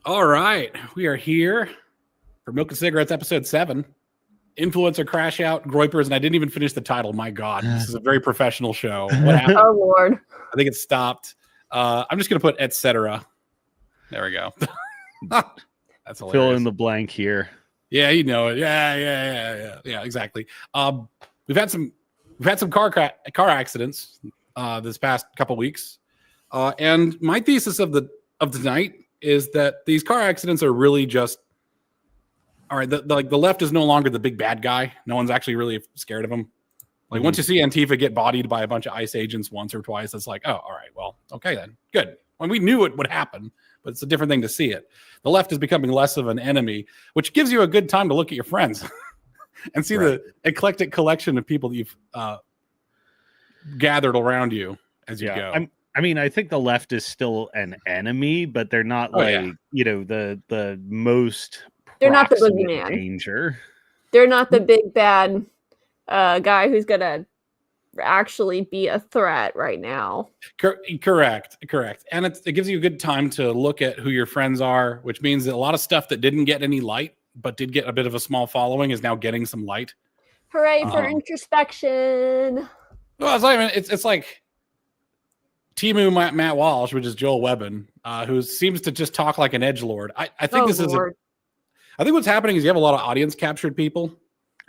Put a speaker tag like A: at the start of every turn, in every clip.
A: All right, we are here for Milk and Cigarettes, episode 7. Influencer crash out, Groypers, and I didn't even finish the title. My God, this is a very professional show. What happened?
B: Oh Lord!
A: I think it stopped. I'm just gonna put etc. There we go. That's hilarious.
C: Fill in the blank here.
A: Yeah, you know it. Yeah. Exactly. We've had some car accidents this past couple weeks, and my thesis of the night is that these car accidents are really just all right. The left is no longer the big bad guy. No one's actually really scared of him. Like once you see Antifa get bodied by a bunch of ICE agents once or twice, it's like, oh, all right, well, okay then, good. When we knew it would happen, but it's a different thing to see it. The left is becoming less of an enemy, which gives you a good time to look at your friends and see the eclectic collection of people that you've gathered around you as you go.
C: I think the left is still an enemy, but they're not the most.
B: They're not the boogeyman.
C: Danger.
B: They're not the big bad guy who's gonna actually be a threat right now.
A: Correct. And it gives you a good time to look at who your friends are, which means that a lot of stuff that didn't get any light but did get a bit of a small following is now getting some light.
B: Hooray for introspection.
A: Well, it's like Timu Matt Walsh, which is Joel Webbin, who seems to just talk like an edgelord. I think I think what's happening is you have a lot of audience captured people.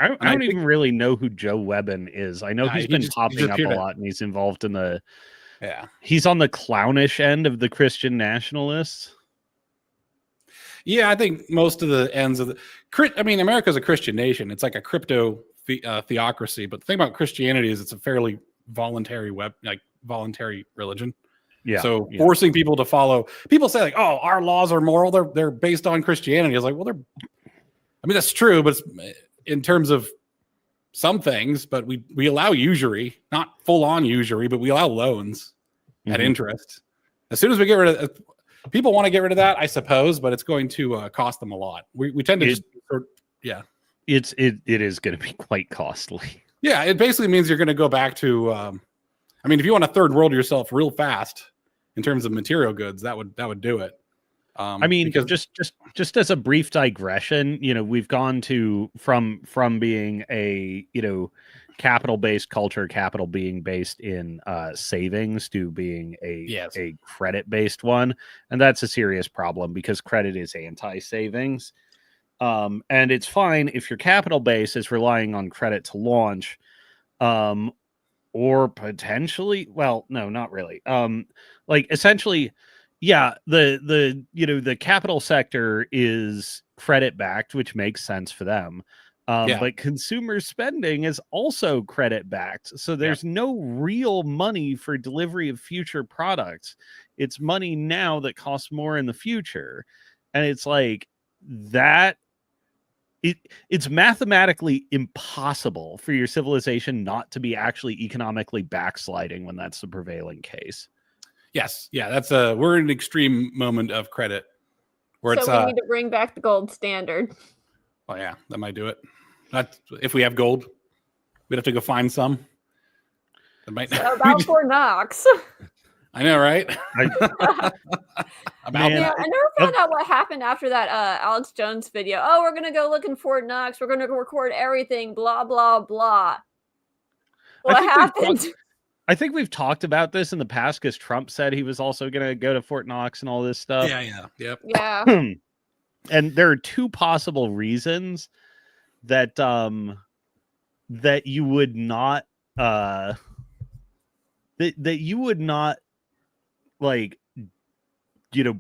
C: I don't even really know who Joe Webbin is. I know he's been popping up a lot, and he's involved in the.
A: Yeah,
C: he's on the clownish end of the Christian nationalists.
A: Yeah, I think most of the ends of America's a Christian nation. It's like a crypto theocracy. But the thing about Christianity is it's a fairly voluntary voluntary religion.
C: Yeah.
A: So forcing people to follow. People say like, "Oh, our laws are moral. They're based on Christianity." It's like, well, that's true, but it's in terms of some things, but we allow usury, not full on usury, but we allow loans at interest. As soon as we get rid of people want to get rid of that, I suppose, but it's going to cost them a lot. We tend to
C: it is going to be quite costly.
A: Yeah, it basically means you're going to go back to if you want to third world yourself real fast in terms of material goods, that would do it.
C: Because just as a brief digression, we've gone to from being a capital-based culture, capital being based in savings, to being a credit-based one, and that's a serious problem because credit is anti-savings. And it's fine if your capital base is relying on credit to launch, or potentially, well, no, not really. Essentially. Yeah, the capital sector is credit backed, which makes sense for them. But consumer spending is also credit backed. So there's no real money for delivery of future products. It's money now that costs more in the future. And it's like that. It's mathematically impossible for your civilization not to be actually economically backsliding when that's the prevailing case.
A: Yes, yeah, we're in an extreme moment of credit where we
B: need to bring back the gold standard.
A: Oh yeah, that might do it. Not if we have gold, we'd have to go find some. That might
B: about Fort Knox.
A: I know, right?
B: I never found out what happened after that Alex Jones video. Oh, we're gonna go look in Fort Knox. We're gonna record everything. Blah blah blah. What happened?
C: I think we've talked about this in the past because Trump said he was also going to go to Fort Knox and all this stuff.
B: Yeah.
C: And there are two possible reasons that that you would not that you would not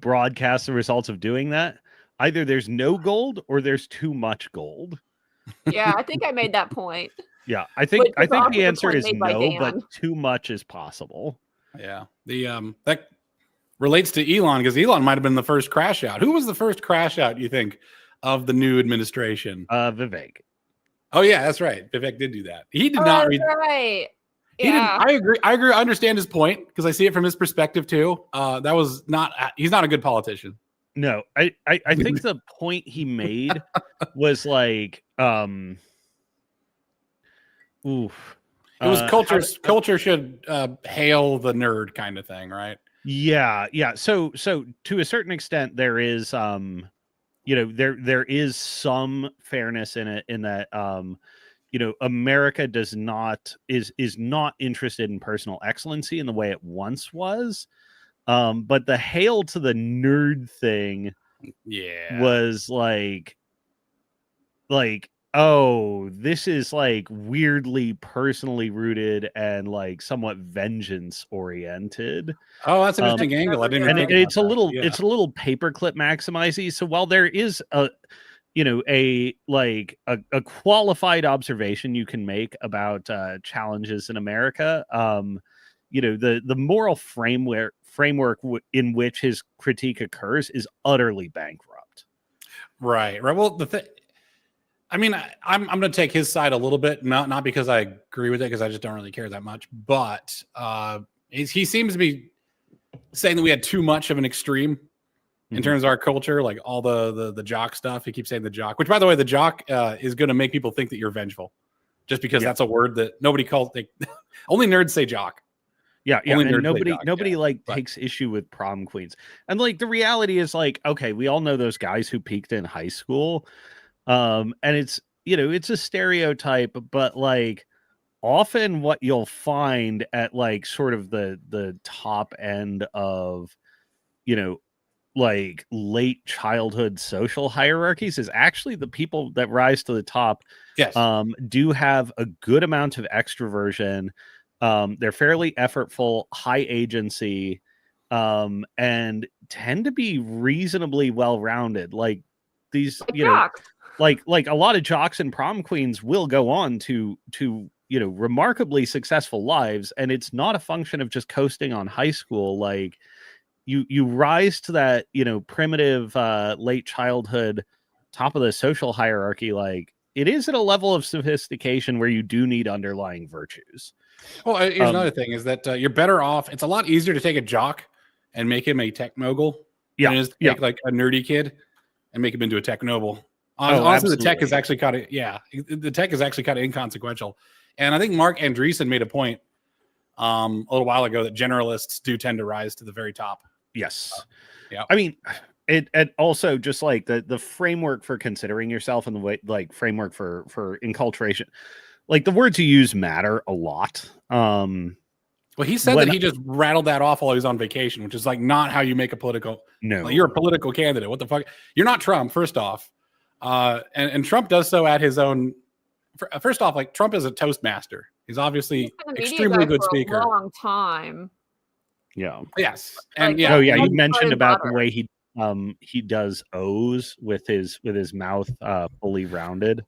C: broadcast the results of doing that. Either there's no gold or there's too much gold.
B: Yeah, I think I made that point.
C: Yeah, I think the answer is no, but too much is possible.
A: Yeah, that relates to Elon because Elon might have been the first crash out. Who was the first crash out, you think, of the new administration?
C: Vivek.
A: Oh yeah, that's right. Vivek did do that. He did not read.
B: Right.
A: He didn't. I agree. I understand his point because I see it from his perspective too. That was not. He's not a good politician.
C: No, I think the point he made was like.
A: Oof. It was culture should hail the nerd kind of thing, right?
C: Yeah. So to a certain extent, there is there is some fairness in it, in that America is not interested in personal excellency in the way it once was. But the hail to the nerd thing was like, oh, this is like weirdly personally rooted and like somewhat vengeance oriented.
A: Oh, that's an interesting angle. I didn't even think
C: it's
A: about
C: a little
A: that.
C: it's a little paperclip maximizy. So while there is a qualified observation you can make about challenges in America, the moral framework in which his critique occurs is utterly bankrupt.
A: Right. Well, I mean, I'm going to take his side a little bit, not because I agree with it, because I just don't really care that much. But he seems to be saying that we had too much of an extreme in terms of our culture, like all the jock stuff. He keeps saying the jock, which, by the way, the jock is going to make people think that you're vengeful, just because that's a word that nobody calls. Only nerds say jock.
C: Yeah, and nobody takes issue with prom queens. And like the reality is, like, okay, we all know those guys who peaked in high school. And it's a stereotype, but like often what you'll find at like sort of the top end of like late childhood social hierarchies is actually the people that rise to the top.
A: Yes.
C: Do have a good amount of extroversion. They're fairly effortful, high agency, and tend to be reasonably well-rounded. Like these, like a lot of jocks and prom queens will go on to remarkably successful lives, and it's not a function of just coasting on high school. Like you rise to that primitive late childhood top of the social hierarchy. Like it is at a level of sophistication where you do need underlying virtues.
A: Well, here's another thing is that you're better off. It's a lot easier to take a jock and make him a tech mogul than it is to take like a nerdy kid and make him into a tech noble. Honestly, the tech is actually kind of inconsequential. And I think Mark Andreessen made a point a little while ago that generalists do tend to rise to the very top.
C: Yes. I mean, it also just like the framework for considering yourself and the way, like framework for enculturation, like the words you use matter a lot.
A: Well, he said that he just rattled that off while he was on vacation, which is like not how you make a political.
C: No,
A: like, you're a political candidate. What the fuck? You're not Trump, first off. And Trump does so at his own. First off, like Trump is a Toastmaster. He's obviously extremely good speaker.
B: A long time.
C: Yeah.
A: Yes. And
C: you mentioned about the way he does O's with his mouth fully rounded.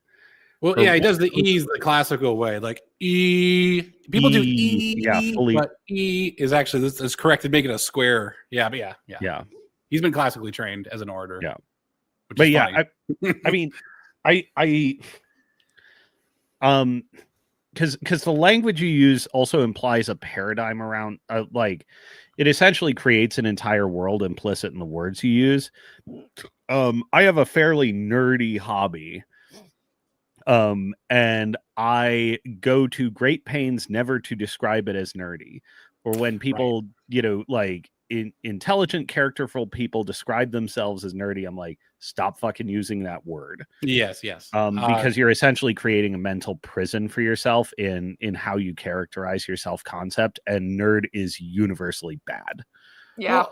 A: Well, he does the E's the classical way, like E. People do E, fully. But E is actually this is correct to make it a square. Yeah. He's been classically trained as an orator.
C: Yeah.
A: But
C: I mean, because the language you use also implies a paradigm around like it essentially creates an entire world implicit in the words you use. I have a fairly nerdy hobby, and I go to great pains never to describe it as nerdy. Or when people like intelligent, characterful people describe themselves as nerdy, I'm like, stop fucking using that word.
A: Yes.
C: Because you're essentially creating a mental prison for yourself in how you characterize your self-concept, and nerd is universally bad.
B: Yeah.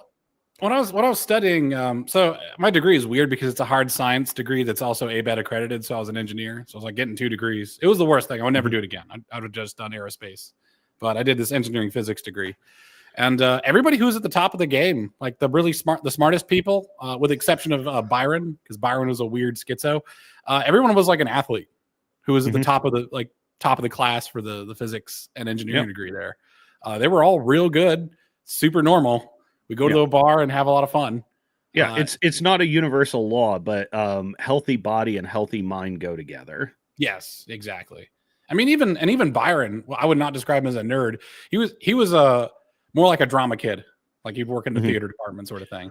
A: Well, when I was studying, so my degree is weird because it's a hard science degree that's also ABET accredited. So I was an engineer. So I was like getting 2 degrees. It was the worst thing. I would never do it again. I would have just done aerospace. But I did this engineering physics degree. And everybody who's at the top of the game, like the really smart, the smartest people, with the exception of Byron, because Byron was a weird schizo, everyone was like an athlete who was at the top of the class for the physics and engineering degree there. They were all real good, super normal. We go to a bar and have a lot of fun.
C: Yeah, it's not a universal law, but healthy body and healthy mind go together.
A: Yes, exactly. I mean, even Byron, I would not describe him as a nerd. He was more like a drama kid, like he'd work in the theater department sort of thing.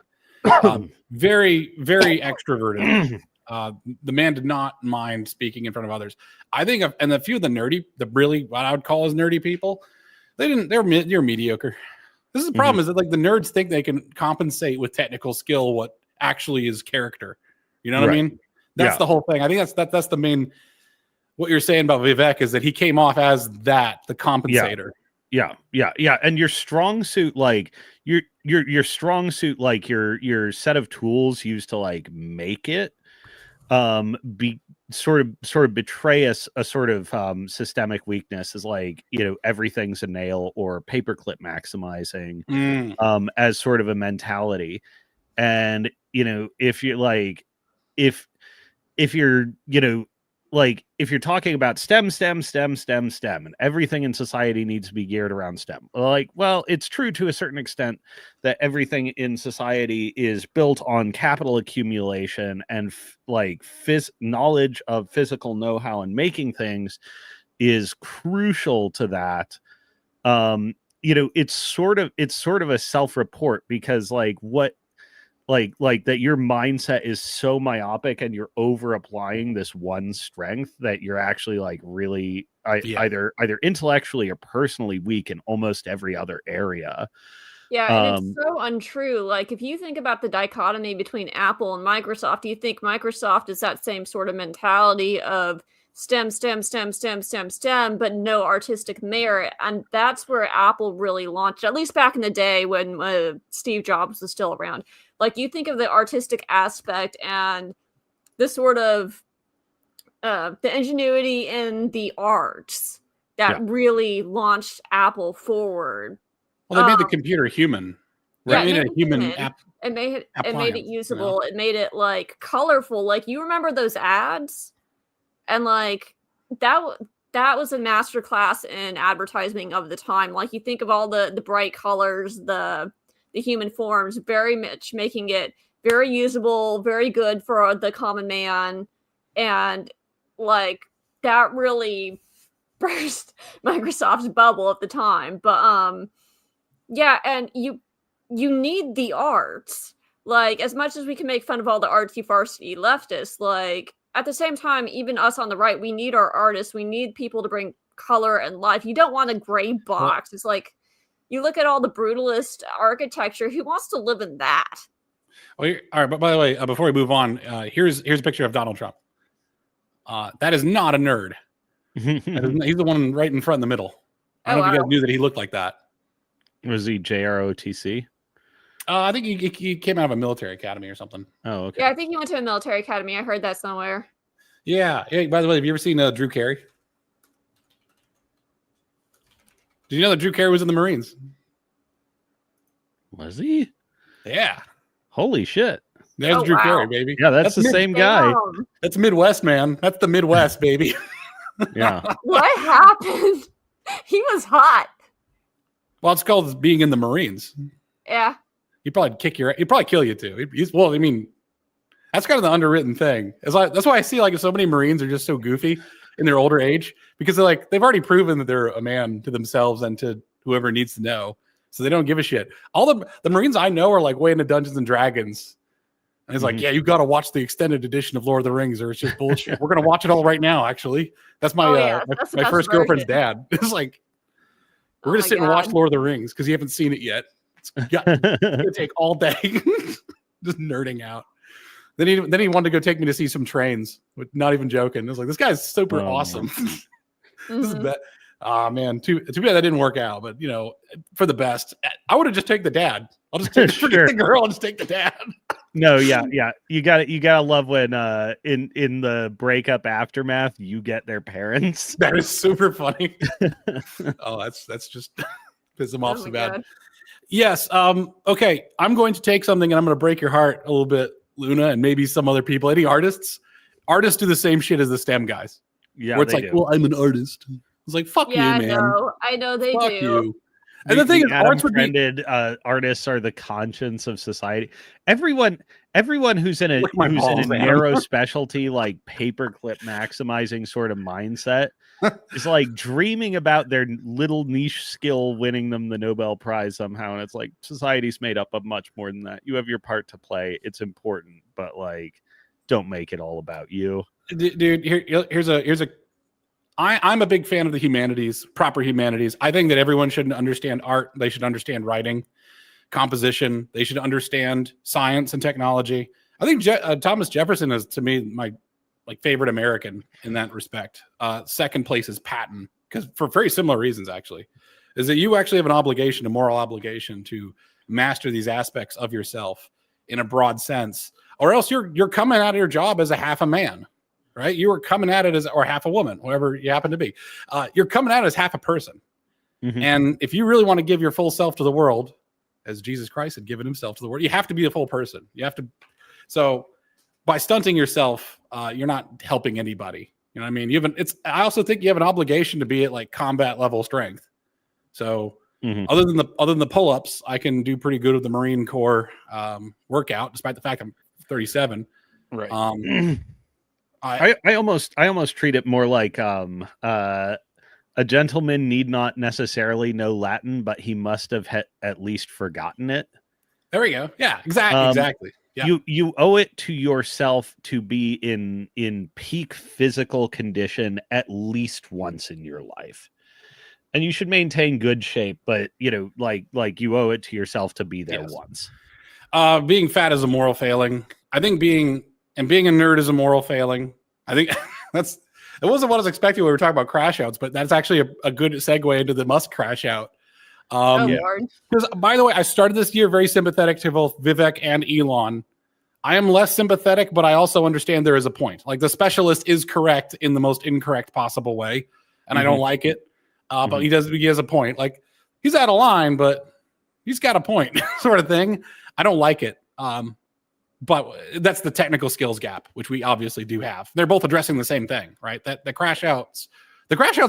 A: Very, very extroverted. The man did not mind speaking in front of others. I think, and a few of the really what I would call as nerdy people, you're mediocre. This is the problem, is that like the nerds think they can compensate with technical skill what actually is character. You know what I mean? That's the whole thing. I think that's the main. What you're saying about Vivek is that he came off as the compensator.
C: Yeah. And your strong suit, like your strong suit, like your set of tools used to like make it, be sort of betray a sort of systemic weakness, is like, you know, everything's a nail or paperclip maximizing, as sort of a mentality. And you know, if you're like, if you're, you know, like if you're talking about STEM, and everything in society needs to be geared around STEM, like, well, it's true to a certain extent that everything in society is built on capital accumulation and knowledge of physical know-how and making things is crucial to that. You know, it's sort of a self-report, because like what like that your mindset is so myopic and you're over applying this one strength that you're actually like really either intellectually or personally weak in almost every other area.
B: Yeah, and it's so untrue. Like, if you think about the dichotomy between Apple and Microsoft, you think Microsoft is that same sort of mentality of STEM, but no artistic merit. And that's where Apple really launched, at least back in the day when Steve Jobs was still around. Like, you think of the artistic aspect and the sort of the ingenuity in the arts that really launched Apple forward.
A: Well, they made the computer human. Right?
B: Yeah,
A: It made a human app.
B: It made it usable. You know? It made it like colorful. Like, you remember those ads? And like that was a masterclass in advertising of the time. Like, you think of all the bright colors, the human forms, very much making it very usable, very good for the common man. And like that really burst Microsoft's bubble at the time. But yeah, and you need the arts. Like, as much as we can make fun of all the artsy fartsy leftists, like at the same time, even us on the right, we need our artists. We need people to bring color and life. You don't want a gray box. It's like, you look at all the brutalist architecture. Who wants to live in that?
A: Well, all right, but by the way, before we move on, here's a picture of Donald Trump. That is not a nerd. He's the one right in front in the middle. I don't know if you guys knew that he looked like that.
C: Was he JROTC?
A: I think he came out of a military academy or something.
C: Oh, okay.
B: Yeah, I think he went to a military academy. I heard that somewhere.
A: Yeah. Hey, by the way, have you ever seen Drew Carey? Did you know that Drew Carey was in the Marines?
C: Was he?
A: Yeah.
C: Holy shit.
A: There's Drew Carey, baby.
C: Yeah, that's the same guy.
A: That's Midwest, man. That's the Midwest, baby.
C: Yeah.
B: What happened? He was hot.
A: Well, it's called being in the Marines.
B: Yeah.
A: He'd probably he'd probably kill you too. Well, I mean, that's kind of the underwritten thing. That's why I see like so many Marines are just so goofy in their older age, because they've already proven that they're a man to themselves and to whoever needs to know. So they don't give a shit. All the Marines I know are like way into Dungeons and Dragons. And it's like, yeah, you got to watch the extended edition of Lord of the Rings or it's just bullshit. We're going to watch it all right now, actually. That's my my first girlfriend's dad. It's like, we're going to sit and watch Lord of the Rings because you haven't seen it yet. It's going to take all day. Just nerding out. Then he wanted to go take me to see some trains. Not even joking. It was like, this guy's super awesome. This is bad. Man, too bad that didn't work out. But for the best. I would have just taken the dad. I'll just forget the girl and just take the dad.
C: No, yeah. You gotta love when in the breakup aftermath you get their parents.
A: That is super funny. Oh, that's just piss them off so bad. God. Yes. Okay. I'm going to take something and I'm going to break your heart a little bit, Luna, and maybe some other people. Any artists? Artists do the same shit as the STEM guys.
C: Yeah.
A: Where it's like, well, I'm an artist. It's like, fuck you, man.
B: I know they
A: fuck
B: do.
A: You. And the thing is, arts would be
C: artists are the conscience of society. Everyone who's in a narrow specialty like paperclip maximizing sort of mindset is like dreaming about their little niche skill winning them the Nobel Prize somehow. And it's like, society's made up of much more than that. You have your part to play. It's important, but like, don't make it all about you.
A: Dude, here's a I'm a big fan of the humanities, proper humanities. I think that everyone should understand art. They should understand writing, composition. They should understand science and technology. I think Thomas Jefferson is, to me, my favorite American in that respect. Second place is Patton, because for very similar reasons, actually, is that you actually have an obligation, a moral obligation, to master these aspects of yourself in a broad sense, or else you're coming out of your job as a half a man, right? You are coming at it as, or half a woman, whoever you happen to be. You're coming at it as half a person. Mm-hmm. And if you really want to give your full self to the world, as Jesus Christ had given himself to the world, you have to be a full person. You have to. So by stunting yourself, you're not helping anybody. You know what I mean? I also think you have an obligation to be at like combat level strength. So other than the pull-ups, I can do pretty good with the Marine Corps workout, despite the fact I'm 37.
C: Right. I almost treat it more like a gentleman need not necessarily know Latin, but he must have at least forgotten it.
A: There we go. Yeah, exactly. Yeah.
C: You owe it to yourself to be in peak physical condition at least once in your life. And you should maintain good shape, but like you owe it to yourself to be there once.
A: Being fat is a moral failing. I think being a nerd is a moral failing. I think it wasn't what I was expecting when we were talking about Crashouts, but that's actually a good segue into the Musk Crashout.
B: Lord.
A: Because, by the way, I started this year very sympathetic to both Vivek and Elon. I am less sympathetic, but I also understand there is a point. Like, the specialist is correct in the most incorrect possible way, and I don't like it. But he has a point. Like, he's out of line, but he's got a point, sort of thing. I don't like it. But that's the technical skills gap, which we obviously do have. They're both addressing the same thing, right? That the crashouts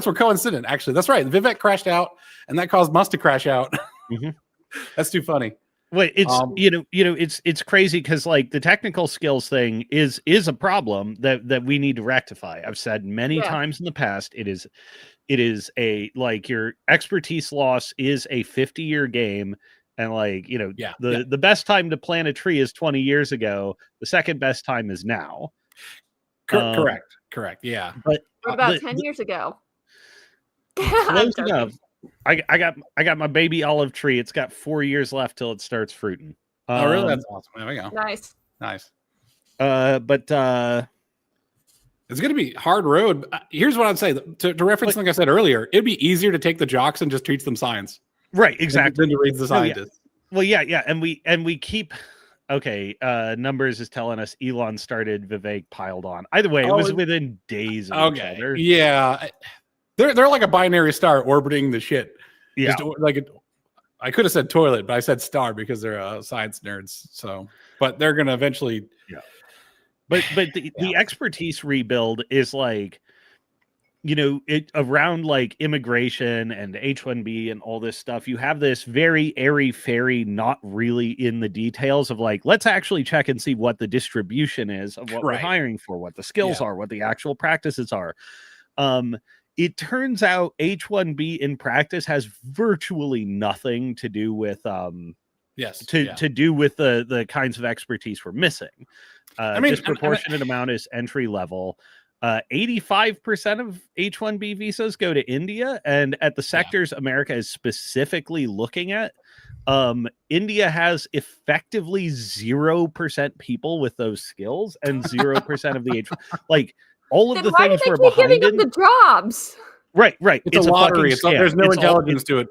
A: were coincident, actually. That's right. Vivek crashed out, and that caused Musk to crash out. That's too funny.
C: Well, it's it's crazy because like the technical skills thing is a problem that we need to rectify. I've said many times in the past, it is a, like, your expertise loss is a 50-year game. And like, the best time to plant a tree is 20 years ago. The second best time is now.
A: Correct. Yeah.
B: But what about 10 years ago?
C: Close enough. I got my baby olive tree. It's got 4 years left till it starts fruiting.
A: Oh, really? That's awesome. There we go.
B: Nice.
C: But
A: it's going to be hard road. Here's what I'd say to reference, like I said earlier, it'd be easier to take the jocks and just teach them science.
C: Right, exactly.
A: Than to raise the scientists.
C: Well, yeah, and we keep. Okay, Numbers is telling us Elon started, Vivek piled on. Either way, it was within days of each other.
A: Yeah, they're like a binary star orbiting the shit.
C: Yeah,
A: I could have said toilet, but I said star because they're science nerds. So, but they're gonna eventually.
C: Yeah. But the expertise rebuild is like, it around like immigration and H-1B and all this stuff. You have this very airy-fairy, not really in the details of like, let's actually check and see what the distribution is of what we're hiring for, what the skills are, what the actual practices are. It turns out H-1B in practice has virtually nothing to do with to do with the kinds of expertise we're missing. Disproportionate amount is entry level. 85% of H-1B visas go to India, and at the sectors America is specifically looking at, India has effectively 0% people with those skills and 0% of the H. Like, all of the things we're behind in
B: the jobs.
C: Right.
A: It's a lottery. There's no intelligence to it.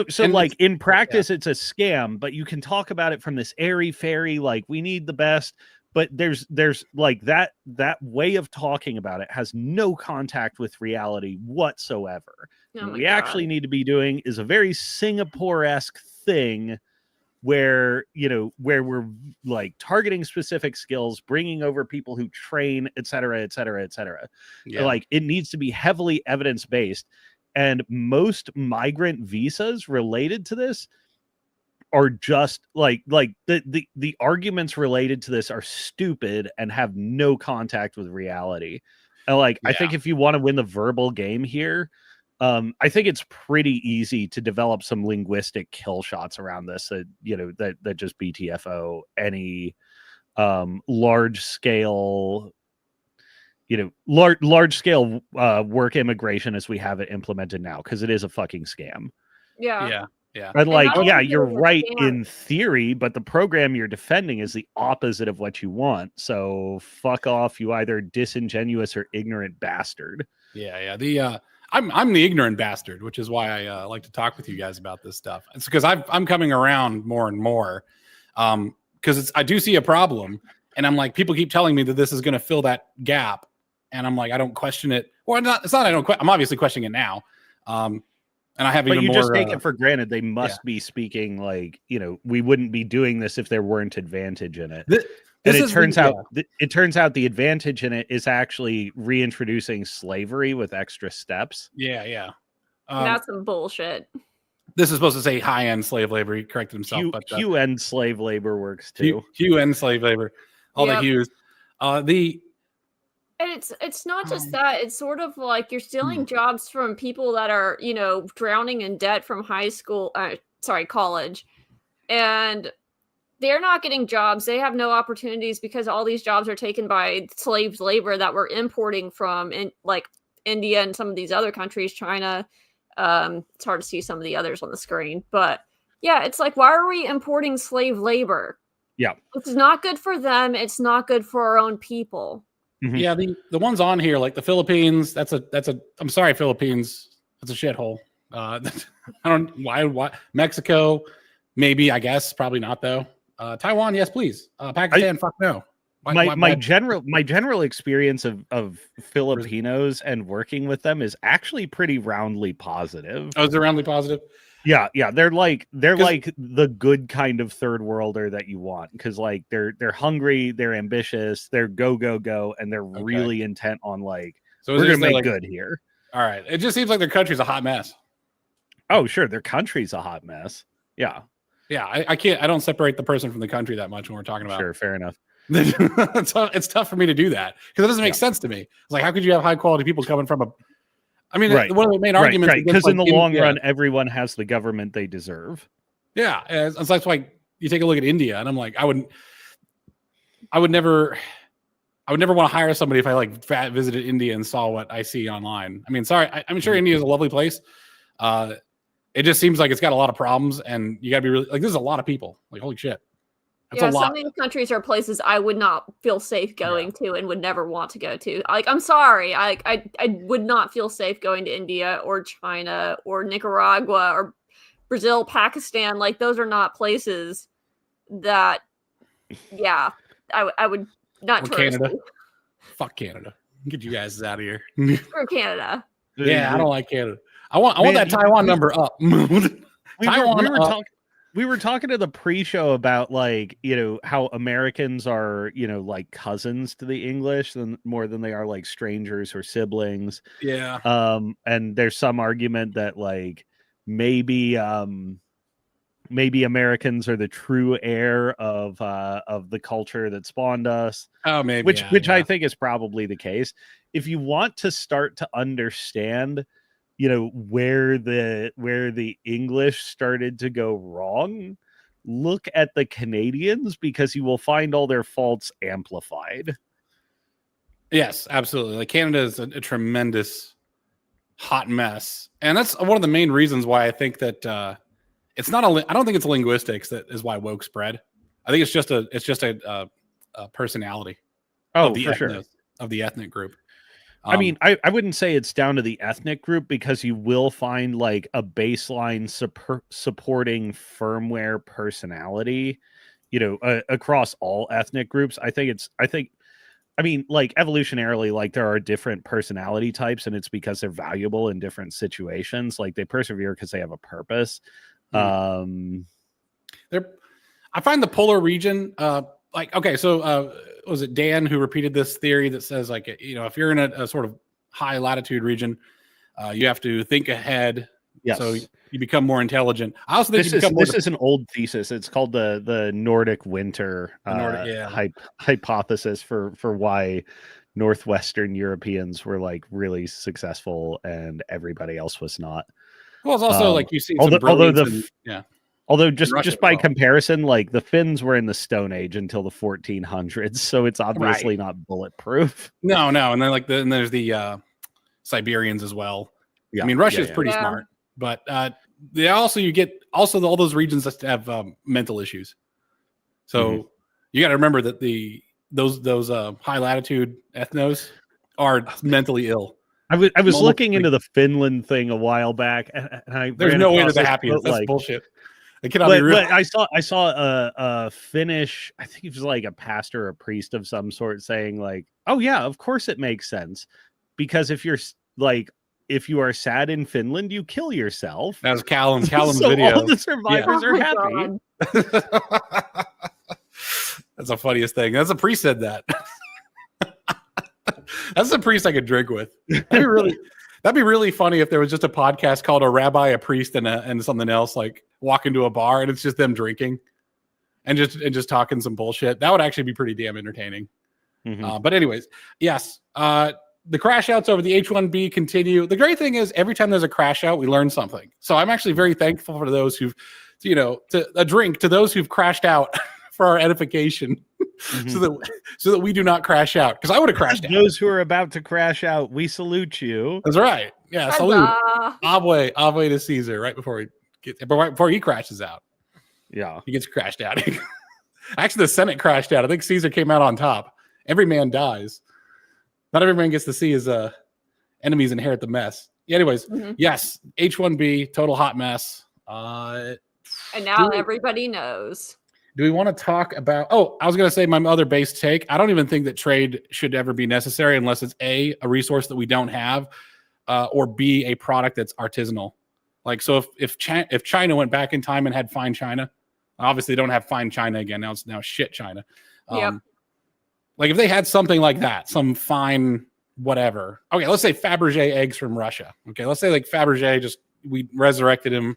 C: So like in practice, it's a scam, but you can talk about it from this airy fairy, like we need the best. But there's like that way of talking about it has no contact with reality whatsoever. What we actually need to be doing is a very Singapore-esque thing where we're like targeting specific skills, bringing over people who train, et cetera. Like, it needs to be heavily evidence-based. And most migrant visas related to this are just like the arguments related to this are stupid and have no contact with reality. And I think if you want to win the verbal game here, I think it's pretty easy to develop some linguistic kill shots around this that just BTFO any large scale large scale work immigration as we have it implemented now, because it is a fucking scam.
B: Yeah.
C: But like,
B: not only
C: you're
B: is it a
C: right
B: scam-
C: in theory, but the program you're defending is the opposite of what you want. So fuck off, you either disingenuous or ignorant bastard.
A: Yeah. I'm the ignorant bastard, which is why I like to talk with you guys about this stuff. It's because I'm coming around more and more, because I do see a problem, and I'm like, people keep telling me that this is going to fill that gap, and I'm like, I don't question it. Well, it's not. I'm obviously questioning it now, and I have
C: but
A: even
C: you
A: more.
C: Just take it for granted they must be speaking like, we wouldn't be doing this if there weren't advantage in it. It turns out the advantage in it is actually reintroducing slavery with extra steps.
A: Yeah.
B: That's some bullshit.
A: This is supposed to say high-end slave labor. He corrected himself, but
C: Q-end slave labor works too.
A: Q-end slave labor, all the hues.
B: It's not just that. It's sort of like you're stealing jobs from people that are, drowning in debt from college, and they're not getting jobs. They have no opportunities because all these jobs are taken by slave labor that we're importing from like India and some of these other countries, China. It's hard to see some of the others on the screen, but yeah, it's like, why are we importing slave labor?
C: Yeah,
B: it's not good for them. It's not good for our own people.
C: Mm-hmm.
A: Yeah, the ones on here, like the Philippines, I'm sorry, Philippines, that's a shithole. I don't why Mexico, maybe, I guess, probably not though. Taiwan, yes, please. Pakistan, fuck no.
C: My general experience of Filipinos and working with them is actually pretty roundly positive.
A: Oh, is it roundly positive?
C: Yeah, they're like the good kind of third worlder that you want, because like they're hungry, they're ambitious, they're go, and they're really intent on like, so we're gonna make good here.
A: All right, it just seems like their country's a hot mess.
C: Oh, sure, their country's a hot mess. Yeah.
A: I can't. I don't separate the person from the country that much when we're talking about.
C: Sure, fair enough.
A: It's tough for me to do that because it doesn't make sense to me. It's like, how could you have high quality people coming from one of the main arguments,
C: because in the long run, everyone has the government they deserve.
A: Yeah, it's like you take a look at India, and I'm like, I would never want to hire somebody if I visited India and saw what I see online. I mean, sorry, I'm sure India is a lovely place. It just seems like it's got a lot of problems, and you got to be really there's a lot of people. Like, holy shit.
B: Some of these countries are places I would not feel safe going to and would never want to go to. Like, I'm sorry. I would not feel safe going to India or China or Nicaragua or Brazil, Pakistan. Like, those are not places that, I would not trust.
A: Canada. Fuck Canada. Get you guys out of here.
B: Screw Canada.
A: Yeah, I don't like Canada. I want that Taiwan number up.
C: We were talking to the pre-show about how Americans are, like cousins to the English more than they are like strangers or siblings.
A: Yeah.
C: And there's some argument that maybe Americans are the true heir of the culture that spawned us.
A: Oh, maybe.
C: Which I think is probably the case. If you want to start to understand where the English started to go wrong, look at the Canadians, because you will find all their faults amplified.
A: Yes, absolutely. Like, Canada is a tremendous hot mess, and that's one of the main reasons why I think that it's not I don't think it's linguistics that is why woke spread. I think it's just a personality.
C: Oh, for sure,
A: of the ethnic group.
C: I mean, I wouldn't say it's down to the ethnic group, because you will find like a baseline supporting firmware personality, across all ethnic groups. I mean, like, evolutionarily, like, there are different personality types, and it's because they're valuable in different situations. Like, they persevere because they have a purpose.
A: I find the polar region, was it Dan who repeated this theory that says, if you're in a sort of high latitude region, you have to think ahead.
C: Yes.
A: So you become more intelligent. I also think
C: this is an old thesis. It's called the Nordic winter hypothesis for why Northwestern Europeans were like really successful and everybody else was not.
A: Well, it's also like you see,
C: Although just
A: Russia
C: by
A: as well.
C: comparison, like the Finns were in the Stone Age until the 1400s, so it's obviously not bulletproof.
A: No, and then and there's the Siberians as well.
C: Yeah,
A: I mean, Russia's pretty smart, but they also you get all those regions that have mental issues. So you got to remember that those high latitude ethnos are mentally ill.
C: I was looking into the Finland thing a while back, and
A: there's no way they're the happiest. That's bullshit. It cannot be real.
C: But I saw a Finnish, I think it was like a pastor or a priest of some sort, saying like, "Oh yeah, of course it makes sense, because if you are sad in Finland, you kill yourself."
A: That was Callum's
C: so
A: video.
C: All the survivors are happy.
A: That's the funniest thing. That's a priest said that. That's a priest I could drink with. That'd be really funny if there was just a podcast called A Rabbi, a Priest, and something else, like walk into a bar and it's just them drinking and just talking some bullshit. That would actually be pretty damn entertaining. But anyways, yes, the crash outs over the H1B continue. The great thing is every time there's a crash out, we learn something. So I'm actually very thankful for those who've, to those who've crashed out for our edification. So that we do not crash out, because I would have crashed out.
C: Those who are about to crash out, we salute you.
A: That's right. Yeah, salute. Ave to Caesar right before he crashes out.
C: Yeah,
A: he gets crashed out. Actually, the Senate crashed out. I think Caesar came out on top. Every man dies. Not every man gets to see his enemies inherit the mess. Anyways, yes, H1B, total hot mess.
B: And now everybody knows.
A: Do we want to talk about... Oh, I was going to say my other base take. I don't even think that trade should ever be necessary unless it's A, a resource that we don't have, or B, a product that's artisanal. Like, so if China went back in time and had fine China, obviously they don't have fine China again. Now it's shit China. Like if they had something like that, some fine whatever. Okay, let's say Fabergé eggs from Russia. Okay, let's say like Fabergé, we resurrected him.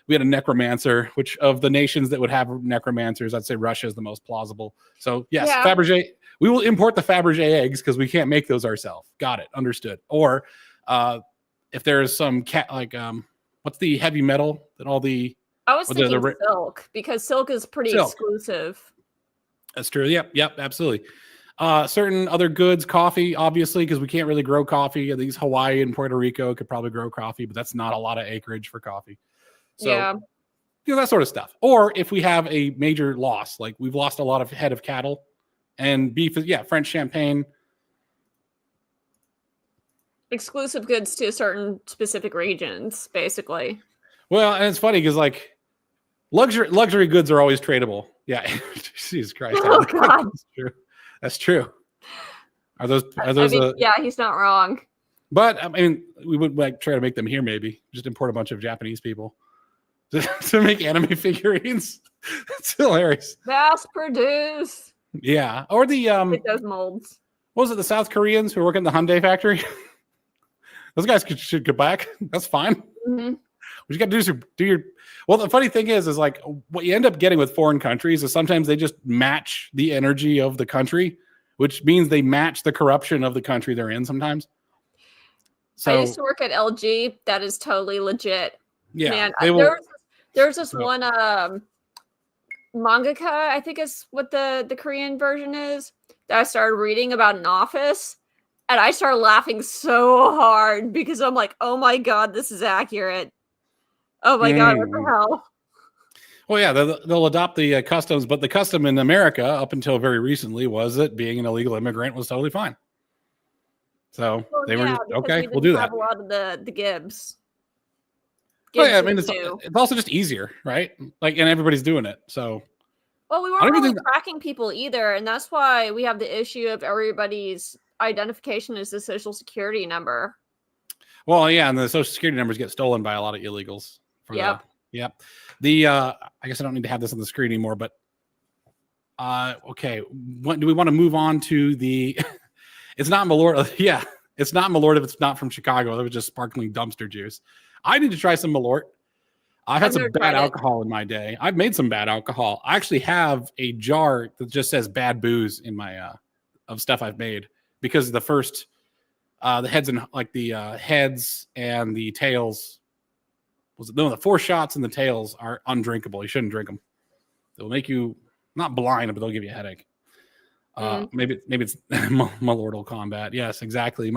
A: We had a necromancer, which of the nations that would have necromancers, I'd say Russia is the most plausible. So yes, Fabergé, we will import the Fabergé eggs because we can't make those ourselves. Got it. Understood. Or if there's some what's the heavy metal that all the...
B: I was thinking silk, because silk is pretty exclusive.
A: That's true. Yep, absolutely. Certain other goods, coffee, obviously, because we can't really grow coffee. These Hawaii and Puerto Rico could probably grow coffee, but that's not a lot of acreage for coffee. So, that sort of stuff. Or if we have a major loss, like we've lost a lot of head of cattle and beef, French champagne.
B: Exclusive goods to certain specific regions, basically.
A: Well, and it's funny because like luxury goods are always tradable. Yeah. Jesus Christ.
B: Oh, God.
A: That's true. Are those
B: he's not wrong.
A: But I mean, we would try to make them here, maybe just import a bunch of Japanese people to make anime figurines. That's hilarious.
B: Mass produce.
A: Yeah. Or
B: with those molds.
A: What was it? The South Koreans who work in the Hyundai factory? Those guys should go back. That's fine. What you got to do is well, the funny thing is like what you end up getting with foreign countries is sometimes they just match the energy of the country, which means they match the corruption of the country they're in sometimes. So,
B: I used to work at LG. That is totally legit.
A: Yeah.
B: Man, there's this one mangaka, I think is what the Korean version is, that I started reading about an office. And I started laughing so hard because I'm like, oh my God, this is accurate. Oh my God, what the hell?
A: Well, yeah, they'll adopt the customs, but the custom in America up until very recently was that being an illegal immigrant was totally fine. So they were just, okay, we'll do that.
B: A lot of the Gibbs.
A: Oh, yeah, I mean, it's also just easier, right? Like, and everybody's doing it. So,
B: well, we weren't really tracking people either, and that's why we have the issue of everybody's identification as the social security number.
A: Well, yeah, and the social security numbers get stolen by a lot of illegals. I guess I don't need to have this on the screen anymore, but okay. What do we want to move on to the? It's not Malort. Yeah, it's not Malort if it's not from Chicago. That was just sparkling dumpster juice. I need to try some Malort. I've had some bad alcohol in my day. I've made some bad alcohol. I actually have a jar that just says bad booze in my of stuff I've made because the first the heads and the heads and the tails the 4 shots in the tails are undrinkable. You shouldn't drink them. They'll make you not blind, but they'll give you a headache. Maybe it's Malortal combat. Yes, exactly.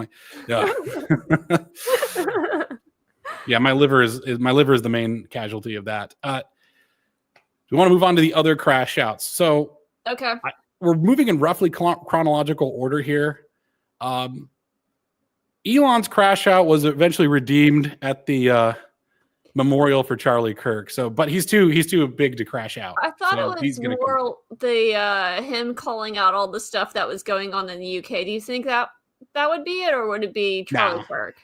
A: Yeah, my liver is the main casualty of that. We want to move on to the other crash outs. So
B: okay,
A: we're moving in roughly chronological order here. Elon's crash out was eventually redeemed at the memorial for Charlie Kirk. So, but he's too big to crash out.
B: I thought it was more the him calling out all the stuff that was going on in the UK. Do you think that would be it, or would it be Charlie Kirk?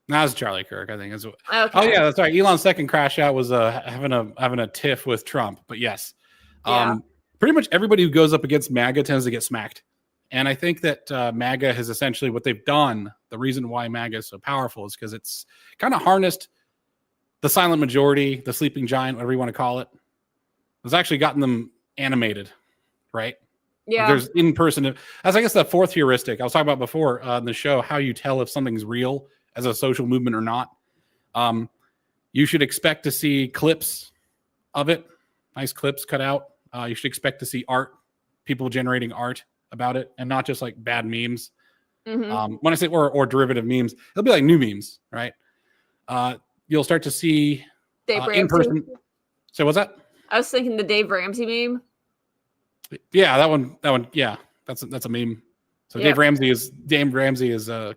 A: That was Charlie Kirk, I think. Okay. Oh yeah, that's right. Elon's second crash out was having a tiff with Trump. But yes, pretty much everybody who goes up against MAGA tends to get smacked. And I think that MAGA has essentially what they've done. The reason why MAGA is so powerful is because it's kind of harnessed the silent majority, the sleeping giant, whatever you want to call it. It's actually gotten them animated, right?
B: Yeah.
A: There's in person. As I guess the fourth heuristic I was talking about before in the show, how you tell if something's real as a social movement or not. You should expect to see clips of it, nice clips cut out. You should expect to see art, people generating art about it, and not just like bad memes. When I say or derivative memes, it'll be like new memes, right? You'll start to see in person. So what's that?
B: I was thinking the Dave Ramsey meme.
A: Yeah, that one. Yeah, that's a meme. So Dave Ramsey is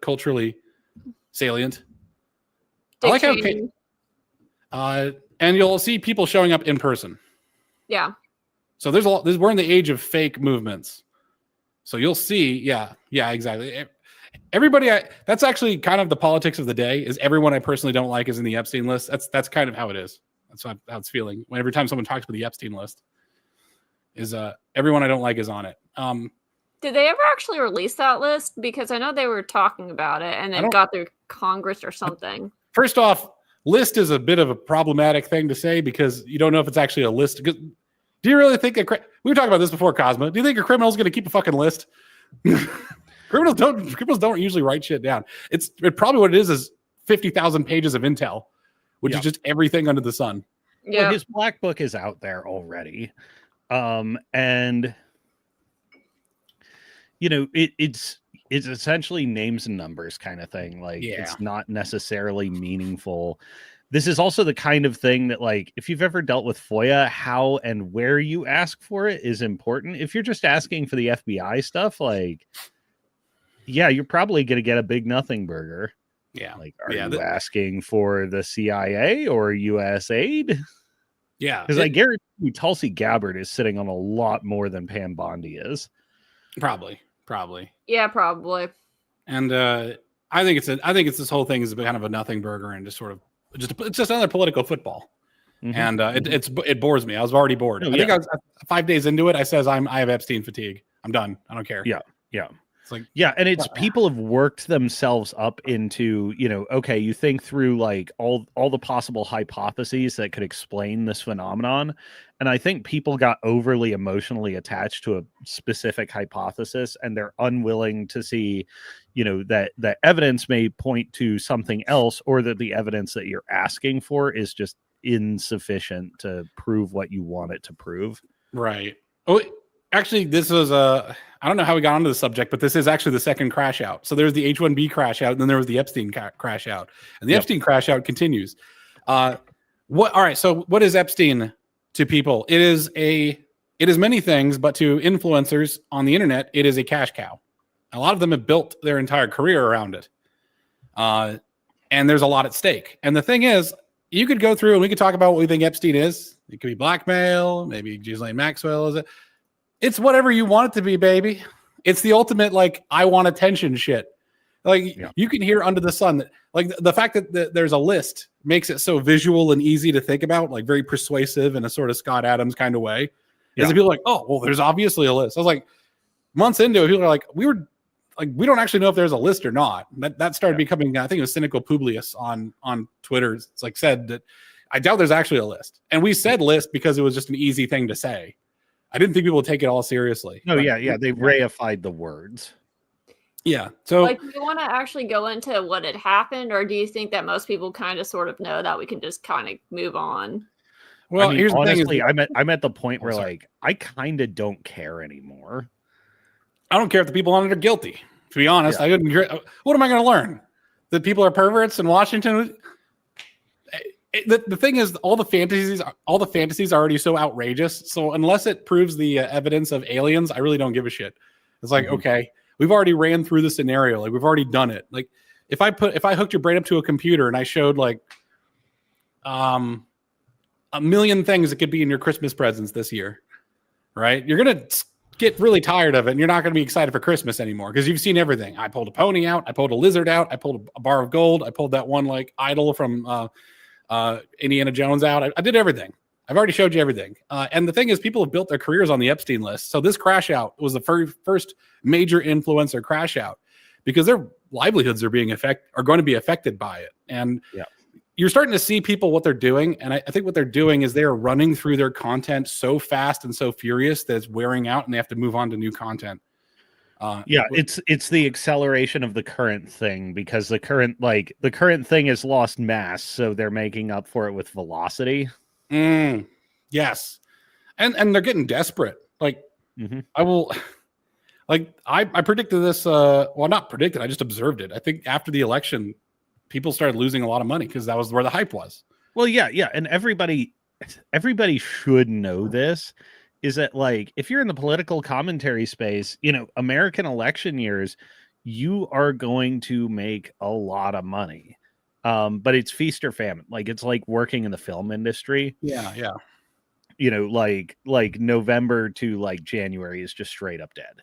A: culturally salient. I like how and you'll see people showing up in person.
B: Yeah.
A: So we're in the age of fake movements. So you'll see, yeah, exactly. Everybody, that's actually kind of the politics of the day. Is everyone I personally don't like is in the Epstein list. That's kind of how it is. That's how it's feeling. Every time someone talks about the Epstein list, is everyone I don't like is on it.
B: Did they ever actually release that list? Because I know they were talking about it, and it got through Congress or something.
A: First off, list is a bit of a problematic thing to say because you don't know if it's actually a list. Do you really think we were talking about this before, Cosmo? Do you think a criminal is going to keep a fucking list? Criminals don't usually write shit down. It probably what it is 50,000 pages of intel, which is just everything under the sun.
C: Yeah, well, his black book is out there already, and you know it's essentially names and numbers kind of thing. Like it's not necessarily meaningful. This is also the kind of thing that, like, if you've ever dealt with FOIA, how and where you ask for it is important. If you're just asking for the FBI stuff, like, yeah, you're probably going to get a big nothing burger.
A: Yeah.
C: Like, are you asking for the CIA or US aid?
A: Yeah.
C: Because I guarantee you Tulsi Gabbard is sitting on a lot more than Pam Bondi is.
A: Probably.
B: Yeah, probably.
A: And I think it's this whole thing is kind of a nothing burger and just sort of it's just another political football, and it bores me. I was already bored. I think I was 5 days into it. I have Epstein fatigue. I'm done. I don't care.
C: Yeah.
A: It's like
C: and it's people have worked themselves up into, okay, you think through like all the possible hypotheses that could explain this phenomenon, and I think people got overly emotionally attached to a specific hypothesis, and they're unwilling to see that evidence may point to something else, or that the evidence that you're asking for is just insufficient to prove what you want it to prove.
A: Right. Oh, actually, this was I don't know how we got onto the subject, but this is actually the second crash out. So there's the H-1B crash out, and then there was the Epstein crash out, and the Epstein crash out continues. All right. So what is Epstein to people? It is many things, but to influencers on the internet, it is a cash cow. A lot of them have built their entire career around it. And there's a lot at stake. And the thing is, you could go through and we could talk about what we think Epstein is. It could be blackmail, maybe Ghislaine Maxwell is it. It's whatever you want it to be, baby. It's the ultimate, like, I want attention shit. Like, you can hear under the sun that, like, the fact that there's a list makes it so visual and easy to think about, like very persuasive in a sort of Scott Adams kind of way. Is that people are like, oh, well, there's obviously a list. I was like, months into it, people are like, we don't actually know if there's a list or not. That started becoming, I think it was Cynical Publius on Twitter. It's like said that I doubt there's actually a list. And we said list because it was just an easy thing to say. I didn't think people would take it all seriously.
C: No, they reified the words.
A: Yeah. So
B: like, do you want to actually go into what had happened, or do you think that most people kind of sort of know that we can just kind of move on?
A: well,
C: I mean,
A: here's
C: honestly,
A: the thing is,
C: I'm at the point where
A: sorry.
C: like I kind of don't care anymore.
A: I don't care if the people on it are guilty. To be honest,
C: Yeah.
A: I couldn't. What am I going to learn? That people are perverts in Washington? The thing is, all the fantasies are already so outrageous. So unless it proves the evidence of aliens, I really don't give a shit. It's like, okay, we've already ran through the scenario. Like, we've already done it. Like, if I hooked your brain up to a computer and I showed like a million things that could be in your Christmas presents this year, right? You're gonna get really tired of it, and you're not going to be excited for Christmas anymore because you've seen everything. I pulled a pony out, I pulled a lizard out, I pulled a bar of gold, I pulled that one like idol from Indiana Jones out. I did everything. I've already showed you everything. And the thing is, people have built their careers on the Epstein list. So this crash out was the first major influencer crash out because their livelihoods are going to be affected by it. And you're starting to see people what they're doing. And I think what they're doing is they are running through their content so fast and so furious that it's wearing out and they have to move on to new content.
C: It's the acceleration of the current thing because the current thing has lost mass, so they're making up for it with velocity.
A: Yes, and they're getting desperate. Like I predicted this. Well, not predicted. I just observed it. I think after the election, people started losing a lot of money because that was where the hype was.
C: Well, yeah, and everybody should know this. Is that like if you're in the political commentary space, American election years, you are going to make a lot of money. But it's feast or famine. Like it's like working in the film industry.
A: Yeah.
C: Like November to like January is just straight up dead.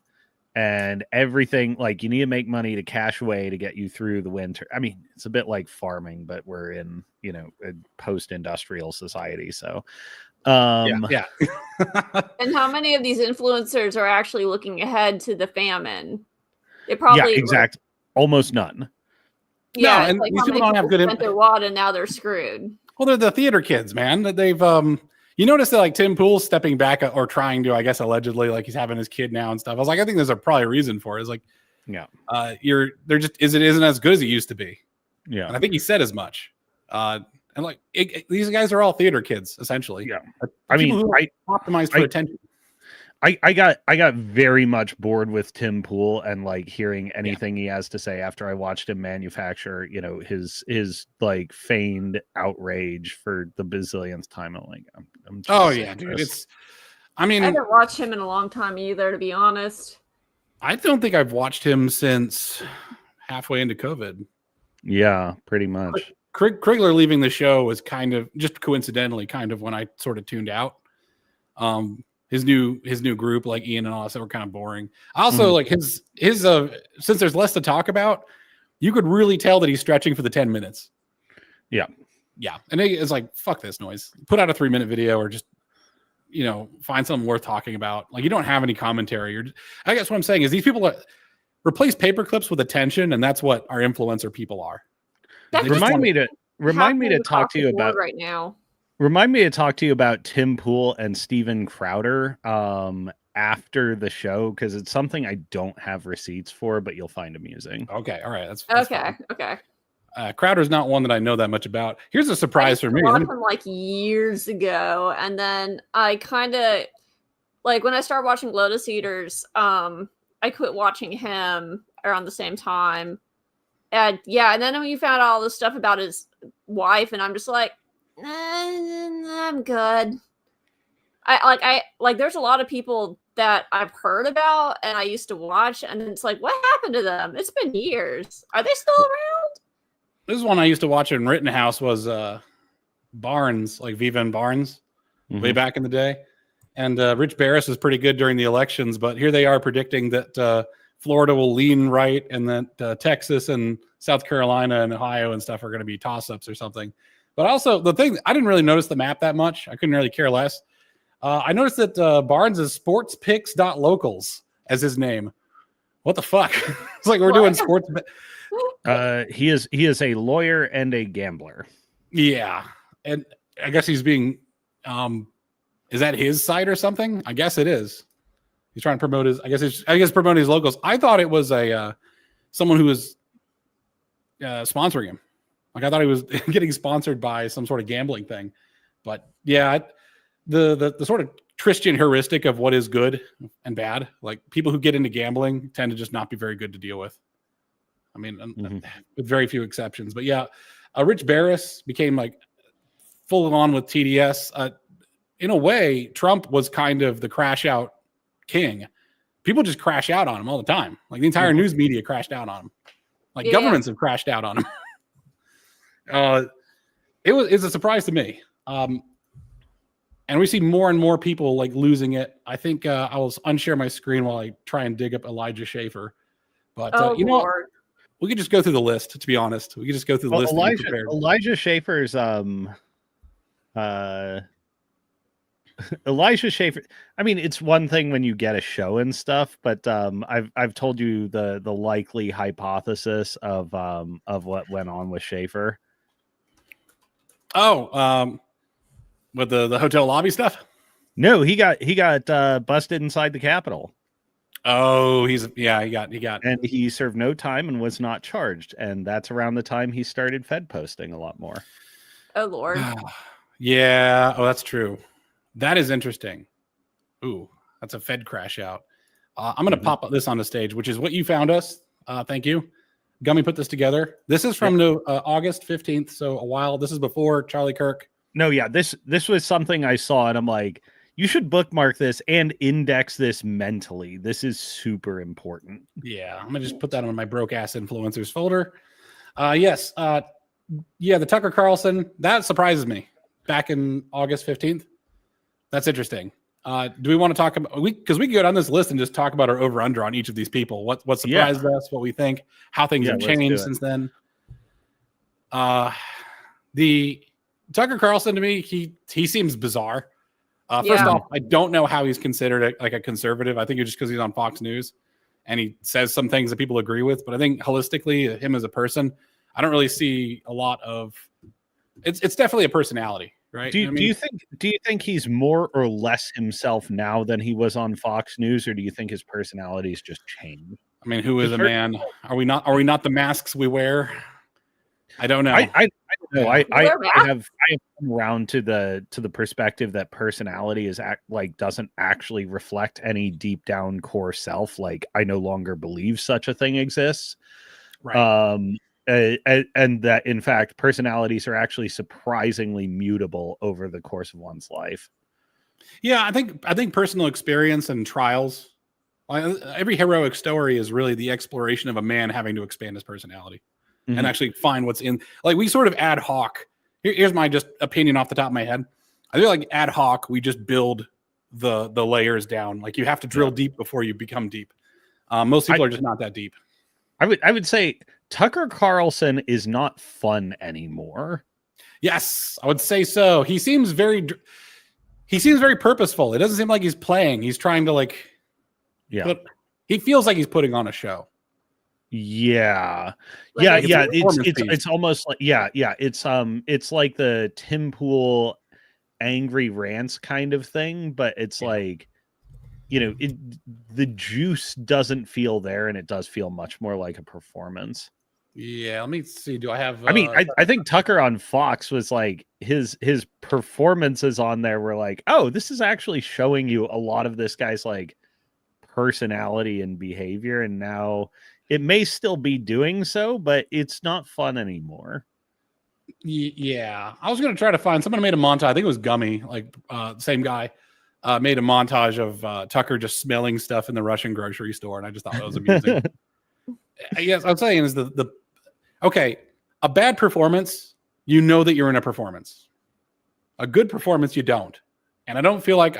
C: And everything, like you need to make money to cash away to get you through the winter. I mean, it's a bit like farming, but we're in, a post-industrial society. So
A: yeah.
B: And how many of these influencers are actually looking ahead to the famine? They probably
C: exactly. Almost none.
B: Yeah,
A: no, and
B: like
A: these people don't have good.
B: Their wad and now they're screwed.
A: Well, they're the theater kids, man. That they've you notice that like Tim Pool's stepping back or trying to, I guess, allegedly, like he's having his kid now and stuff. I was like, I think there's probably a reason for it. It's like, they're just isn't as good as it used to be.
C: Yeah,
A: and I think he said as much. And like these guys are all theater kids, essentially.
C: Yeah,
A: I mean, I optimized for attention.
C: I got very much bored with Tim Pool and like hearing anything he has to say after I watched him manufacture, his like feigned outrage for the bazillionth time. I'm like, I'm just
A: dude.
B: I haven't watched him in a long time either, to be honest.
A: I don't think I've watched him since halfway into COVID.
C: Yeah, pretty much.
A: Krigler leaving the show was kind of just coincidentally kind of when I sort of tuned out. His new group, like Ian and all that, were kind of boring. Also, like his since there's less to talk about, you could really tell that he's stretching for the 10 minutes. Yeah. And it's like, fuck this noise. Put out a 3-minute video or just, find something worth talking about. Like you don't have any commentary. I guess what I'm saying is these people replace paper clips with attention, and that's what our influencer people are.
C: Remind me to talk to you about
B: right now.
C: Remind me to talk to you about Tim Pool and Steven Crowder after the show, because it's something I don't have receipts for, but you'll find amusing.
A: Okay, all right, that's
B: okay.
A: fine.
B: Okay.
A: Crowder's not one that I know that much about. Here's a surprise for me.
B: I watched him like years ago, and then I kind of like when I started watching Lotus Eaters. I quit watching him around the same time, and then when you found out all this stuff about his wife, and I'm just like, I'm good. I there's a lot of people that I've heard about and I used to watch, and it's like, what happened to them? It's been years. Are they still around?
A: This is one I used to watch in Rittenhouse was Barnes, like Viva and Barnes, way back in the day. And Rich Barris was pretty good during the elections, but here they are predicting that Florida will lean right and that Texas and South Carolina and Ohio and stuff are going to be toss-ups or something. But also, the thing, I didn't really notice the map that much. I couldn't really care less. I noticed that Barnes is sportspicks.locals as his name. What the fuck? It's like we're doing sports.
C: He is a lawyer and a gambler.
A: Yeah. And I guess he's being, is that his site or something? I guess it is. He's trying to promote his, I guess promoting his locals. I thought it was a someone who was sponsoring him. Like I thought he was getting sponsored by some sort of gambling thing. But yeah, the sort of Christian heuristic of what is good and bad, like people who get into gambling tend to just not be very good to deal with. I mean, with very few exceptions. But yeah, Rich Barris became like full on with TDS. In a way, Trump was kind of the crash out king. People just crash out on him all the time. Like the entire news media crashed out on him. Like governments have crashed out on him. It's a surprise to me. And we see more and more people like losing it. I think I will unshare my screen while I try and dig up Elijah Schaffer. But you know what? We could just go through the list, to be honest. We could just go through the list.
C: Elijah Schaffer's Elijah Schaffer. I mean, it's one thing when you get a show and stuff, but I've told you the likely hypothesis of what went on with Schaffer.
A: Oh, with the hotel lobby stuff?
C: No, he got busted inside the Capitol.
A: Oh, he got,
C: and he served no time and was not charged, and that's around the time he started Fed posting a lot more.
B: Oh Lord.
A: Yeah. Oh, that's true. That is interesting. Ooh, that's a Fed crash out. I'm going to pop this on the stage, which is what you found us. Thank you. Gummy put this together. This is from August 15th, so a while. This is before Charlie Kirk.
C: No, yeah, this was something I saw, and I'm like, you should bookmark this and index this mentally. This is super important.
A: Yeah, I'm going to just put that on my broke ass influencers folder. Yes. The Tucker Carlson, that surprises me. Back in August 15th. That's interesting. Do we want to talk about because we can go down this list and just talk about our over under on each of these people? What surprised us, what we think, how things have changed since then. The Tucker Carlson, to me, he seems bizarre. First off, I don't know how he's considered a conservative. I think it's just because he's on Fox News and he says some things that people agree with. But I think holistically, him as a person, I don't really see a lot of. It's definitely a personality. Right.
C: Do you think he's more or less himself now than he was on Fox News, or do you think his personality's just changed?
A: I mean, who is a man? Are we not the masks we wear? I don't know.
C: I don't know. I have come around to the perspective that personality is doesn't actually reflect any deep down core self. Like I no longer believe such a thing exists.
A: Right.
C: And that in fact personalities are actually surprisingly mutable over the course of one's life.
A: Yeah, I think personal experience and trials, every heroic story is really the exploration of a man having to expand his personality and actually find what's in. Like we sort of ad hoc. Here's my just opinion off the top of my head. I feel like ad hoc we just build the layers down. Like you have to drill deep before you become deep. Most people are just not that deep.
C: I would say Tucker Carlson is not fun anymore.
A: Yes, I would say so. He seems very purposeful. It doesn't seem like he's playing. He's trying to he feels like he's putting on a show.
C: Yeah. It's almost like it's like the Tim Pool angry rants kind of thing, but it's like the juice doesn't feel there, and it does feel much more like a performance.
A: Yeah, let me see. Do I have?
C: I think Tucker on Fox was like his performances on there were like, oh, this is actually showing you a lot of this guy's like personality and behavior, and now it may still be doing so, but it's not fun anymore.
A: Yeah, I was gonna try to find someone made a montage. I think it was Gummy, same guy. Made a montage of Tucker just smelling stuff in the Russian grocery store, and I just thought that was amusing. Yes, I'm saying is a bad performance, you know that you're in a performance. A good performance, you don't. And I don't feel like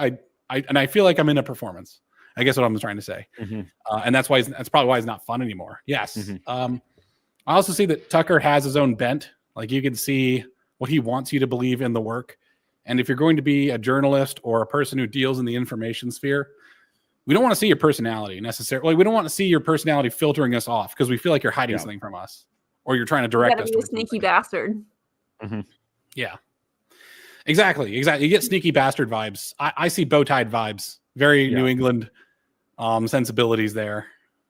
A: I feel like I'm in a performance. I guess what I'm trying to say. And that's probably why it's not fun anymore. Yes. I also see that Tucker has his own bent. Like you can see what he wants you to believe in the work. And if you're going to be a journalist or a person who deals in the information sphere, we don't want to see your personality necessarily. Like, we don't want to see your personality filtering us off because we feel like you're hiding something from us or you're trying to direct us.
B: You gotta be a sneaky bastard.
A: Yeah, exactly. You get sneaky bastard vibes. I see bow-tied vibes. Very New England sensibilities there.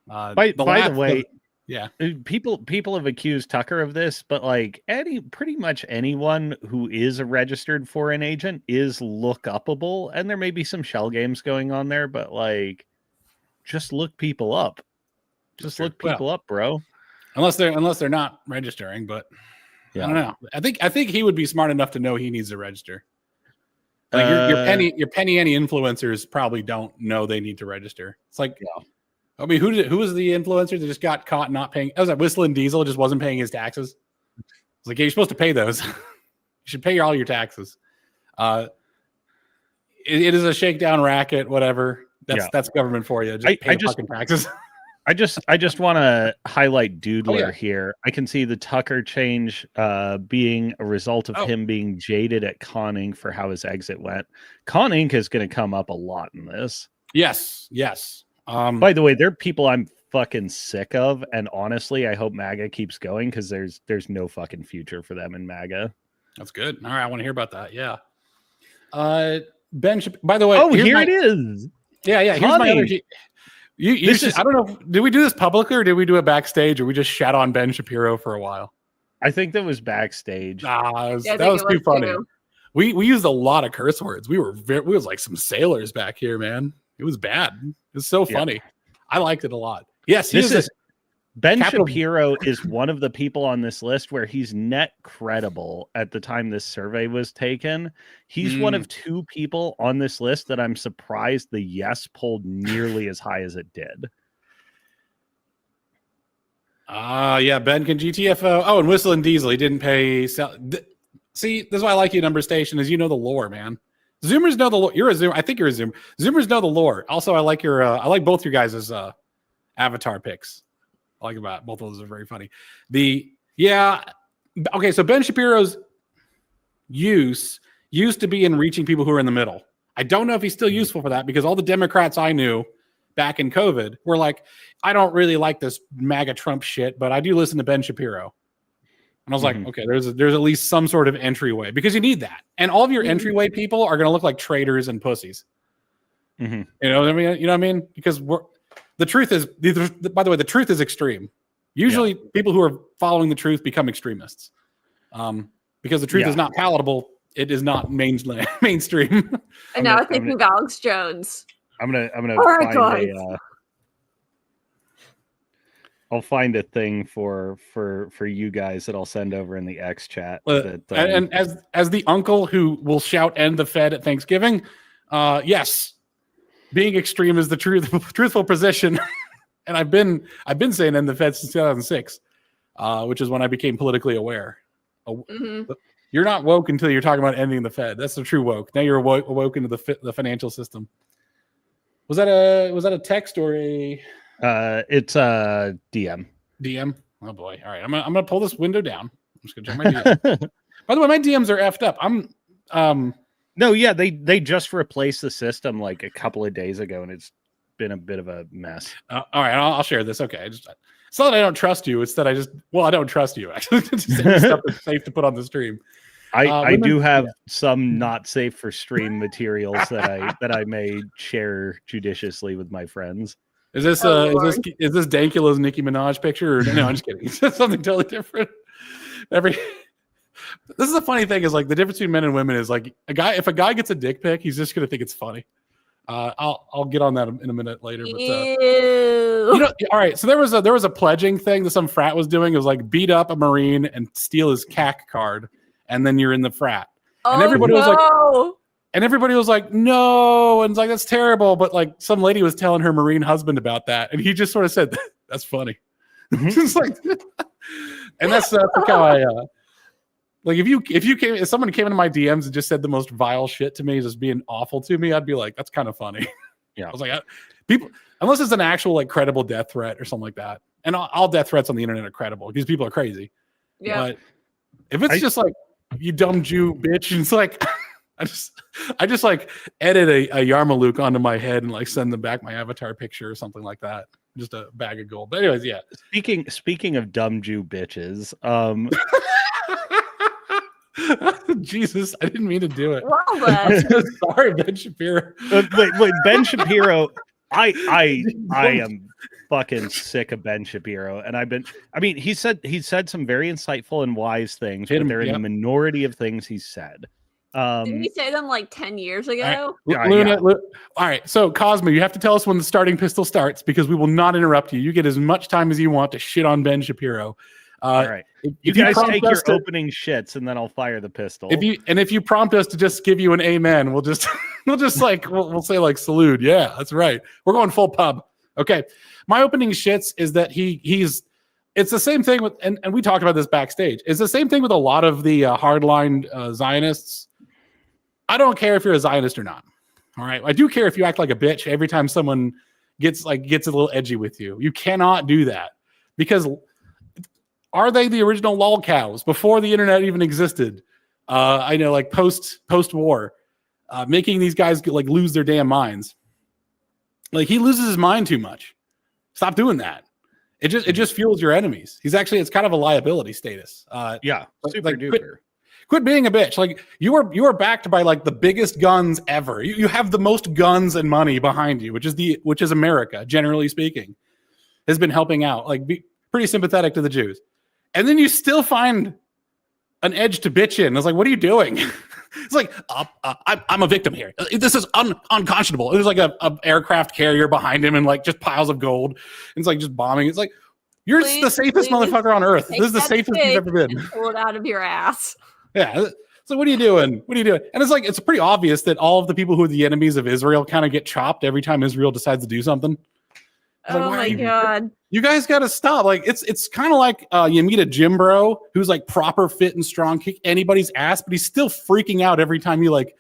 C: By the way,
A: Yeah.
C: People have accused Tucker of this, but like pretty much anyone who is a registered foreign agent is look upable, and there may be some shell games going on there, but like just look people up. Just look people up, bro.
A: Unless they're not registering, but I don't know. I think he would be smart enough to know he needs to register. Like your penny any influencers probably don't know they need to register. It's like, I mean, who was the influencer that just got caught not paying? It was like Whistling Diesel just wasn't paying his taxes. It's like, yeah, you're supposed to pay those. You should pay all your taxes. It is a shakedown racket, whatever. That's government for you. Just pay fucking taxes.
C: I just want to highlight Doodler here. I can see the Tucker change being a result of him being jaded at Con Inc. for how his exit went. Con Inc. is going to come up a lot in this.
A: Yes.
C: By the way, they're people I'm fucking sick of, and honestly, I hope MAGA keeps going because there's no fucking future for them in MAGA.
A: That's good. All right, I want to hear about that. Yeah. Ben, by the way,
C: here it is.
A: Yeah. Here's my other. I don't know. Did we do this publicly or did we do it backstage, or we just shat on Ben Shapiro for a while?
C: I think that was backstage.
A: That was too funny. Too. We used a lot of curse words. We was like some sailors back here, man. It was bad. It was so funny. I liked it a lot. Yes,
C: Ben Shapiro is one of the people on this list where he's net credible at the time this survey was taken. He's one of two people on this list that I'm surprised the yes pulled nearly as high as it did.
A: Yeah, Ben can GTFO. Oh, and Whistling Diesel, he didn't pay. See, this is why I like you, Number Station, is you know the lore, man. Zoomers know the lore. You're a Zoomer. I think you're a Zoomer. Zoomers know the lore. Also, I like I like both your guys' avatar picks. I like about both of those are very funny. Okay, so Ben Shapiro's use used to be in reaching people who are in the middle. I don't know if he's still useful for that because all the Democrats I knew back in COVID were like, I don't really like this MAGA Trump shit, but I do listen to Ben Shapiro. And I was like, okay, there's at least some sort of entryway because you need that. And all of your entryway people are going to look like traitors and pussies. You know what I mean? You know what I mean? Because the truth is, by the way, the truth is extreme. Usually people who are following the truth become extremists. Because the truth is not palatable. It is not mainstream.
B: And now I'm thinking of Alex Jones.
C: I'm gonna I'll find a thing for you guys that I'll send over in the X chat.
A: And as the uncle who will shout "End the Fed" at Thanksgiving, yes, being extreme is the truthful position. And I've been saying "End the Fed" since 2006, which is when I became politically aware. You're not woke until you're talking about ending the Fed. That's the true woke. Now you're woke into the financial system. Was that a text or a?
C: It's a DM.
A: DM. Oh boy! All right, I'm gonna pull this window down. I'm just gonna check my DM. By the way, my DMs are effed up.
C: No, yeah, they just replaced the system like a couple of days ago, and it's been a bit of a mess.
A: All right, I'll share this. Okay, it's not that I don't trust you. It's that I don't trust you. Actually, stuff that's safe to put on the stream.
C: I do have some not safe for stream materials that I may share judiciously with my friends.
A: Is this Dankula's Nicki Minaj picture? Or, no, I'm just kidding. It's something totally different. This is the funny thing is like the difference between men and women is like if a guy gets a dick pic, he's just gonna think it's funny. I'll get on that in a minute later. But all right. So there was a pledging thing that some frat was doing. It was like beat up a Marine and steal his CAC card, and then you're in the frat. And everybody was like. And everybody was like, no. And it's like, that's terrible. But like some lady was telling her Marine husband about that. And he just sort of said, that's funny. Just like, and that's how I, like, if someone came into my DMs and just said the most vile shit to me, just being awful to me, I'd be like, that's kind of funny.
C: Yeah.
A: I was like, people, unless it's an actual like credible death threat or something like that. And all death threats on the internet are credible because people are crazy.
B: Yeah.
A: But if it's just like, you dumb Jew bitch, and it's like, I just like edit a Yarmulke onto my head and like send them back my avatar picture or something like that. Just a bag of gold. But anyways, yeah.
C: Speaking of dumb Jew bitches,
A: Jesus, I didn't mean to do it.
B: Well,
A: sorry, Ben Shapiro.
C: wait, Ben Shapiro. I am fucking sick of Ben Shapiro, and he said some very insightful and wise things, but they're in the minority of things he said.
B: Didn't he say them like 10 years ago?
A: Luna, all right. So Cosmo, you have to tell us when the starting pistol starts because we will not interrupt you. You get as much time as you want to shit on Ben Shapiro.
C: All right. You guys take your opening shits, and then I'll fire the pistol.
A: If you prompt us to just give you an amen, we'll just we'll say like salute. Yeah, that's right. We're going full pub. Okay. My opening shits is that it's the same thing with, and we talked about this backstage. It's the same thing with a lot of the hardline Zionists. I don't care if you're a Zionist or not. All right. I do care if you act like a bitch every time someone gets a little edgy with you. You cannot do that because are they the original lol cows before the internet even existed? I know, like post-war, making these guys like lose their damn minds. Like he loses his mind too much. Stop doing that. It just fuels your enemies. It's kind of a liability status.
C: Super duper.
A: Quit being a bitch. Like you are backed by like the biggest guns ever. You have the most guns and money behind you, which is America, generally speaking, has been helping out. Like be pretty sympathetic to the Jews. And then you still find an edge to bitch in. It's like, what are you doing? It's like, I'm a victim here. This is unconscionable. There's like a aircraft carrier behind him and like just piles of gold. It's like just bombing. It's like, you're the safest motherfucker on earth. This is the safest you've ever been.
B: Pull it out of your ass.
A: Yeah. So what are you doing? What are you doing? And it's like, it's pretty obvious that all of the people who are the enemies of Israel kind of get chopped every time Israel decides to do something.
B: Oh my God.
A: You guys got to stop. Like it's kind of like you meet a gym bro who's like proper fit and strong, kick anybody's ass, but he's still freaking out every time you like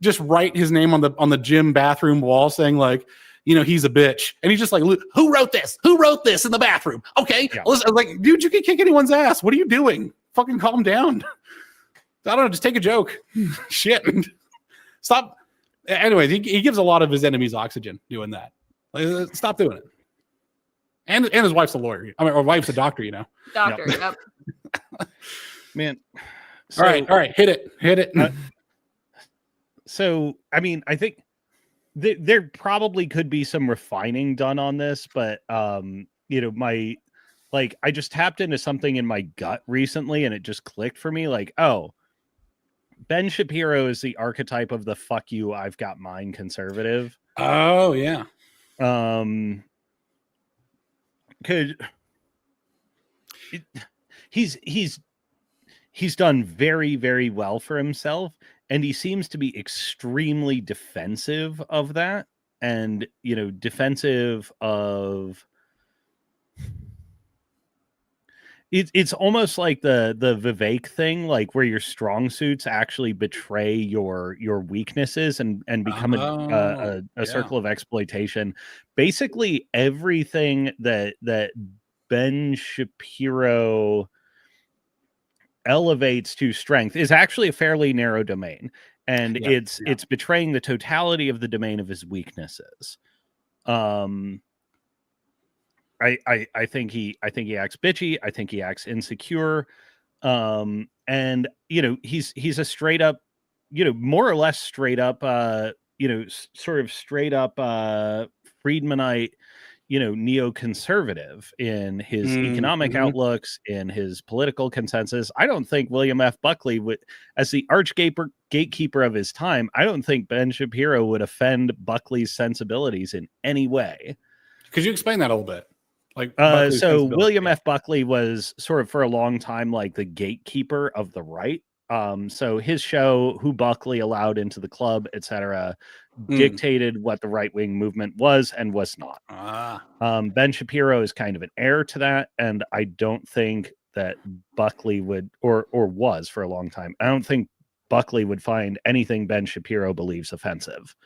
A: just write his name on the gym bathroom wall saying like, he's a bitch. And he's just like, who wrote this? Who wrote this in the bathroom? Okay. Yeah. Listen, like, dude, you can kick anyone's ass. What are you doing? Fucking calm down. I don't know. Just take a joke. Shit. Stop. Anyways, he gives a lot of his enemies oxygen doing that. Like, stop doing it. And his wife's a lawyer. Or wife's a doctor,
B: Doctor, yep.
C: Man.
A: So, all right. Hit it.
C: So, I think there probably could be some refining done on this, but, I just tapped into something in my gut recently and it just clicked for me. Like, oh, Ben Shapiro is the archetype of the fuck you, I've got mine conservative.
A: Oh, yeah.
C: He's done very, very well for himself, and he seems to be extremely defensive of that, and defensive of it's almost like the Vivek thing, like where your strong suits actually betray your weaknesses and become a circle of exploitation. Basically, everything that Ben Shapiro elevates to strength is actually a fairly narrow domain, and it's betraying the totality of the domain of his weaknesses. I think he acts bitchy. I think he acts insecure. And he's a straight up, more or less straight up, sort of straight up Friedmanite, neoconservative in his economic outlooks, in his political consensus. I don't think William F. Buckley would, as the gatekeeper of his time, I don't think Ben Shapiro would offend Buckley's sensibilities in any way.
A: Could you explain that a little bit?
C: So William F. Buckley was sort of for a long time like the gatekeeper of the right. So his show, Who Buckley Allowed into the Club, etc., dictated what the right-wing movement was and was not. Ben Shapiro is kind of an heir to that, and I don't think that Buckley would, or was for a long time, I don't think Buckley would find anything Ben Shapiro believes offensive.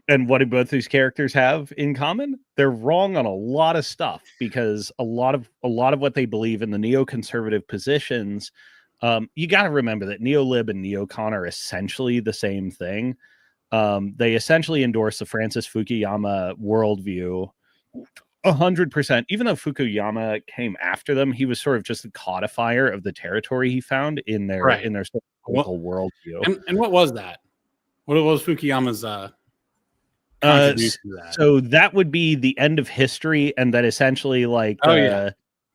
C: And what do both these characters have in common? They're wrong on a lot of stuff, because a lot of what they believe in the neoconservative positions, you got to remember that neolib and neocon are essentially the same thing. They essentially endorse the Francis Fukuyama worldview 100%. Even though Fukuyama came after them, he was sort of just a codifier of the territory he found in their political worldview.
A: And what was that? What was Fukuyama's contribution to that.
C: So that would be the end of history, and that essentially like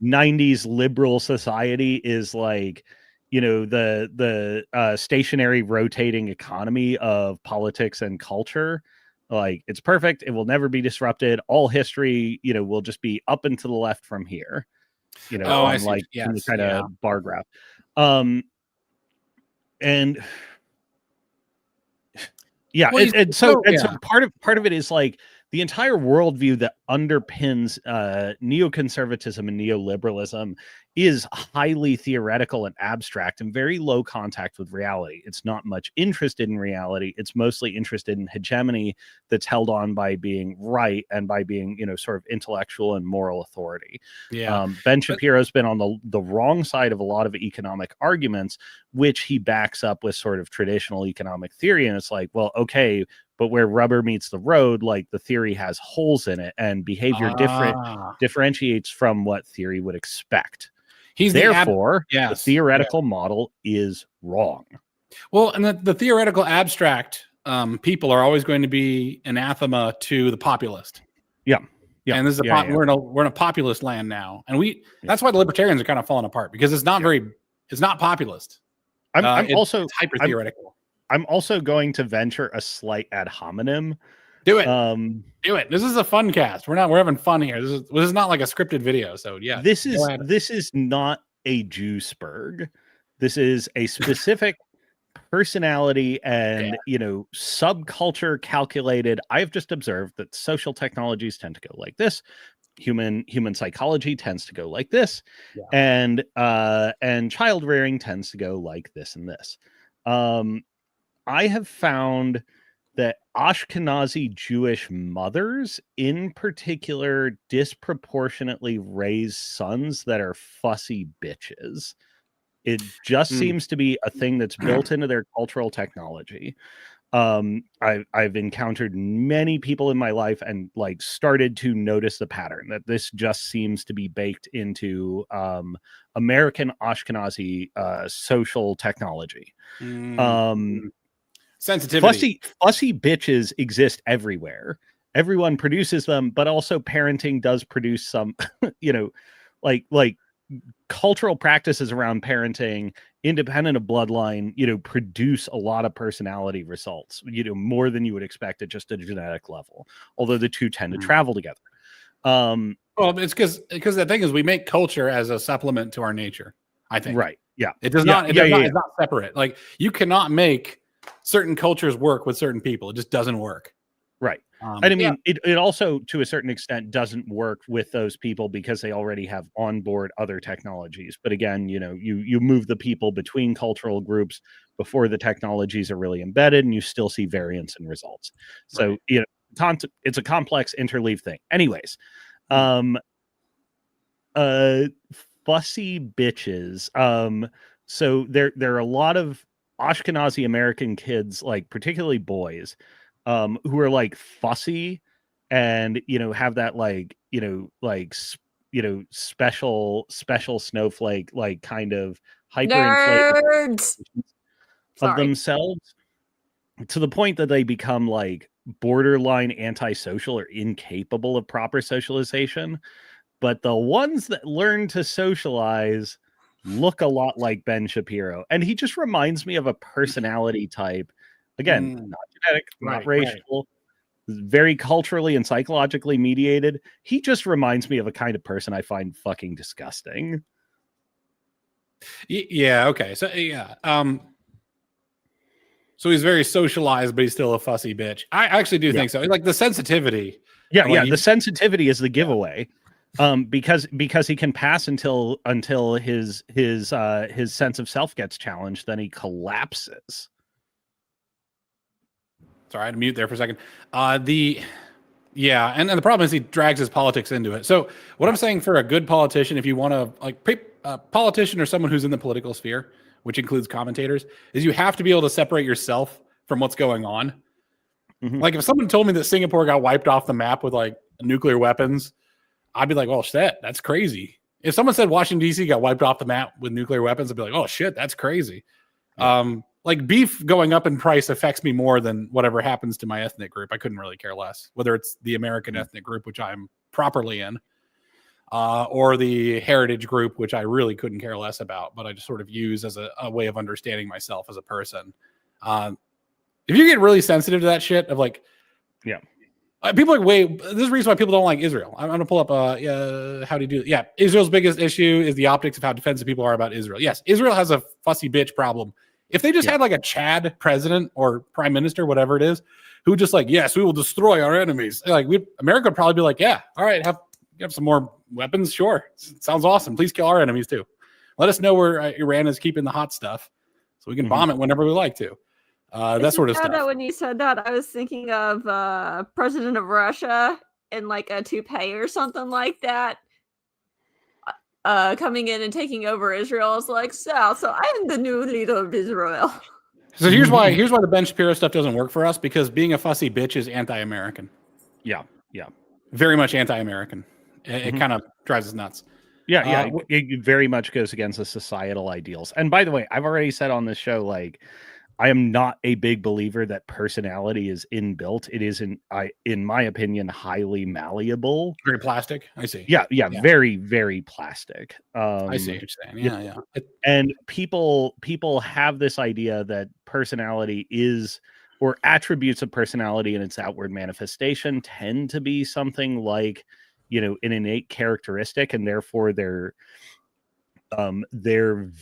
C: 90s liberal society is like, you know, the stationary rotating economy of politics and culture. Like, it's perfect. It will never be disrupted. All history, you know, will just be up and to the left from here. You know, on like in the kind of bar graph. And yeah, and so part of it is like the entire worldview that underpins neoconservatism and neoliberalism is highly theoretical and abstract and very low contact with reality. It's not much interested in reality. It's mostly interested in hegemony that's held on by being right and by being, you know, sort of intellectual and moral authority.
A: Yeah.
C: Ben Shapiro's been on the wrong side of a lot of economic arguments, which he backs up with sort of traditional economic theory. And it's like, well, okay, but where rubber meets the road, like the theory has holes in it and behavior differentiates from what theory would expect. Therefore, the theoretical model is wrong.
A: Well, and the theoretical abstract people are always going to be anathema to the populist.
C: Yeah.
A: And this is we're in a populist land now. And that's why the libertarians are kind of falling apart, because it's not it's not populist.
C: I'm also
A: hyper theoretical.
C: I'm also going to venture a slight ad hominem.
A: Do it. Do it. This is a fun cast. We're having fun here. This is not like a scripted video. So yeah.
C: This is not a Juiceberg. This is a specific personality and you know, subculture calculated. I've just observed that social technologies tend to go like this. Human psychology tends to go like this. And child rearing tends to go like this and this. I have found that Ashkenazi Jewish mothers in particular disproportionately raise sons that are fussy bitches. It just seems to be a thing that's built into their cultural technology. I've encountered many people in my life and like started to notice the pattern that this just seems to be baked into American Ashkenazi social technology.
A: Sensitivity.
C: Fussy bitches exist everywhere. Everyone produces them, but also parenting does produce some, you know, like cultural practices around parenting, independent of bloodline, you know, produce a lot of personality results, you know, more than you would expect at just a genetic level, although the two tend to travel together.
A: Well, it's because the thing is we make culture as a supplement to our nature, I think.
C: Right. Yeah.
A: It does not, it's not separate. Like, you cannot make certain cultures work with certain people. It just doesn't work.
C: Right. And I mean, it also, to a certain extent, doesn't work with those people because they already have on board other technologies. But again, you know, you move the people between cultural groups before the technologies are really embedded, and you still see variance in results. So, you know, it's a complex interleave thing. Anyways, fussy bitches. So there are a lot of Ashkenazi American kids, like particularly boys, who are like fussy and, you know, have that like, you know, like, you know, special snowflake, like kind of hyperinflated of themselves to the point that they become like borderline antisocial or incapable of proper socialization. But the ones that learn to socialize look a lot like Ben Shapiro, and he just reminds me of a personality type. Again, not genetic, not racial, very culturally and psychologically mediated. He just reminds me of a kind of person I find fucking disgusting.
A: Yeah. Okay. So yeah. So he's very socialized, but he's still a fussy bitch. I actually do think so. Like the sensitivity.
C: Yeah. The sensitivity is the giveaway. Because he can pass until his sense of self gets challenged, then he collapses.
A: Sorry, I had to mute there for a second. And the problem is he drags his politics into it. So what I'm saying for a good politician, if you want to like a politician or someone who's in the political sphere, which includes commentators, is you have to be able to separate yourself from what's going on. Like if someone told me that Singapore got wiped off the map with like nuclear weapons, I'd be like, well, shit, that's crazy. If someone said Washington, D.C. got wiped off the map with nuclear weapons, I'd be like, oh, shit, that's crazy. like beef going up in price affects me more than whatever happens to my ethnic group. I couldn't really care less, whether it's the American ethnic group, which I'm properly in, or the heritage group, which I really couldn't care less about, but I just sort of use as a way of understanding myself as a person. If you get really sensitive to that shit of like, people are this is the reason why people don't like Israel. I'm going to pull up, how do you do it? Yeah. Israel's biggest issue is the optics of how defensive people are about Israel. Yes. Israel has a fussy bitch problem. If they just had like a Chad president or prime minister, whatever it is, who just like, yes, we will destroy our enemies. Like America would probably be like, yeah, all right, have some more weapons. Sure. Sounds awesome. Please kill our enemies too. Let us know where Iran is keeping the hot stuff so we can bomb it whenever we like to. That sort of stuff.
B: That when you said that, I was thinking of President of Russia in like a toupee or something like that, coming in and taking over Israel. It's like, so I am the new leader of Israel.
A: So here's why the Ben Shapiro stuff doesn't work for us, because being a fussy bitch is anti-American.
C: Yeah.
A: Very much anti-American. It kind of drives us nuts.
C: Yeah. It very much goes against the societal ideals. And by the way, I've already said on this show, like, I am not a big believer that personality is inbuilt. It is, in my opinion, highly malleable.
A: Very plastic. I see.
C: Yeah. Very, very plastic.
A: I see what you're saying. Yeah.
C: And people have this idea that personality is, or attributes of personality and its outward manifestation tend to be something like, an innate characteristic, and therefore they're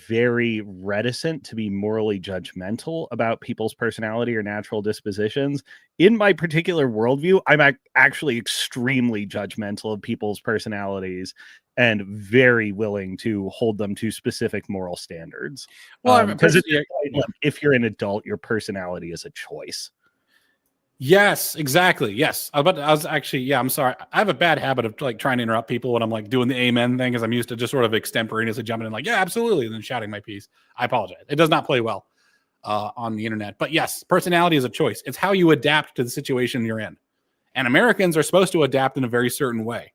C: very reticent to be morally judgmental about people's personality or natural dispositions. In my particular worldview, I'm actually extremely judgmental of people's personalities and very willing to hold them to specific moral standards. Well, because if you're an adult, your personality is a choice.
A: Yes, exactly. Yes. I'm sorry. I have a bad habit of like trying to interrupt people when I'm like doing the amen thing, because I'm used to just sort of extemporaneously jumping in like, yeah, absolutely, and then shouting my piece. I apologize. It does not play well on the internet. But yes, personality is a choice. It's how you adapt to the situation you're in. And Americans are supposed to adapt in a very certain way.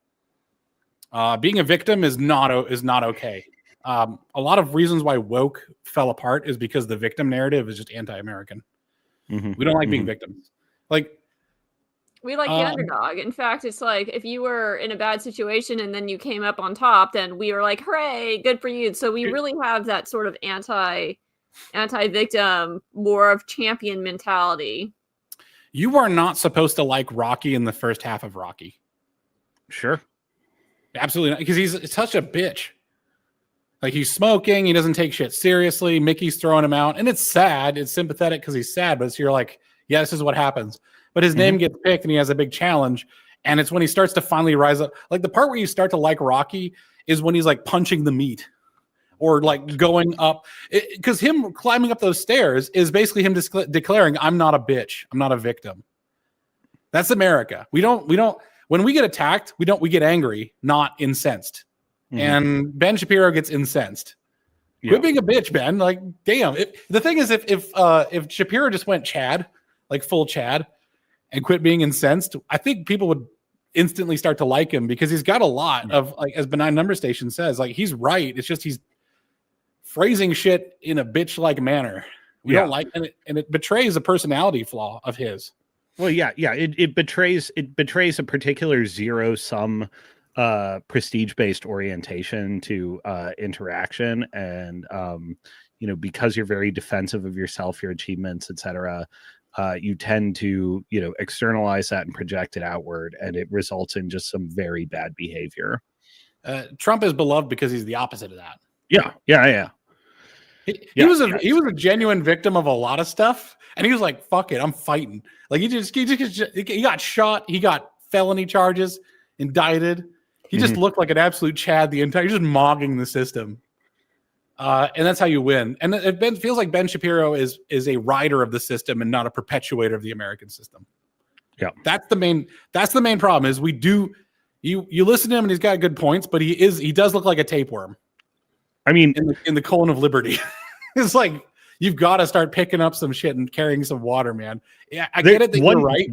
A: Being a victim is not okay. A lot of reasons why woke fell apart is because the victim narrative is just anti-American. We don't like being victims. Like,
B: we like the underdog. In fact, it's like if you were in a bad situation and then you came up on top, then we were like, hooray, good for you. So we really have that sort of anti-victim, more of champion mentality.
A: You are not supposed to like Rocky in the first half of Rocky.
C: Sure.
A: Absolutely not, because he's such a bitch. Like, he's smoking, he doesn't take shit seriously, Mickey's throwing him out, and it's sad, it's sympathetic because he's sad, but you're like, yeah, this is what happens. But his name gets picked and he has a big challenge. And it's when he starts to finally rise up. Like, the part where you start to like Rocky is when he's like punching the meat or like going up. Because him climbing up those stairs is basically him declaring, I'm not a bitch. I'm not a victim. That's America. We don't, when we get attacked, we get angry, not incensed. And Ben Shapiro gets incensed. Quit being a bitch, Ben. Like, damn. The thing is, if Shapiro just went Chad, like full Chad, and quit being incensed, I think people would instantly start to like him, because he's got a lot of, like, as Benign Number Station says, like, he's right. It's just he's phrasing shit in a bitch-like manner. We don't like, and it betrays a personality flaw of his.
C: Well, it betrays a particular zero-sum prestige-based orientation to interaction, and because you're very defensive of yourself, your achievements, etc. You tend to, externalize that and project it outward, and it results in just some very bad behavior.
A: Trump is beloved because he's the opposite of that.
C: Yeah.
A: He was a genuine victim of a lot of stuff, and he was like, "Fuck it, I'm fighting." Like, he got shot, he got felony charges, indicted. He just looked like an absolute Chad just mogging the system. And that's how you win. And it feels like Ben Shapiro is a rider of the system and not a perpetuator of the American system.
C: Yeah,
A: that's the main problem. Is you listen to him and he's got good points, but he does look like a tapeworm. I mean, in the colon of liberty, it's like, you've got to start picking up some shit and carrying some water, man. Yeah, I get it that you're right.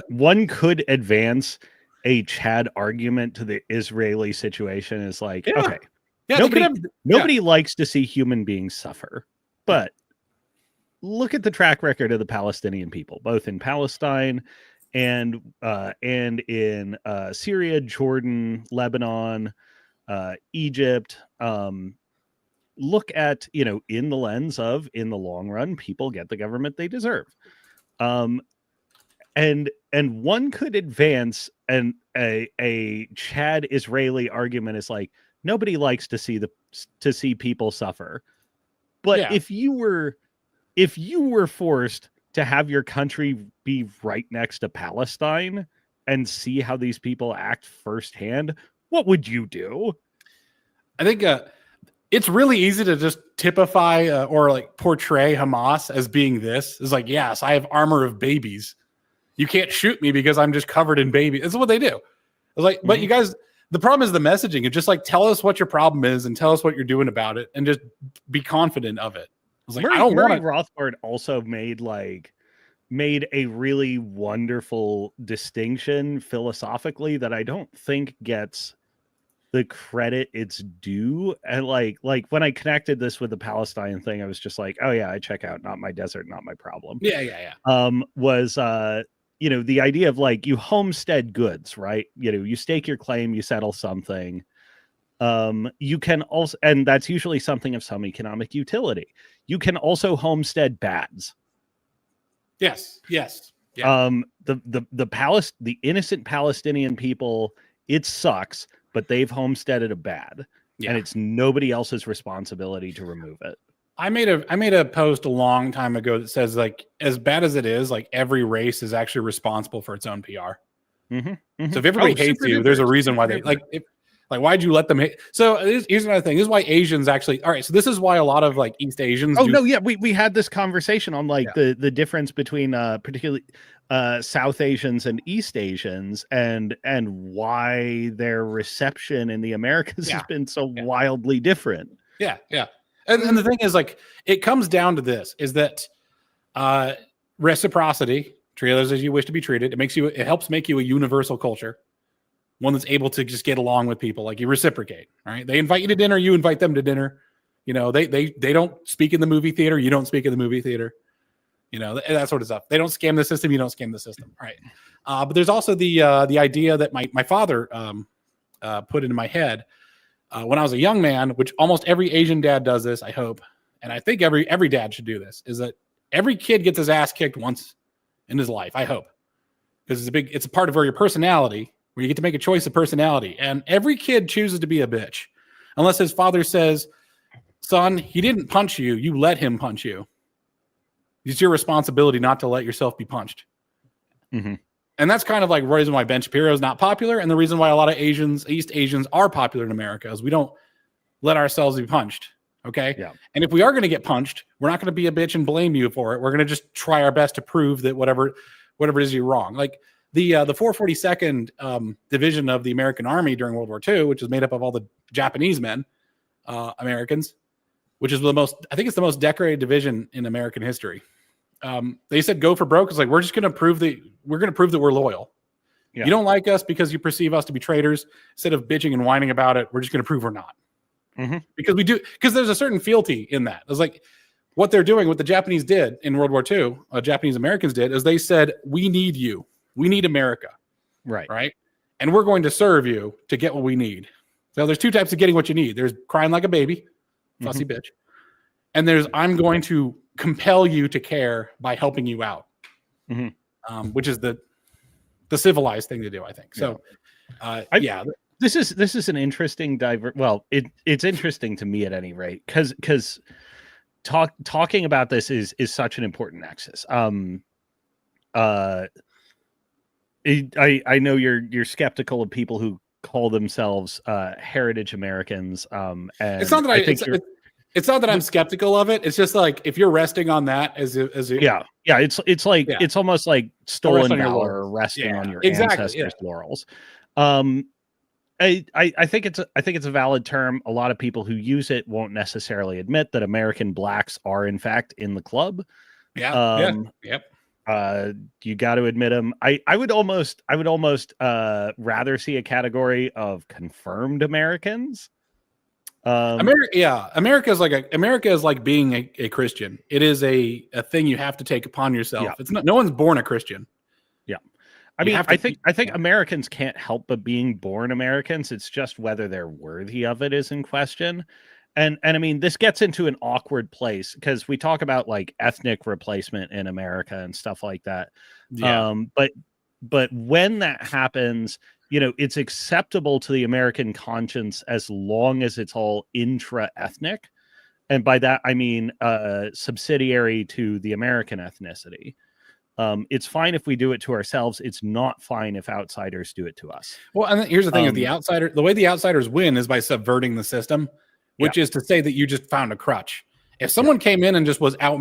C: One could advance a Chad argument to the Israeli situation is like, okay. Yeah, nobody likes to see human beings suffer, but look at the track record of the Palestinian people, both in Palestine and in Syria, Jordan, Lebanon, Egypt. Look at, in the lens of, in the long run, people get the government they deserve. And one could advance a Chad Israeli argument is like, nobody likes to see people suffer. But if you were forced to have your country be right next to Palestine and see how these people act firsthand, what would you do?
A: I think it's really easy to just typify or like portray Hamas as being this. It's like, yes, I have armor of babies. You can't shoot me because I'm just covered in babies. This is what they do. It's like, but you guys, the problem is the messaging. It's just like, tell us what your problem is and tell us what you're doing about it and just be confident of it. I was like,
C: Murray Rothbard also made a really wonderful distinction philosophically that I don't think gets the credit it's due. And like when I connected this with the Palestine thing, I was just like, oh yeah, I check out. Not my desert, not my problem.
A: Yeah.
C: Was the idea of like, you homestead goods, right? You stake your claim, you settle something. You can also, and that's usually something of some economic utility. You can also homestead bads.
A: Yes. Yeah.
C: The innocent Palestinian people, it sucks, but they've homesteaded a bad, and it's nobody else's responsibility to remove it.
A: I made a post a long time ago that says, like, as bad as it is, like, every race is actually responsible for its own PR. So if everybody hates you, there's a reason why they why'd you let them hate? So here's another thing. This is why Asians actually. All right. So this is why a lot of like East Asians.
C: We had this conversation on the difference between particularly South Asians and East Asians and why their reception in the Americas has been so wildly different.
A: Yeah. And the thing is, like, it comes down to this: is that reciprocity, treat others as you wish to be treated. It helps make you a universal culture. One that's able to just get along with people, like you reciprocate. All right, they invite you to dinner, you invite them to dinner. They don't speak in the movie theater, you don't speak in the movie theater. That sort of stuff. They don't scam the system, you don't scam the system. All right, but there's also the idea that my father put into my head when I was a young man, which almost every Asian dad does this, I hope, and I think every dad should do this, is that every kid gets his ass kicked once in his life. I hope, because it's a part of your personality. Where you get to make a choice of personality. And every kid chooses to be a bitch. Unless his father says, son, he didn't punch you. You let him punch you. It's your responsibility not to let yourself be punched.
C: Mm-hmm.
A: And that's kind of like the reason why Ben Shapiro is not popular. And the reason why a lot of East Asians are popular in America is we don't let ourselves be punched. Okay.
C: Yeah.
A: And if we are going to get punched, we're not going to be a bitch and blame you for it. We're going to just try our best to prove that whatever it is you're wrong. Like, the 442nd Division of the American Army during World War II, which is made up of all the Japanese men, Americans, which is the most decorated division in American history. They said go for broke. It's like, we're going to prove that we're loyal. Yeah. You don't like us because you perceive us to be traitors. Instead of bitching and whining about it, we're just going to prove we're not.
C: Mm-hmm.
A: Because there's a certain fealty in that. It's like what they're doing, what the Japanese did in World War II, Japanese Americans did, is they said, we need you. We need America. Right. And we're going to serve you to get what we need. So there's two types of getting what you need. There's crying like a baby, fussy bitch. And there's, I'm going to compel you to care by helping you out. Which is the civilized thing to do, I think. So,
C: this is an interesting it's interesting to me at any rate, because talking about this is such an important nexus. I know you're skeptical of people who call themselves heritage Americans. And
A: it's not that it's not that I'm skeptical of it. It's just like, if you're resting on that it's
C: almost like stolen valor, resting on your ancestors' laurels. I think it's a valid term. A lot of people who use it won't necessarily admit that American blacks are in fact in the club.
A: Yep.
C: You got to admit them. I would almost rather see a category of confirmed Americans.
A: America is like being a Christian. It is a thing you have to take upon yourself.
C: Yeah.
A: It's not, no one's born a Christian.
C: Yeah. I think Americans can't help but being born Americans. It's just whether they're worthy of it is in question. And I mean, this gets into an awkward place because we talk about like ethnic replacement in America and stuff like that.
A: Yeah.
C: But when that happens, it's acceptable to the American conscience as long as it's all intra-ethnic. And by that, I mean subsidiary to the American ethnicity. It's fine if we do it to ourselves. It's not fine if outsiders do it to us.
A: Well, and here's the thing: is the way the outsiders win is by subverting the system, which is to say that you just found a crutch. If someone came in and just was out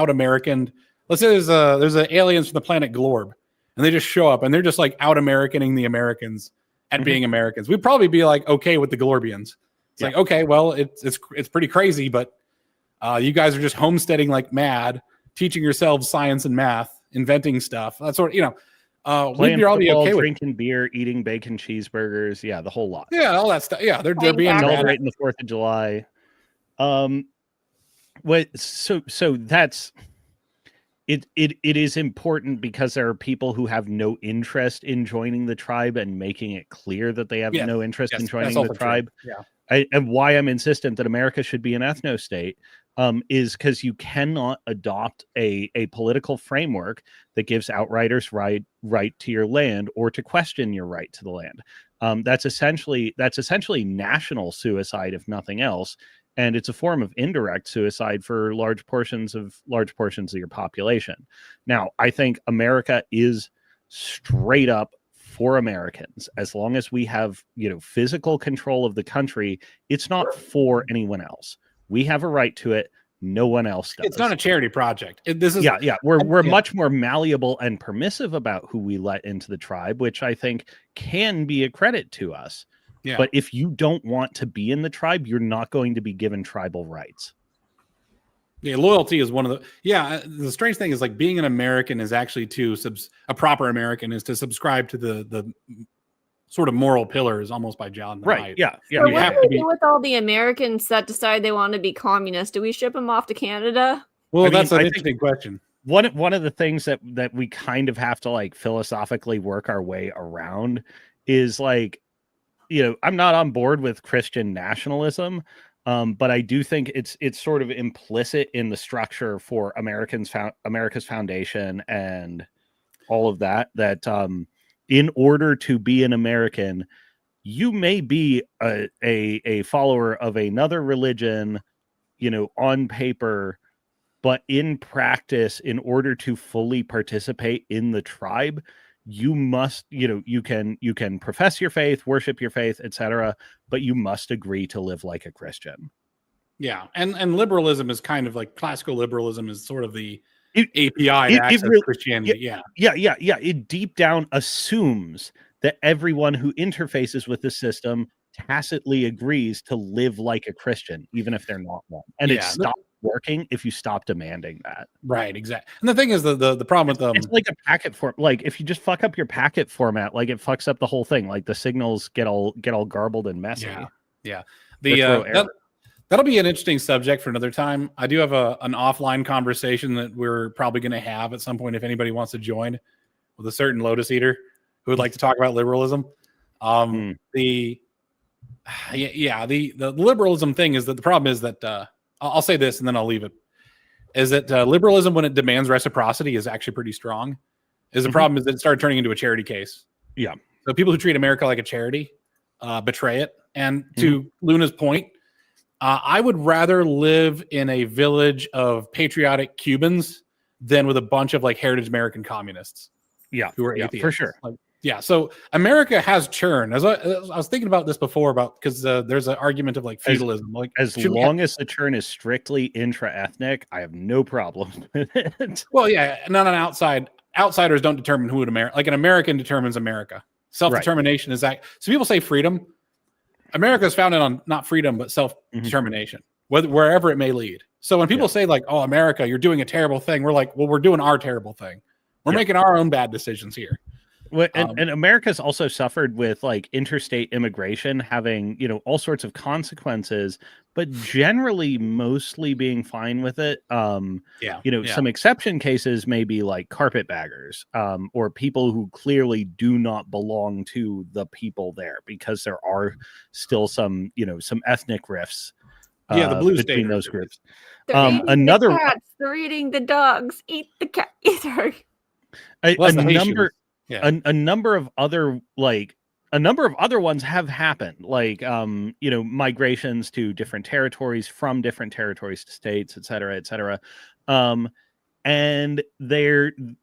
A: American, let's say there's aliens from the planet Glorb, and they just show up and they're just like out Americaning the Americans at being Americans, we'd probably be like okay with the Glorbians. It's like, okay, well, it's pretty crazy, but you guys are just homesteading like mad, teaching yourselves science and math, inventing stuff. That sort of,
C: playing
A: we'd all be okay with
C: drinking beer, eating bacon cheeseburgers, the whole lot.
A: Yeah, all that stuff. Yeah, they're being
C: celebrating the 4th of July. So that's it is important because there are people who have no interest in joining the tribe and making it clear that they have no interest in joining the tribe.
A: True. Yeah.
C: And why I'm insistent that America should be an ethno state is because you cannot adopt a political framework that gives outriders right to your land or to question your right to the land. That's essentially national suicide, if nothing else, and it's a form of indirect suicide for large portions of your population. Now, I think America is straight up for Americans. As long as we have, physical control of the country, it's not for anyone else. We have a right to it. No one else does.
A: It's not a charity project.
C: We're much more malleable and permissive about who we let into the tribe, which I think can be a credit to us.
A: Yeah.
C: But if you don't want to be in the tribe, you're not going to be given tribal rights.
A: Yeah, loyalty is one of the strange thing is like being an American is actually a proper American is to subscribe to the sort of moral pillars almost by John.
C: Right. Yeah.
B: So what do we do with all the Americans that decide they want to be communist? Do we ship them off to Canada?
A: Well, that's an interesting question.
C: One of the things that we kind of have to like philosophically work our way around is like, I'm not on board with Christian nationalism. But I do think it's sort of implicit in the structure for America's foundation and all of that in order to be an American, you may be a follower of another religion, on paper, but in practice, in order to fully participate in the tribe, you must, you can profess your faith, worship your faith, etc., but you must agree to live like a Christian.
A: Yeah, and liberalism is kind of like classical liberalism is sort of the API to access Christianity.
C: It deep down assumes that everyone who interfaces with the system tacitly agrees to live like a Christian, even if they're not one. And it stops working if you stop demanding that.
A: Right, exactly. And the thing is, the problem with them,
C: it's like a packet form. Like if you just fuck up your packet format, like it fucks up the whole thing. Like the signals get all garbled and messy.
A: Yeah. That'll be an interesting subject for another time. I do have an offline conversation that we're probably going to have at some point if anybody wants to join with a certain Lotus Eater who would like to talk about liberalism. The liberalism thing is that the problem is that I'll say this and then I'll leave it. Is that liberalism, when it demands reciprocity, is actually pretty strong. The problem is that it started turning into a charity case.
C: Yeah.
A: So people who treat America like a charity betray it. And to Luna's point, I would rather live in a village of patriotic Cubans than with a bunch of like heritage American communists.
C: Yeah,
A: who are atheists.
C: For sure.
A: So America has churn. As I was thinking about this before because there's an argument of like feudalism.
C: As long as the churn is strictly intra-ethnic, I have no problem with it.
A: Well, yeah, not on outsiders don't determine who like an American determines America. Self-determination is that. So people say freedom. America is founded on not freedom, but self-determination, wherever it may lead. So when people say like, oh, America, you're doing a terrible thing, we're like, well, we're doing our terrible thing. We're making our own bad decisions here.
C: And America's also suffered with like interstate immigration having, all sorts of consequences, but generally mostly being fine with it. Some exception cases may be like carpetbaggers, or people who clearly do not belong to the people there, because there are still some ethnic rifts.
A: The blue
C: between those groups.
B: They're eating the cats. They're eating the dogs. Eat the cat. Sorry.
C: A number of other ones have happened, like migrations to different territories, from different territories to states, et cetera, and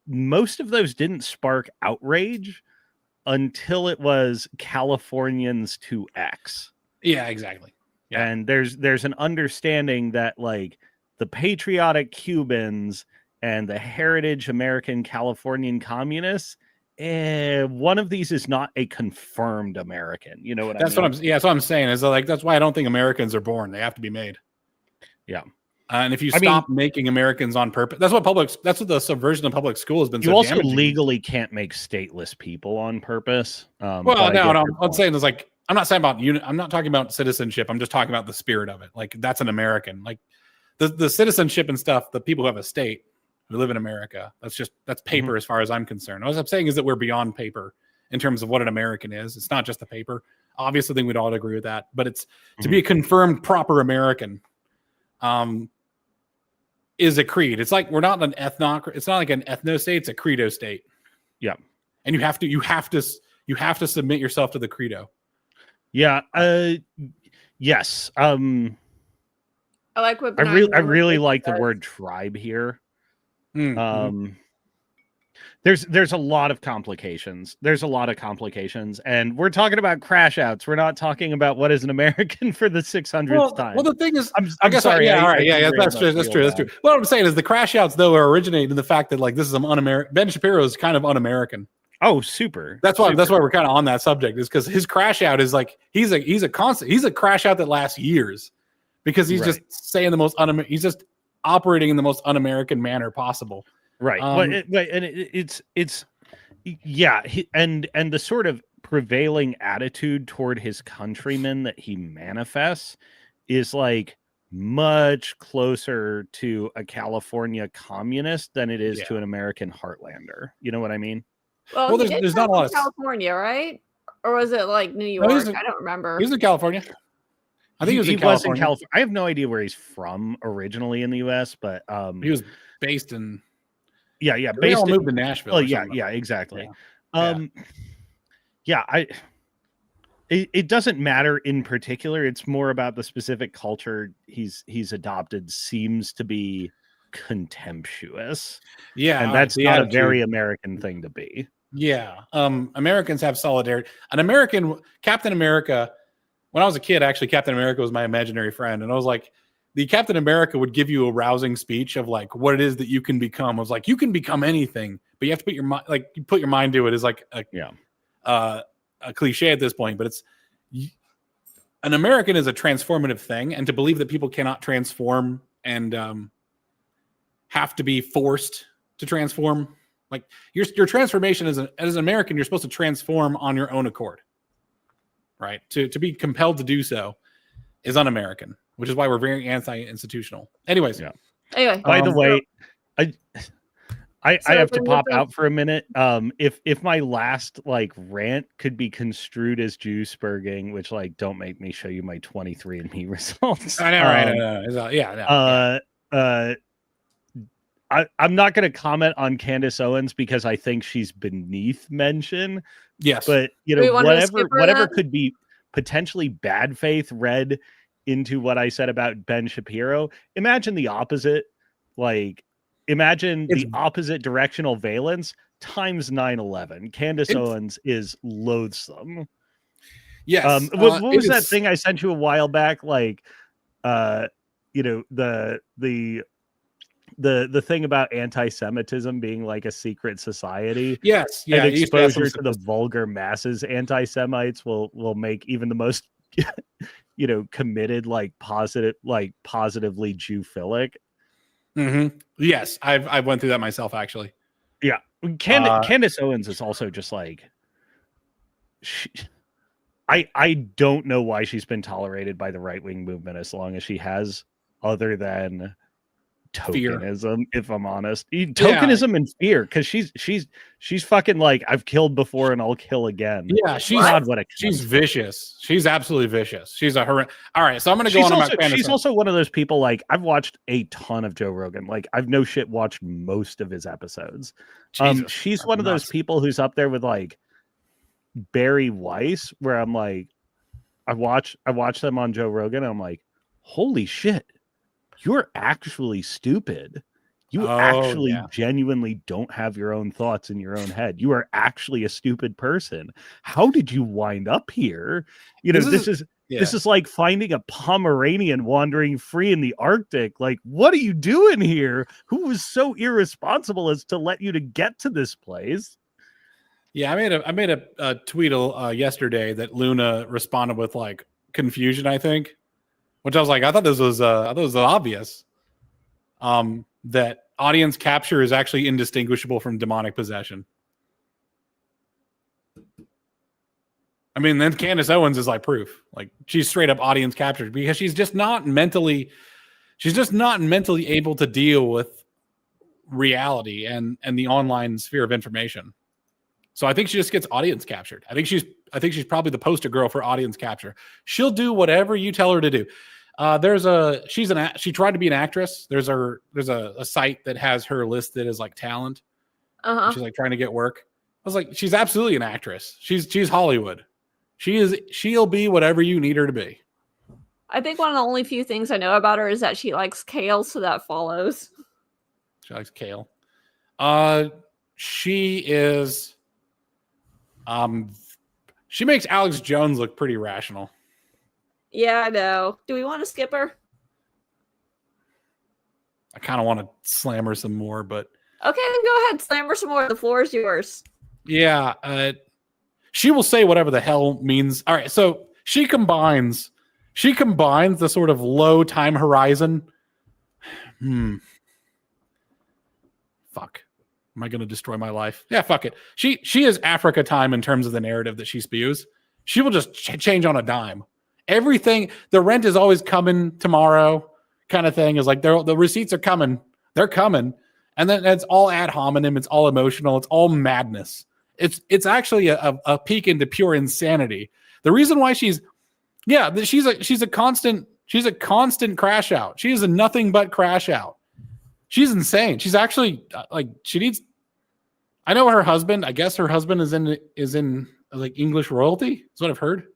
C: most of those didn't spark outrage until it was Californians to X.
A: Yeah, exactly. Yeah.
C: And there's an understanding that like the patriotic Cubans and the heritage American Californian communists, one of these is not a confirmed American. You know what I mean?
A: That's what I'm saying. Is like, that's why I don't think Americans are born. They have to be made.
C: Yeah.
A: And if you stop making Americans on purpose, that's what the subversion of public school has been.
C: You also legally can't make stateless people on purpose.
A: I'm saying is like, I'm not saying about I'm not talking about citizenship. I'm just talking about the spirit of it. Like, that's an American. Like the citizenship and stuff, the people who have a state, who live in America, that's paper as far as I'm concerned. What I'm saying is that we're beyond paper in terms of what an American is. It's not just the paper. Obviously, I think we'd all agree with that. But it's to be a confirmed proper American is a creed. It's like we're not an it's not like an ethno state, it's a credo state.
C: Yeah.
A: And you have to submit yourself to the credo.
C: Yeah. Yes.
B: I like what
C: I really like the word tribe here. Mm-hmm. There's a lot of complications. And we're talking about Crashouts. We're not talking about what is an American for the 600th time.
A: Well, the thing is, I guess sorry. That's true. What I'm saying is the Crashouts though are originating in the fact that like this is some un-American. Ben Shapiro is kind of un-American.
C: Oh, super.
A: That's why we're kind of on that subject, is because his crash out is like he's a crash out that lasts years, because he's just saying the most he's just operating in the most un-American manner possible.
C: Right. It's the sort of prevailing attitude toward his countrymen that he manifests is like much closer to a California communist than it is to an American heartlander. You know what I mean?
B: Well, there's not a lot of California, right? Or was it like New York? I don't remember.
A: He was in California. I think he was in California.
C: I have no idea where he's from originally in the U.S., but
A: he was based in.
C: Yeah.
A: They all moved to Nashville.
C: Oh, yeah, exactly. It doesn't matter in particular. It's more about the specific culture he's adopted seems to be contemptuous.
A: Yeah,
C: and that's not a very American thing to be.
A: Yeah. Americans have solidarity. Captain America, when I was a kid, actually, Captain America was my imaginary friend. And I was like, the Captain America would give you a rousing speech of like what it is that you can become. I was like, you can become anything, but you have to put your mind, like you put your mind to it is like a cliche at this point, but it's an American is a transformative thing. And to believe that people cannot transform and have to be forced to transform, like your transformation as an American, you're supposed to transform on your own accord, right? To be compelled to do so is un-American, which is why we're very anti-institutional. Anyways.
C: Yeah. Anyway. By the way, I have to pop out for a minute. If my last like rant could be construed as Jew spurging, which like don't make me show you my 23andMe results.
A: I know, right?
C: I'm not going to comment on Candace Owens because I think she's beneath mention.
A: Yes,
C: but whatever could be potentially bad faith read into what I said about Ben Shapiro. Imagine the opposite. Like, imagine the opposite directional valence times 9/11. Candace Owens is loathsome.
A: Yes.
C: What was that thing I sent you a while back? Like, the thing about anti-Semitism being like a secret society.
A: Yes, yeah.
C: And exposure to the vulgar masses anti-Semites will make even the most committed, like positively Jew-philic.
A: Mm-hmm. Yes, I've went through that myself actually.
C: Yeah. Candace Owens is also just like, I don't know why she's been tolerated by the right-wing movement as long as she has, other than tokenism, if I'm honest. Tokenism and fear, because she's fucking like, I've killed before and I'll kill again.
A: Yeah, she's vicious. She's absolutely vicious. She's a horrendous. All right, so I'm gonna go on about Candace.
C: She's also one of those people, like, I've watched a ton of Joe Rogan. Like, I've no shit watched most of his episodes. She's one of those people who's up there with like Barry Weiss, where I'm like, I watch them on Joe Rogan and I'm like, holy shit, you're actually stupid. You actually genuinely don't have your own thoughts in your own head. You are actually a stupid person. How did you wind up here? You know, this is like finding a Pomeranian wandering free in the Arctic. Like, what are you doing here? Who was so irresponsible as to let you to get to this place?
A: Yeah, I made a tweet yesterday that Luna responded with like confusion, I think, which I was like, I thought this was obvious. That audience capture is actually indistinguishable from demonic possession. I mean, then Candace Owens is like proof. Like, she's straight up audience captured because she's just not mentally able to deal with reality and the online sphere of information. So I think she just gets audience captured. I think she's probably the poster girl for audience capture. She'll do whatever you tell her to do. She tried to be an actress. There's a site that has her listed as like talent. She's like trying to get work. I was like, she's absolutely an actress. She's Hollywood. She'll be whatever you need her to be.
B: I think one of the only few things I know about her is that she likes kale, so that follows.
A: She likes kale. She is. She makes Alex Jones look pretty rational.
B: Yeah, I know. Do we want to skip her?
A: I kind of want to slam her some more, but
B: okay, then go ahead, slam her some more. The floor is yours.
A: Yeah, she will say whatever the hell means. All right, so she combines the sort of low time horizon. Fuck. Am I going to destroy my life? Yeah, fuck it. She is Africa time in terms of the narrative that she spews. She will just change on a dime. Everything, the rent is always coming tomorrow kind of thing, is like the receipts are coming. They're coming. And then it's all ad hominem. It's all emotional. It's all madness. It's actually a peek into pure insanity. The reason why she's a constant crash out. She is a nothing but crash out. She's insane. She's actually like, she needs, I know her husband, I guess her husband is in like English royalty. That's what I've heard.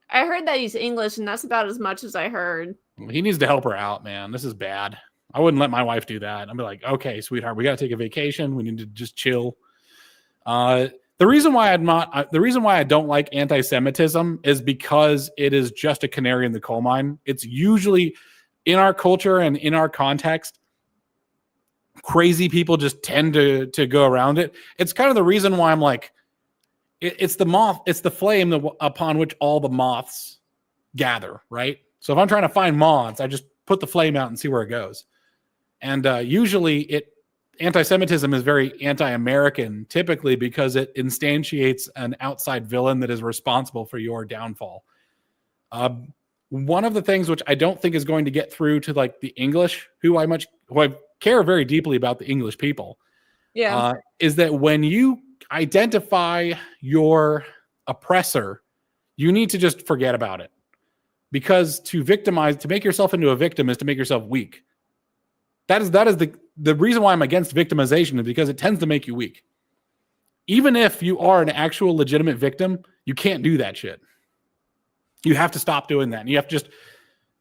B: I heard that he's English, and that's about as much as I heard.
A: He needs to help her out, man. This is bad. I wouldn't let my wife do that. I'd be like, okay, sweetheart, we got to take a vacation. We need to just chill. The reason why I don't like anti-Semitism is because it is just a canary in the coal mine. It's usually in our culture and in our context, crazy people just tend to go around it. It's kind of the reason why I'm like, it's the flame upon which all the moths gather, right? So if I'm trying to find moths, I just put the flame out and see where it goes. And usually anti-Semitism is very anti-American, typically because it instantiates an outside villain that is responsible for your downfall. One of the things which I don't think is going to get through to like the English, who I care very deeply about the English people, is that when you identify your oppressor, you need to just forget about it. Because to make yourself into a victim is to make yourself weak. That is the reason why I'm against victimization, is because it tends to make you weak. Even if you are an actual legitimate victim, you can't do that shit. You have to stop doing that. And you have to just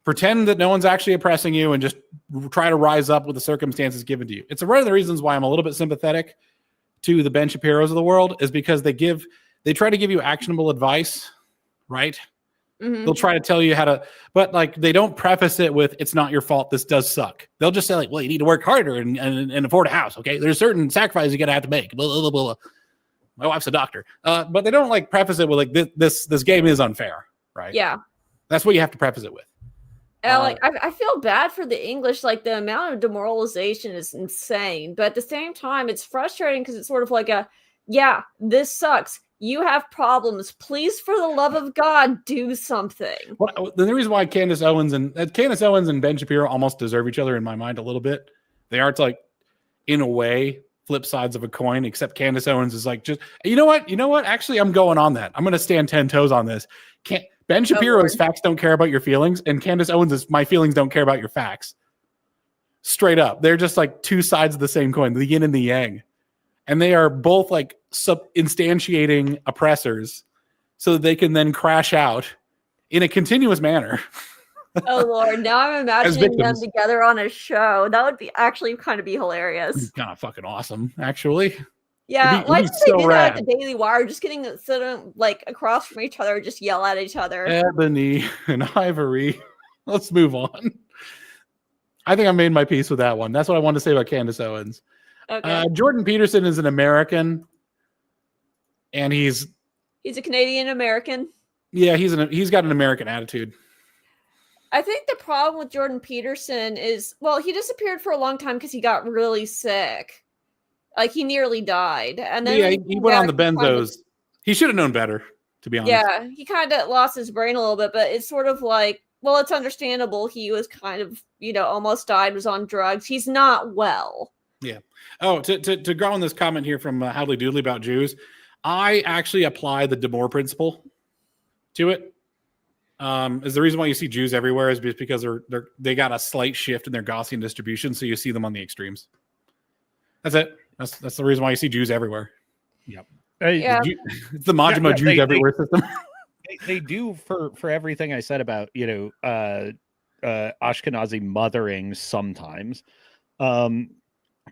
A: pretend that no one's actually oppressing you and just try to rise up with the circumstances given to you. It's one of the reasons why I'm a little bit sympathetic to the Ben Shapiro's of the world, is because they try to give you actionable advice, right? Mm-hmm. They'll try to tell you how to, but like they don't preface it with, it's not your fault, this does suck. They'll just say like, well, you need to work harder and afford a house, okay? There's certain sacrifices you're gonna have to make, blah, blah, blah, blah. My wife's a doctor. But they don't like preface it with like, this game is unfair, right?
B: Yeah.
A: That's what you have to preface it with.
B: I feel bad for the English. Like, the amount of demoralization is insane. But at the same time, it's frustrating because it's sort of like yeah, this sucks. You have problems. Please, for the love of God, do something.
A: Well, the reason why Candace Owens and Ben Shapiro almost deserve each other in my mind a little bit. They aren't, like, in a way, flip sides of a coin, except Candace Owens is like, just, you know what? Actually, I'm going on that. I'm going to stand 10 toes on this. Ben Shapiro's facts don't care about your feelings, and Candace Owens is my feelings don't care about your facts. Straight up. They're just like two sides of the same coin, the yin and the yang. And they are both like instantiating oppressors so that they can then crash out in a continuous manner.
B: Oh Lord, now I'm imagining them together on a show. That would be actually kind of be hilarious.
A: It's kind of fucking awesome, actually.
B: Yeah, why didn't they do that at the Daily Wire? Just getting sit like across from each other, just yell at each other.
A: Ebony and Ivory. Let's move on. I think I made my peace with that one. That's what I wanted to say about Candace Owens. Okay. Jordan Peterson is an American, and he's
B: a Canadian American.
A: Yeah, he's got an American attitude.
B: I think the problem with Jordan Peterson is, well, he disappeared for a long time because he got really sick. Like, he nearly died. And then
A: he went on the benzos. He should have known better, to be honest.
B: Yeah, he kind of lost his brain a little bit, but it's sort of like, well, it's understandable. He was kind of, almost died, was on drugs. He's not well.
A: Yeah. Oh, to go on this comment here from Howley Doodley about Jews, I actually apply the Demore principle to it. Is the reason why you see Jews everywhere is because they got a slight shift in their Gaussian distribution, so you see them on the extremes. That's it. That's the reason why you see Jews everywhere.
C: Yep.
A: It's the Majima Jews everywhere system.
C: They do for everything I said about Ashkenazi mothering sometimes.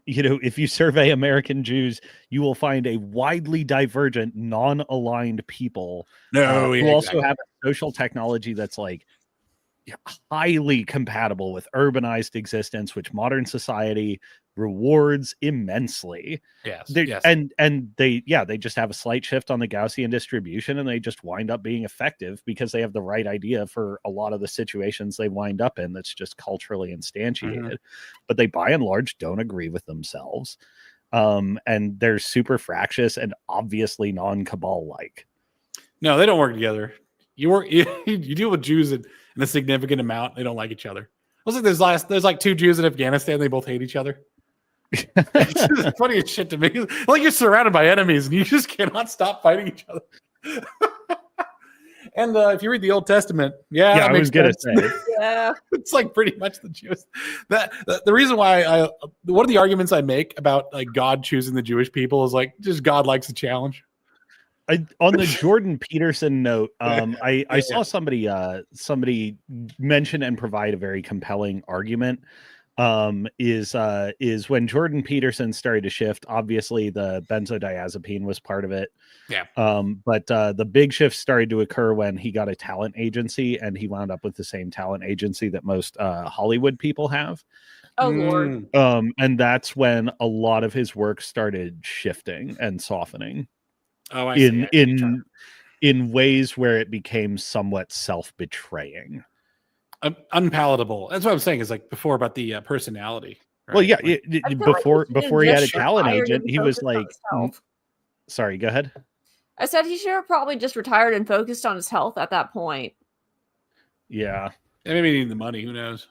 C: If you survey American Jews, you will find a widely divergent, non-aligned people who also have a social technology that's like highly compatible with urbanized existence, which modern society rewards immensely.
A: Yes.
C: And they just have a slight shift on the Gaussian distribution, and they just wind up being effective because they have the right idea for a lot of the situations they wind up in. That's just culturally instantiated, but they by and large don't agree with themselves. And they're super fractious and obviously non-cabal like.
A: No, they don't work together. You deal with Jews in a significant amount. They don't like each other. I was like, there's like two Jews in Afghanistan. They both hate each other. It's just funny as shit to me. Like, you're surrounded by enemies and you just cannot stop fighting each other. And if you read the Old Testament,
C: I was gonna say,
A: it's like pretty much the Jews. The reason why one of the arguments I make about like God choosing the Jewish people is like just God likes a challenge.
C: On the Jordan Peterson note, I saw somebody mention and provide a very compelling argument. Is when Jordan Peterson started to shift. Obviously, the benzodiazepine was part of it.
A: Yeah.
C: But the big shift started to occur when he got a talent agency, and he wound up with the same talent agency that most Hollywood people have.
B: Oh Lord.
C: And that's when a lot of his work started shifting and softening.
A: Oh, I see.
C: In ways where it became somewhat self-betraying.
A: Unpalatable. That's what I'm saying. Is like before about the personality.
C: Right? Well, yeah. Before he had a talent agent, he was like, sorry, go ahead.
B: I said he should have probably just retired and focused on his health at that point.
C: Yeah.
A: And maybe needing the money. Who knows?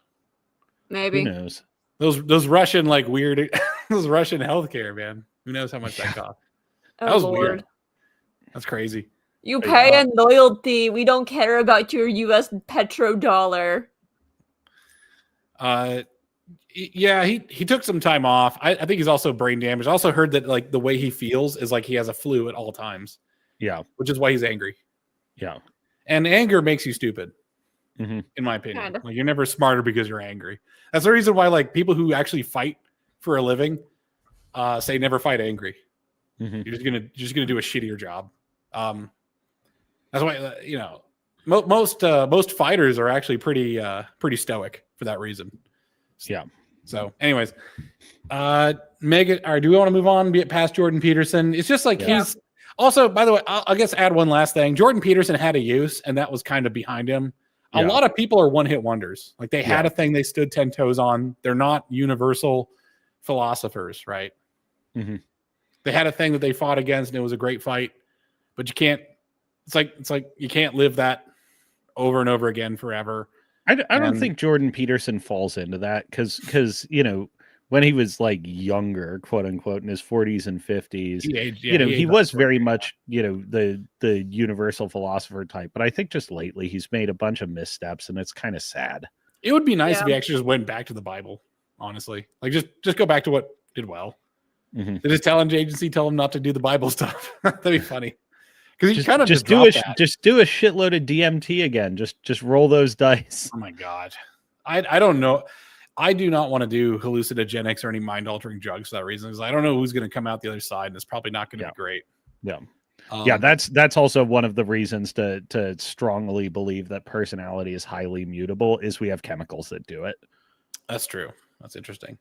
B: Maybe.
C: Who knows?
A: Those Russian like weird those Russian healthcare, man. Who knows how much that cost? That was weird. That's crazy.
B: You pay in loyalty. We don't care about your U.S. petrodollar.
A: Yeah, he took some time off. I think he's also brain damaged. I also heard that like the way he feels is like he has a flu at all times.
C: Yeah.
A: Which is why he's angry.
C: Yeah.
A: And anger makes you stupid,
C: in
A: my opinion.
B: Kind of.
A: Like, you're never smarter because you're angry. That's the reason why like people who actually fight for a living say never fight angry. You're just gonna do a shittier job. That's why most fighters are actually pretty stoic for that reason.
C: Yeah.
A: So, anyways, Megan, or do we want to move on past Jordan Peterson? It's just like he's also. By the way, I guess add one last thing. Jordan Peterson had a use, and that was kind of behind him. A lot of people are one-hit wonders. Like they had a thing they stood 10 toes on. They're not universal philosophers, right?
C: Mm-hmm.
A: They had a thing that they fought against, and it was a great fight. But you can't. It's like you can't live that over and over again forever.
C: I don't think Jordan Peterson falls into that because when he was like younger, quote unquote, in his 40s and 50s, he was very much the universal philosopher type. But I think just lately he's made a bunch of missteps, and it's kind of sad.
A: It would be nice if he actually just went back to the Bible. Honestly, like just go back to what did well.
C: Mm-hmm.
A: Did his talent agency tell him not to do the Bible stuff? That'd be funny. Because he kind of
C: just do a shitload of DMT again. Just roll those dice.
A: Oh my god, I don't know. I do not want to do hallucinogenics or any mind altering drugs for that reason. Because I don't know who's going to come out the other side, and it's probably not going to be great.
C: Yeah, that's also one of the reasons to strongly believe that personality is highly mutable. Is we have chemicals that do it.
A: That's true. That's interesting.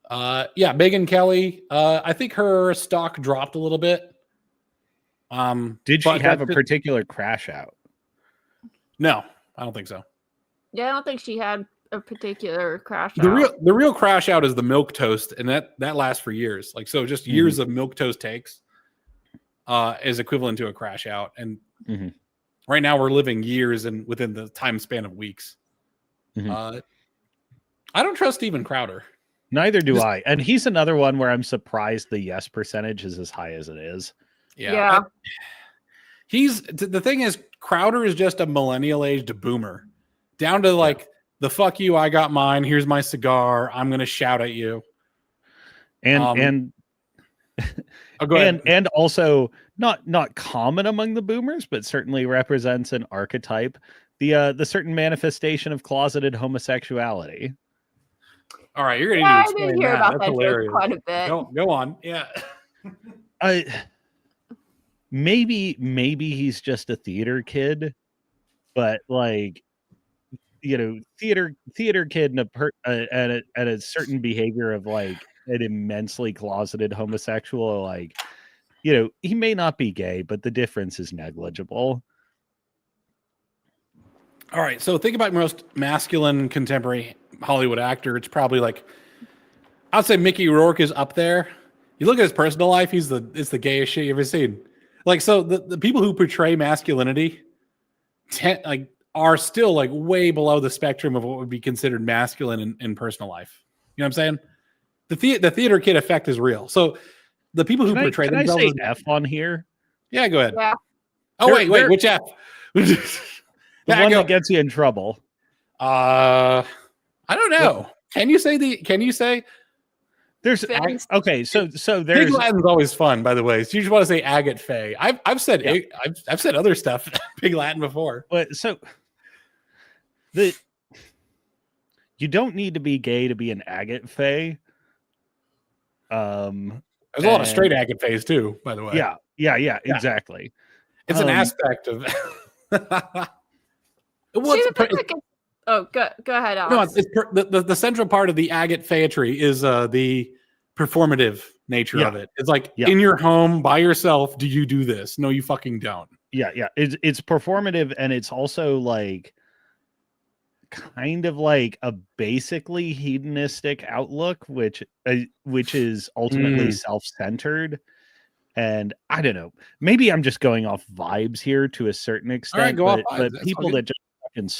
A: Megan Kelly. I think her stock dropped a little bit.
C: Did she have a particular crash out?
A: No, I don't think so.
B: Yeah, I don't think she had a particular crash out.
A: The real crash out is the milk toast, and that lasts for years. Like so, just years of milk toast takes is equivalent to a crash out. And right now, we're living years and within the time span of weeks. I don't trust Steven Crowder.
C: Neither do I. And he's another one where I'm surprised the yes percentage is as high as it is.
B: Yeah.
A: The thing is, Crowder is just a millennial aged boomer, down to like the fuck you, I got mine. Here's my cigar. I'm going to shout at you.
C: And
A: go ahead.
C: And also not common among the boomers, but certainly represents an archetype, the certain manifestation of closeted homosexuality.
A: All right, you're going to need to explain
B: I did hear
A: that.
B: about
A: That's
B: that
A: hilarious.
B: joke quite a bit.
A: Go on. Yeah.
C: Maybe he's just a theater kid, but like theater kid and a certain behavior of like an immensely closeted homosexual, like he may not be gay, but the difference is negligible.
A: All right, so think about most masculine contemporary Hollywood actor. It's probably like, I'd say Mickey Rourke is up there. You look at his personal life; it's the gayest shit you've ever seen. Like, so the people who portray masculinity are still like way below the spectrum of what would be considered masculine in personal life. You know what I'm saying? The theater kid effect is real. So the people who portray themselves
C: as F on here.
A: Yeah, go ahead.
B: Yeah.
A: Oh, wait, which F?
C: The one that gets you in trouble.
A: I don't know. Can you say
C: there's okay, so there's
A: Pig Latin's always fun, by the way. So you just want to say agate fay. I've said I've said other stuff Pig Latin before.
C: But so you don't need to be gay to be an agate fay.
A: There's a lot of straight agate fays too, by the way.
C: Yeah, exactly.
A: It's an aspect of
B: go ahead, Alex.
A: No, the central part of the agate fayetry is the performative nature of it. It's like in your home by yourself. Do you do this? No, you fucking don't.
C: Yeah. It's performative, and it's also like kind of like a basically hedonistic outlook, which is ultimately self-centered. And I don't know. Maybe I'm just going off vibes here to a certain extent. But people that just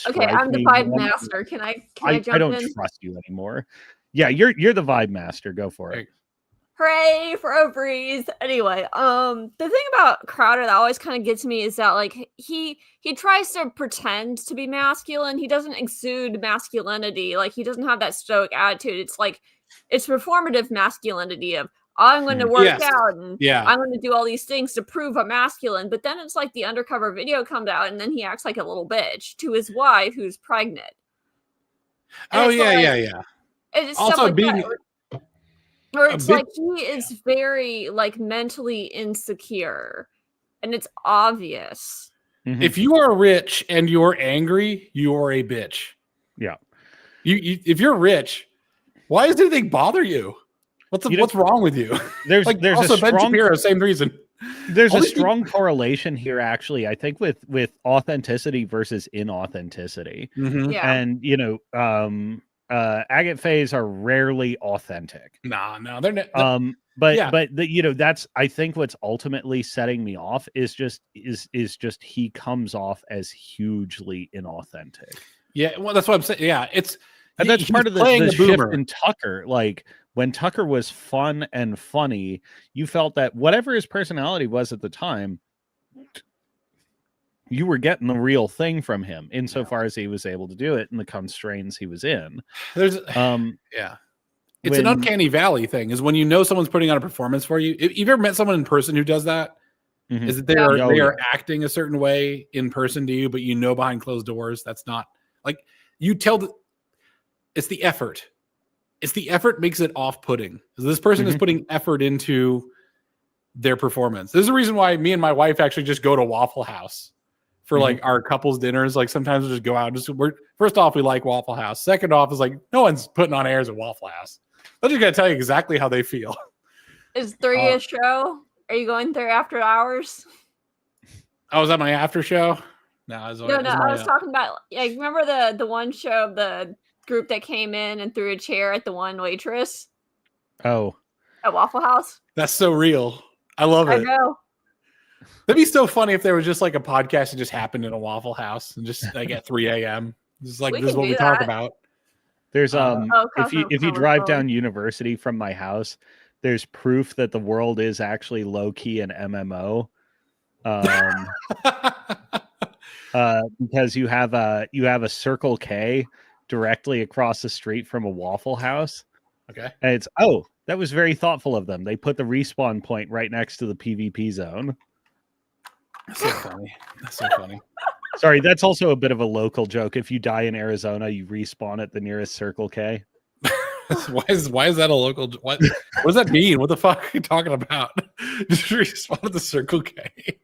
B: okay, I'm the vibe master. Can I jump in?
C: I don't trust you anymore. Yeah, you're the vibe master. Go for it.
B: Hooray for ovaries. Anyway, the thing about Crowder that always kind of gets me is that like he tries to pretend to be masculine. He doesn't exude masculinity. Like he doesn't have that stoic attitude. It's like it's performative masculinity of I'm going to work out and I'm going to do all these things to prove I'm masculine. But then it's like the undercover video comes out and then he acts like a little bitch to his wife who's pregnant. And it's
A: also
B: stuff like
A: being
B: that. Or it's like he is very like mentally insecure and it's obvious.
A: Mm-hmm. If you are rich and you're angry, you are a bitch.
C: Yeah.
A: If you're rich, why does anything bother you? What's wrong with you?
C: There's
A: also Ben Shapiro, same reason.
C: There's a strong correlation here, actually, I think, with authenticity versus inauthenticity.
A: Mm-hmm.
B: Yeah.
C: And, agate phase are rarely authentic.
A: No, they're not.
C: But that's, I think, what's ultimately setting me off is just he comes off as hugely inauthentic.
A: Yeah, well, that's what I'm saying. Yeah,
C: And that's part of the shift in Tucker. Like, when Tucker was fun and funny, you felt that whatever his personality was at the time, you were getting the real thing from him insofar as he was able to do it and the constraints he was in.
A: There's it's an uncanny valley thing, is when you know someone's putting on a performance for you. If you've ever met someone in person who does that, is that they are acting a certain way in person to you, but behind closed doors, that's not like you tell it's the effort. It's the effort makes it off-putting. This person is putting effort into their performance. There's a reason why me and my wife actually just go to Waffle House for like our couples dinners. Like sometimes we'll just go out. First off, we like Waffle House. Second off is like no one's putting on airs at Waffle House. I'm just gonna tell you exactly how they feel.
B: Is 3 a show? Are you going there after hours?
A: Oh, was that my after show? No, I was
B: talking about. Like, remember the one show of the group that came in and threw a chair at the one waitress?
C: Oh,
B: at Waffle House.
A: That's so real. I love it.
B: I know.
A: That'd be so funny if there was just like a podcast that just happened in a Waffle House and just like at 3 a.m. This is what we talk about.
C: There's if you drive down University from my house, there's proof that the world is actually low key an MMO. Because you have a Circle K directly across the street from a Waffle House.
A: Okay.
C: And it's that was very thoughtful of them. They put the respawn point right next to the PvP zone.
A: That's so funny. That's so funny.
C: Sorry, that's also a bit of a local joke. If you die in Arizona, you respawn at the nearest Circle K.
A: why is that a local? What does that mean? What the fuck are you talking about? Just respawn at the Circle K.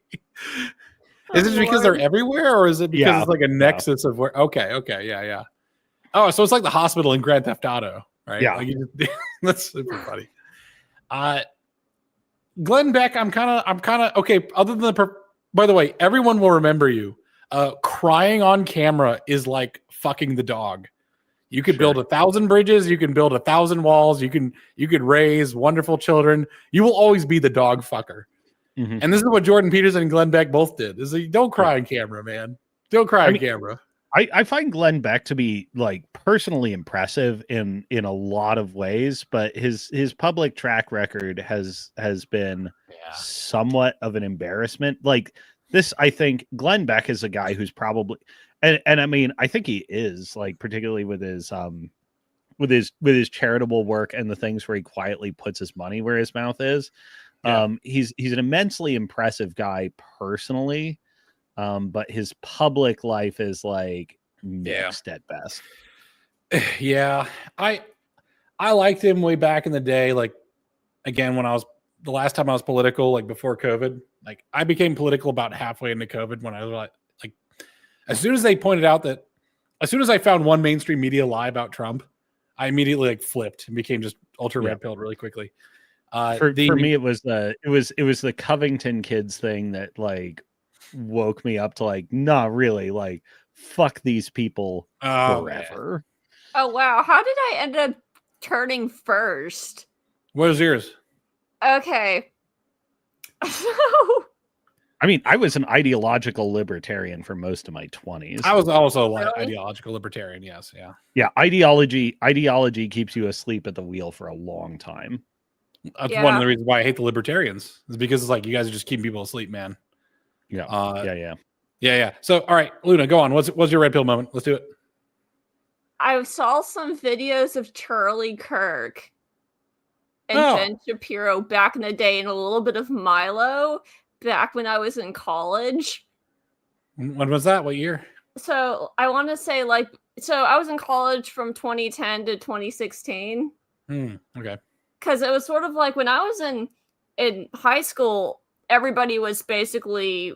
A: Is it because they're everywhere, or is it because it's like a nexus of where? Okay, yeah. Oh, so it's like the hospital in Grand Theft Auto, right?
C: Yeah,
A: like that's super funny. Glenn Beck, I'm kind of okay. Other than by the way, everyone will remember you. Crying on camera is like fucking the dog. You could build 1,000 bridges. You can build 1,000 walls. You could raise wonderful children. You will always be the dog fucker. Mm-hmm. And this is what Jordan Peterson and Glenn Beck both did. Is like, don't cry on camera, man. Don't cry on camera.
C: I find Glenn Beck to be like personally impressive in a lot of ways, but his public track record has been somewhat of an embarrassment. Like this, I think Glenn Beck is a guy who's probably, and I mean, I think he is, like, particularly with his charitable work and the things where he quietly puts his money where his mouth is. Yeah. He's an immensely impressive guy personally. But his public life is like mixed at best.
A: Yeah. I liked him way back in the day. Like, again, the last time I was political, like before COVID, like I became political about halfway into COVID when I was like as soon as they pointed out that, as soon as I found one mainstream media lie about Trump, I immediately like flipped and became just ultra red pilled really quickly.
C: For me, it was the Covington kids thing that like woke me up to like, nah, really, like, fuck these people forever.
B: Man. Oh wow, how did I end up turning first?
A: What was yours?
B: Okay.
C: I mean, I was an ideological libertarian for most of my 20s.
A: I was also like ideological libertarian, yes, yeah.
C: Yeah, ideology keeps you asleep at the wheel for a long time.
A: That's one of the reasons why I hate the libertarians, is because it's like you guys are just keeping people asleep, man. Yeah. So, all right, Luna, go on. What's your red pill moment? Let's do it.
B: I saw some videos of Charlie Kirk and Ben Shapiro back in the day, and a little bit of Milo back when I was in college.
A: When was that? What year?
B: So I want to say I was in college from 2010 to 2016.
A: Okay.
B: Because it was sort of like when I was in high school, everybody was basically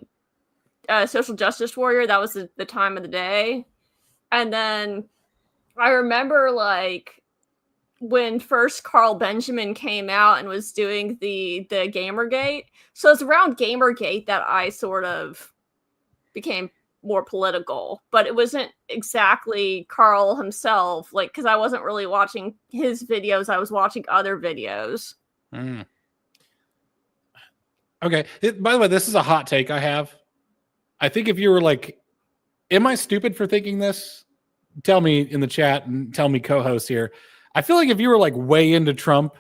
B: a social justice warrior. That was the time of the day. And then I remember like when first Carl Benjamin came out and was doing the Gamergate. So it's around Gamergate that I sort of became more political, but it wasn't exactly Carl himself, like, because I wasn't really watching his videos, I was watching other videos.
A: Okay. By the way, this is a hot take I have. I think if you were like, am I stupid for thinking this? Tell me in the chat and tell me co-host here. I feel like if you were like way into Trump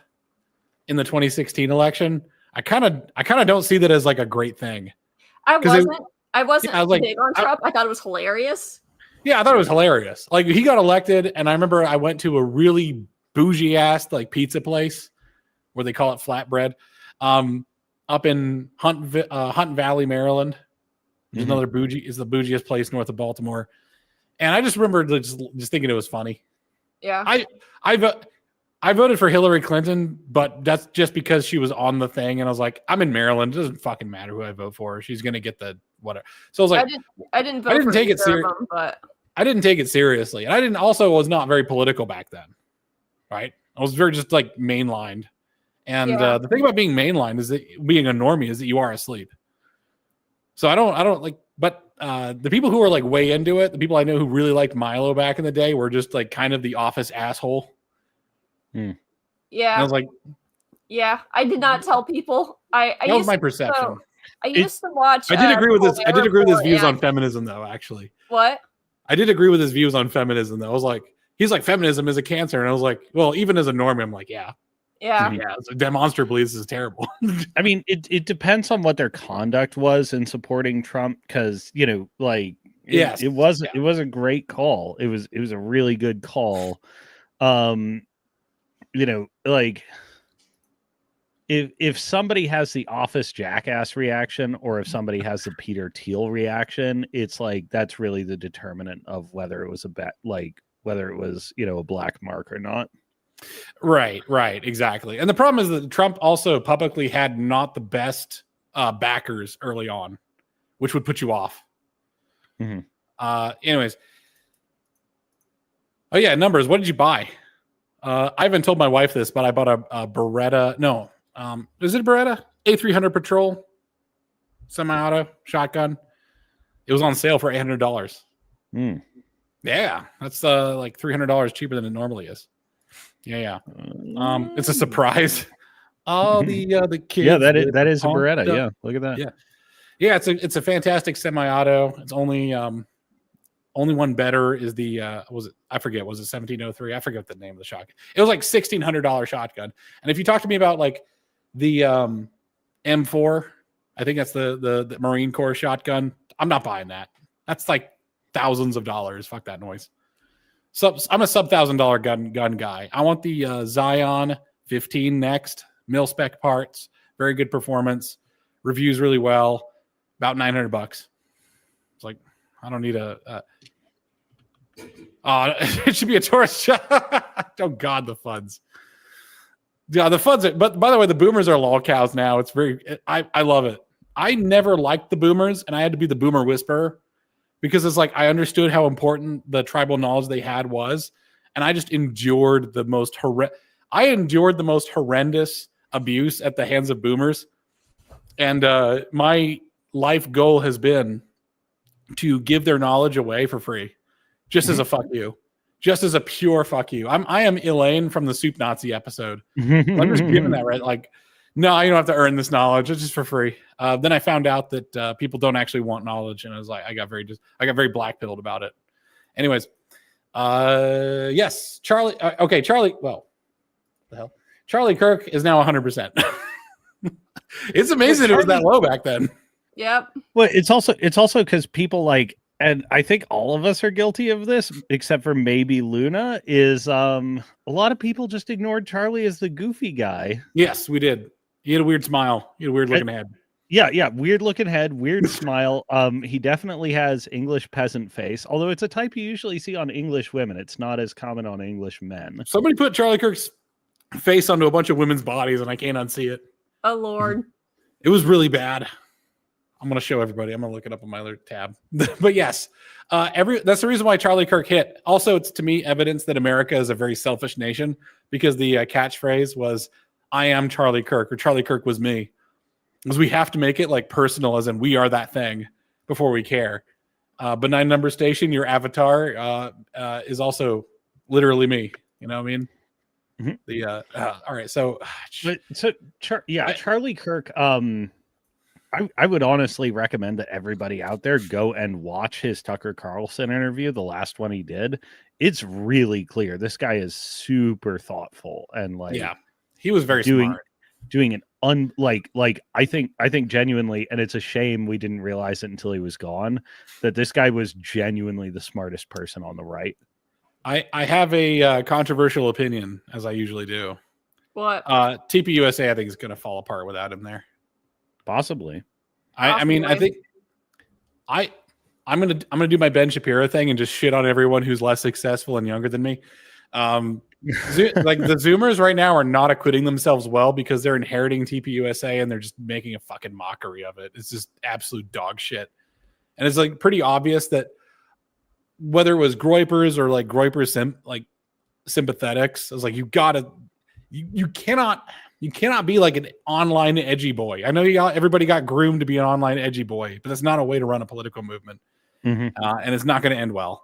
A: in the 2016 election, I kind of don't see that as like a great thing.
B: I wasn't
A: like,
B: big on Trump. I thought it was hilarious.
A: Yeah, I thought it was hilarious. Like he got elected, and I remember I went to a really bougie ass like pizza place where they call it flatbread, up in Hunt Valley, Maryland. There's another bougie is the bougiest place north of Baltimore, and I just remember just thinking it was funny.
B: Yeah,
A: I voted for Hillary Clinton, but that's just because she was on the thing, and I was like, I'm in Maryland. It doesn't fucking matter who I vote for. She's gonna get the whatever. So I was like,
B: I didn't vote for
A: take it
B: seriously, but
A: I didn't take it seriously, and I was not very political back then, right? I was very just like mainlined, and the thing about being mainlined is that being a normie is that you are asleep. So I don't like, but the people who are like way into it, the people I know who really liked Milo back in the day were just like kind of the office asshole.
B: Yeah,
A: and I was like,
B: yeah, I did not tell people. That
A: was my perception.
B: I used to watch.
A: I did agree with this. I did agree with his views on feminism, though. Actually,
B: what?
A: I did agree with his views on feminism, though. I was like, he's like, feminism is a cancer, and I was like, well, even as a normie, I'm like, yeah. So demonstrably, this is terrible.
C: I mean, it depends on what their conduct was in supporting Trump, because like, it was a great call. It was a really good call. Like, if somebody has the office jackass reaction, or if somebody has the Peter Thiel reaction, it's like that's really the determinant of whether it was whether it was a black mark or not.
A: Right, exactly. And the problem is that Trump also publicly had not the best backers early on, which would put you off. Anyways. Oh yeah, numbers. What did you buy? I haven't told my wife this, but I bought a Beretta. No, is it a Beretta? A300 Patrol semi-auto shotgun. It was on sale for $800. Yeah, that's like $300 cheaper than it normally is. Yeah. It's a surprise. All the kids.
C: Yeah, that is a Beretta. Yeah, look at that.
A: Yeah. It's a fantastic semi-auto. It's only one better is the was it 1703? I forget the name of the shotgun. It was like $1,600 shotgun. And if you talk to me about like the M4, I think that's the Marine Corps shotgun. I'm not buying that. That's like thousands of dollars. Fuck that noise. I'm a sub $1,000 gun guy. I want the Zion 15 next. Mil spec parts, very good performance, reviews really well. About $900. It's like I don't need it should be a Taurus shot. Oh God, the Fuds. Yeah, the Fuds. But by the way, the Boomers are lol cows now. It's I love it. I never liked the Boomers, and I had to be the Boomer whisperer. Because it's like I understood how important the tribal knowledge they had was, and I just endured the most horrendous abuse at the hands of Boomers. And my life goal has been to give their knowledge away for free, just as a fuck you, just as a pure fuck you. I am Elaine from the Soup Nazi episode. I'm just giving that right, like. No, you don't have to earn this knowledge. It's just for free. Then I found out that people don't actually want knowledge, and I was like, I got very black-pilled about it. Anyways, yes, Charlie. Okay, Charlie. Well, the hell, Charlie Kirk is now 100%. It's amazing it was that low back then.
B: Yep.
C: Well, it's also because people like, and I think all of us are guilty of this, except for maybe Luna. Is a lot of people just ignored Charlie as the goofy guy.
A: Yes, we did. He had a weird smile. He had a weird looking head.
C: Yeah, weird looking head, weird smile. He definitely has English peasant face, although it's a type you usually see on English women. It's not as common on English men.
A: Somebody put Charlie Kirk's face onto a bunch of women's bodies, and I can't unsee it.
B: Oh Lord,
A: it was really bad. I'm going to show everybody. I'm going to look it up on my other tab. But yes, that's the reason why Charlie Kirk hit. Also, it's to me evidence that America is a very selfish nation because the catchphrase was, "I am Charlie Kirk," or "Charlie Kirk was me," because we have to make it like personal, as in we are that thing before we care. Benign Number Station, your avatar is also literally me. You know what I mean?
C: Mm-hmm.
A: All right. So,
C: Charlie Kirk. I would honestly recommend that everybody out there go and watch his Tucker Carlson interview, the last one he did. It's really clear. This guy is super thoughtful and
A: he was very smart.
C: Doing an I think genuinely, and it's a shame we didn't realize it until he was gone, that this guy was genuinely the smartest person on the right.
A: I have a controversial opinion, as I usually do.
B: What?
A: TPUSA, I think, is going to fall apart without him there.
C: Possibly.
A: I mean, I think I'm gonna do my Ben Shapiro thing and just shit on everyone who's less successful and younger than me. Like the Zoomers right now are not acquitting themselves well because they're inheriting TPUSA and they're just making a fucking mockery of it. It's just absolute dog shit, and it's like pretty obvious that whether it was Groypers or like Groypers sympathetics, I was like, you cannot be like an online edgy boy. I know everybody got groomed to be an online edgy boy, but that's not a way to run a political movement. And it's not going to end well.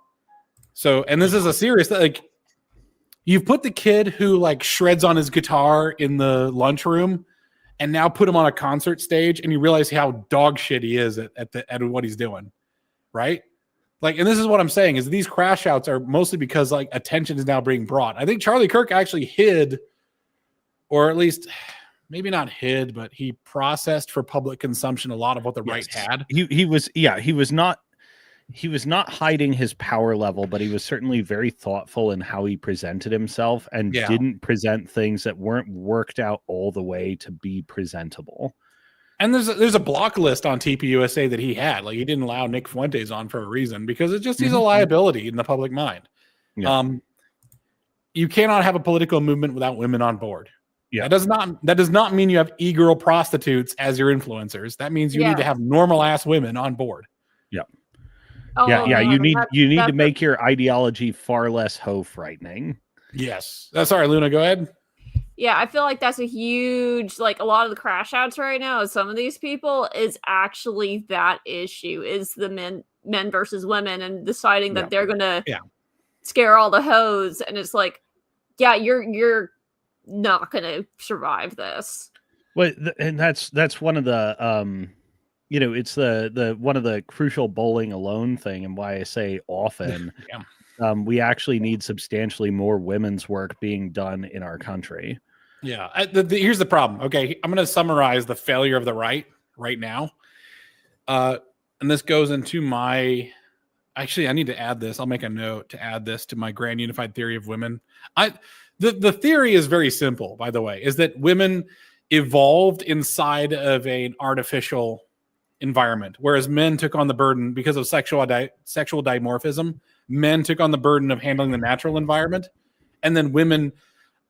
A: So, and this is a serious, like, you've put the kid who like shreds on his guitar in the lunchroom and now put him on a concert stage and you realize how dog shit he is at what he's doing. Right. Like, and this is what I'm saying is these crash outs are mostly because like attention is now being brought. I think Charlie Kirk actually hid, or at least maybe not hid, but he processed for public consumption a lot of what the right had.
C: He was not hiding his power level, but he was certainly very thoughtful in how he presented himself and didn't present things that weren't worked out all the way to be presentable.
A: And there's a block list on TPUSA that he had. Like, he didn't allow Nick Fuentes on for a reason because it's just he's a liability in the public mind. Yeah. You cannot have a political movement without women on board. Yeah. That does not mean you have e-girl prostitutes as your influencers. That means you need to have normal ass women on board.
C: Yeah. Oh, yeah. You need to make your ideology far less hoe frightening.
A: Yes. Sorry, Luna, go ahead.
B: Yeah, I feel like that's a huge, like, a lot of the crash outs right now of some of these people is actually that issue, is the men versus women and deciding that they're gonna scare all the hoes, and it's like, yeah, you're not gonna survive this.
C: Well, and that's one of the it's the one of the crucial bowling alone thing, and why I say often we actually need substantially more women's work being done in our country.
A: Yeah. Here's the problem. Okay. I'm going to summarize the failure of the right now. And this goes into actually, I need to add this. I'll make a note to add this to my grand unified theory of women. The theory is very simple, by the way, is that women evolved inside of an artificial environment, whereas men took on the burden because of sexual dimorphism. Men took on the burden of handling the natural environment, and then women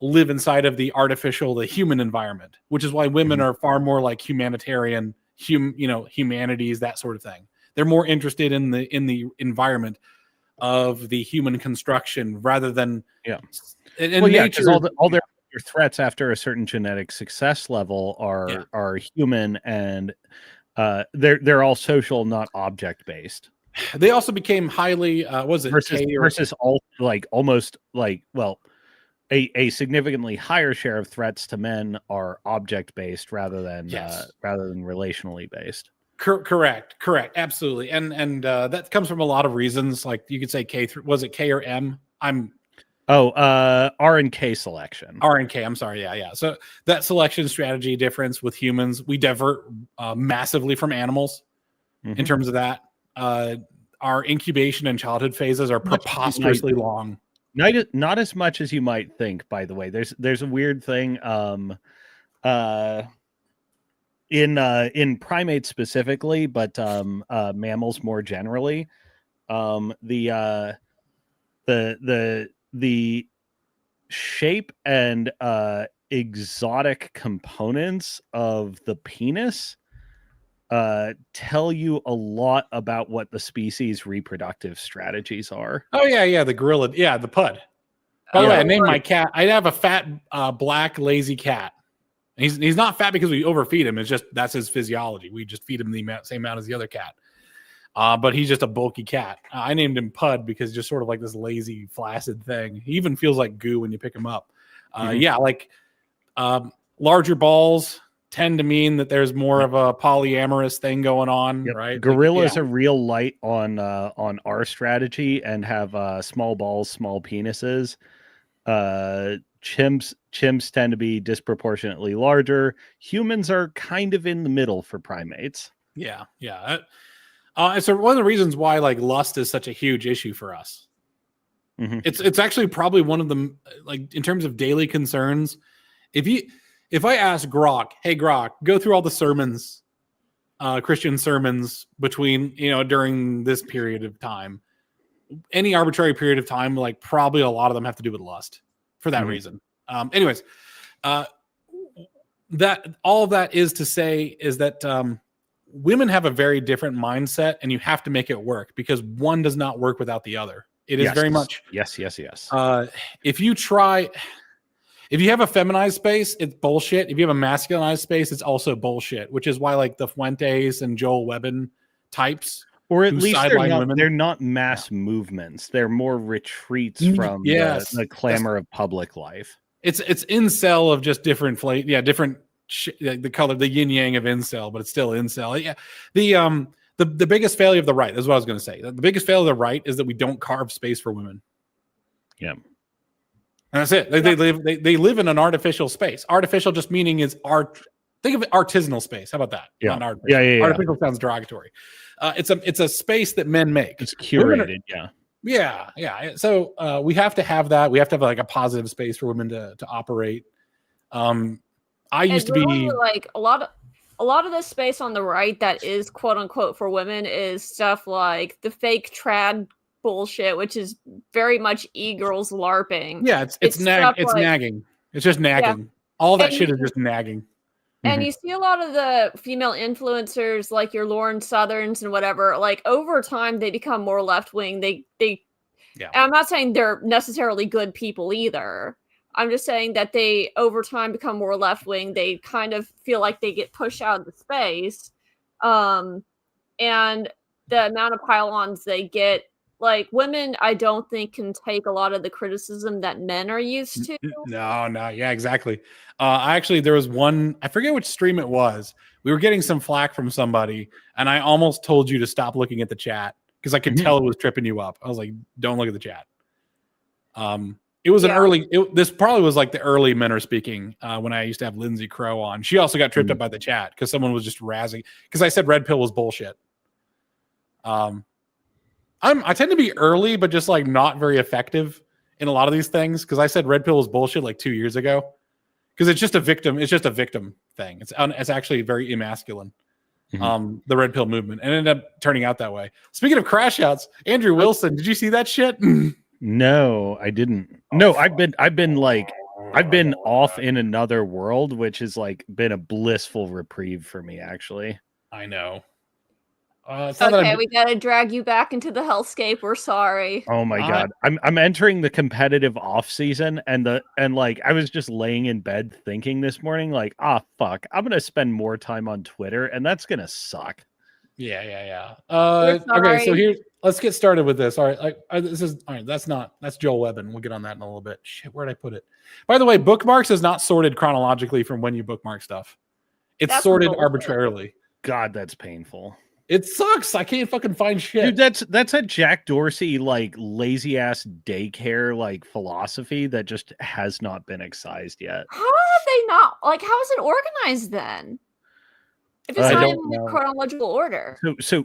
A: live inside of the human environment, which is why women are far more like humanitarian, humanities, that sort of thing. They're more interested in the environment of the human construction rather than
C: nature. All their threats after a certain genetic success level are human, and they're all social, not object based.
A: They also became highly versus
C: all almost a significantly higher share of threats to men are object based rather than relationally based.
A: Correct, absolutely, and that comes from a lot of reasons. Like, you could say K or M?
C: R and K selection.
A: R and K. I'm sorry. Yeah. So that selection strategy difference with humans, we divert massively from animals in terms of that. Our incubation and childhood phases are preposterously long.
C: Not as much as you might think, by the way. There's a weird thing in primates specifically, but mammals more generally. The shape and exotic components of the penis tell you a lot about what the species' reproductive strategies are.
A: Oh yeah, the gorilla, the pud. By the way, I named my cat. I have a fat black lazy cat. He's not fat because we overfeed him. It's just that's his physiology. We just feed him the same amount as the other cat. But he's just a bulky cat. I named him Pud because just sort of like this lazy, flaccid thing. He even feels like goo when you pick him up. Larger balls tend to mean that there's more of a polyamorous thing going on, right?
C: Gorillas are real light on our strategy and have small balls, small penises. Chimps tend to be disproportionately larger. Humans are kind of in the middle for primates.
A: Yeah. So one of the reasons why like lust is such a huge issue for us. Mm-hmm. It's actually probably one of them, like in terms of daily concerns. If I ask Grok, hey Grok, go through all the sermons, Christian sermons between during this period of time, any arbitrary period of time, like probably a lot of them have to do with lust for that reason. Anyways, that all of that is to say is that women have a very different mindset, and you have to make it work because one does not work without the other. It is very much
C: yes.
A: If you have a feminized space, it's bullshit. If you have a masculinized space, it's also bullshit. Which is why like the Fuentes and Joel Webbin types,
C: or at least they're not mass movements. They're more retreats from the clamor of public life. It's
A: incel of just different different the color, the yin yang of incel, but it's still incel. Yeah, the biggest failure of the right is what I was going to say. The biggest failure of the right is that we don't carve space for women.
C: Yeah,
A: and that's it. They live in an artificial space. Artificial just meaning is art. Think of it artisanal space. How about that?
C: Yeah,
A: Artificial sounds derogatory. It's a space that men make.
C: It's curated.
A: Yeah. So we have to have that. We have to have like a positive space for women to operate. I used to be
B: like a lot of the space on the right that is quote unquote for women is stuff like the fake trad bullshit, which is very much e-girls LARPing.
A: Yeah, it's nagging. It's just nagging. Yeah. All that shit is just nagging.
B: And you see a lot of the female influencers like your Lauren Southerns and whatever, like over time they become more left-wing. I'm not saying they're necessarily good people either. I'm just saying that they over time become more left-wing. They kind of feel like they get pushed out of the space. And the amount of pile-ons they get, like women, I don't think can take a lot of the criticism that men are used to.
A: No. Yeah, exactly. There was one, I forget which stream it was. We were getting some flack from somebody and I almost told you to stop looking at the chat because I could tell it was tripping you up. I was like, don't look at the chat. It was this probably was like the early Men Are Speaking when I used to have Lindsay Crow on. She also got tripped up by the chat because someone was just razzing because I said red pill was bullshit. I tend to be early, but just like not very effective in a lot of these things because I said red pill was bullshit like 2 years ago because it's just a victim. It's just a victim thing. It's actually very emasculine. The red pill movement and it ended up turning out that way. Speaking of Crashouts, Andrew Wilson, did you see that shit?
C: No, I didn't. No, I've been off in another world, which has like been a blissful reprieve for me, actually.
A: I know.
B: Okay, we gotta drag you back into the hellscape. We're sorry.
C: Oh my god, I'm entering the competitive off season, and I was just laying in bed thinking this morning, like, fuck, I'm gonna spend more time on Twitter, and that's gonna suck.
A: Yeah. Okay, so let's get started with this. All right, that's Joel Webbin. We'll get on that in a little bit. Shit, where'd I put it? By the way, bookmarks is not sorted chronologically from when you bookmark stuff. It's sorted arbitrarily.
C: God, that's painful.
A: It sucks. I can't fucking find shit.
C: Dude, that's a Jack Dorsey like lazy ass daycare like philosophy that just has not been excised yet.
B: How have they not how is it organized then? If it's not in the chronological order.
C: So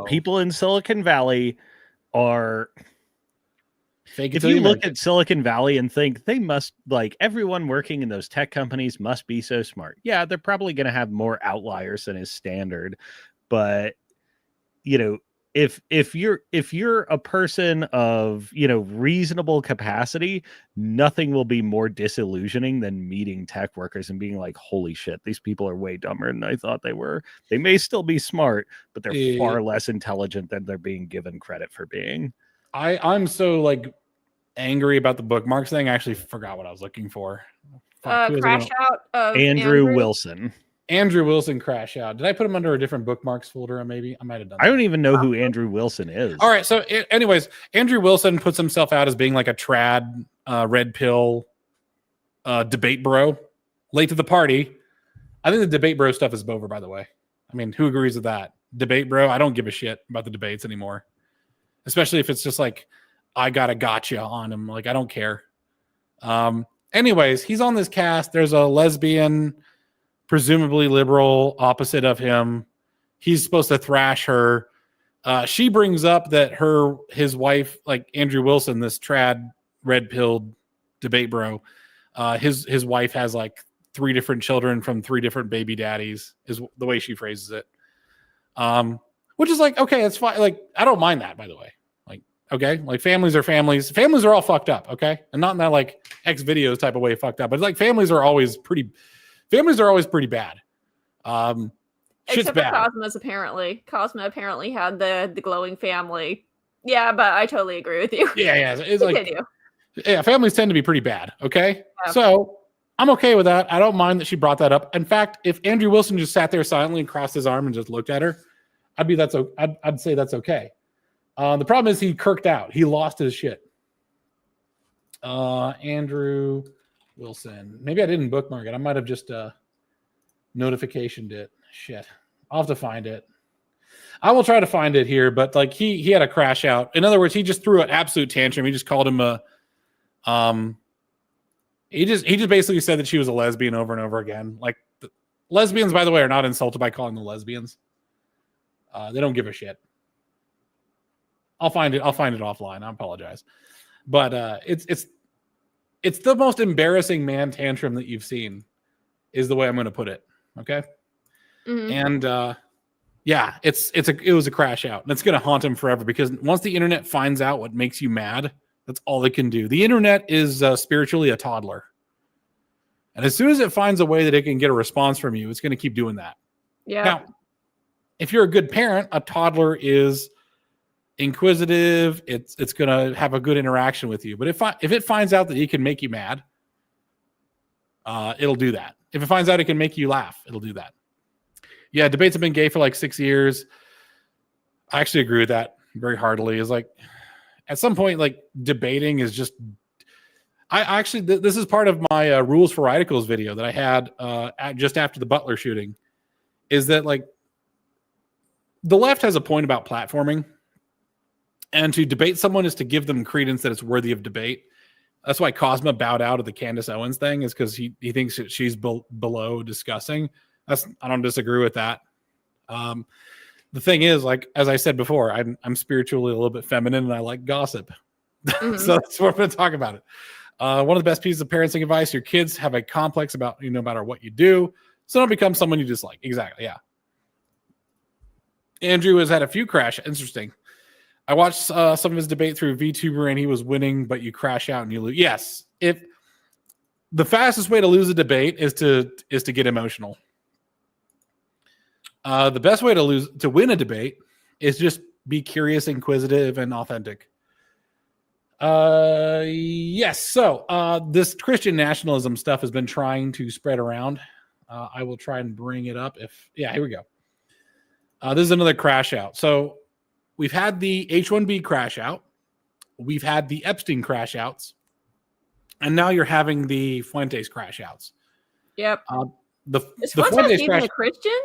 C: people in Silicon Valley are if you look at Silicon Valley and think they must like everyone working in those tech companies must be so smart. Yeah, they're probably going to have more outliers than is standard. But, if you're a person of, you know, reasonable capacity, nothing will be more disillusioning than meeting tech workers and being like, holy shit, these people are way dumber than I thought they were. They may still be smart, but they're far less intelligent than they're being given credit for being.
A: I'm so like angry about the bookmarks thing. I actually forgot what I was looking for.
B: Crash Out of
C: Andrew Wilson.
A: Andrew Wilson Crash Out. Did I put him under a different bookmarks folder? Maybe I might have done that.
C: I don't even know who Andrew Wilson is.
A: All right. So anyways, Andrew Wilson puts himself out as being like a trad, red pill, debate bro, late to the party. I think the debate bro stuff is over, by the way. I mean, who agrees with that? Debate bro. I don't give a shit about the debates anymore. Especially if it's just like, I got a gotcha on him. Like, I don't care. Anyways, he's on this cast. There's a lesbian, presumably liberal, opposite of him. He's supposed to thrash her. She brings up that his wife, like Andrew Wilson, this trad, red-pilled debate bro, his wife has like 3 different children from 3 different baby daddies, is the way she phrases it. Which is like, okay, it's fine. Like, I don't mind that, by the way. Okay, like families are families. Families are all fucked up, okay? And not in that like X videos type of way fucked up, but like families are always pretty bad. Shit's
B: Except
A: bad.
B: for Cosmo's apparently. Cosmo apparently had the glowing family. Yeah, but I totally agree with you.
A: Yeah. It's like, yeah, families tend to be pretty bad, okay? Yeah. So I'm okay with that. I don't mind that she brought that up. In fact, if Andrew Wilson just sat there silently and crossed his arm and just looked at her, I'd say that's okay. The problem is he kirked out. He lost his shit. Andrew Wilson. Maybe I didn't bookmark it. I might have just notificationed it. Shit. I'll have to find it. I will try to find it here, but like he had a crash out. In other words, he just threw an absolute tantrum. He just called him a he just basically said that she was a lesbian over and over again. Like lesbians, by the way, are not insulted by calling them lesbians. They don't give a shit. I'll find it offline. I apologize. But it's the most embarrassing man tantrum that you've seen, is the way I'm going to put it. Okay. Mm-hmm. And yeah, it was a crash out, and it's going to haunt him forever, because once the internet finds out what makes you mad, that's all it can do. The internet is spiritually a toddler. And as soon as it finds a way that it can get a response from you, it's going to keep doing that.
B: Yeah.
A: Now, if you're a good parent, a toddler is inquisitive. It's going to have a good interaction with you. But if it finds out that it can make you mad, it'll do that. If it finds out it can make you laugh, it'll do that. Yeah, debates have been gay for like 6 years. I actually agree with that very heartily. Is like, at some point, like, debating is just. This is part of my rules for radicals video that I had just after the Butler shooting. Is that like, the left has a point about platforming, and to debate someone is to give them credence that it's worthy of debate. That's why Cosma bowed out of the Candace Owens thing, is because he thinks that she's below discussing. I don't disagree with that. The thing is, like, as I said before, I'm spiritually a little bit feminine, and I like gossip. Mm-hmm. So that's what I'm going to talk about it. One of the best pieces of parenting advice: your kids have a complex about you, no matter what you do. So don't become someone you dislike. Exactly. Yeah. Andrew has had a few crash. Interesting. I watched some of his debate through VTuber, and he was winning, but you crash out and you lose. Yes. If the fastest way to lose a debate is to get emotional. The best way to win a debate is just be curious, inquisitive, and authentic. Yes. So this Christian nationalism stuff has been trying to spread around. I will try and bring it up. Here we go. This is another crash out. So we've had the H-1B crash out. We've had the Epstein crash outs. And now you're having the Fuentes crash outs.
B: Yep.
A: Is Fuentes
B: even a Christian?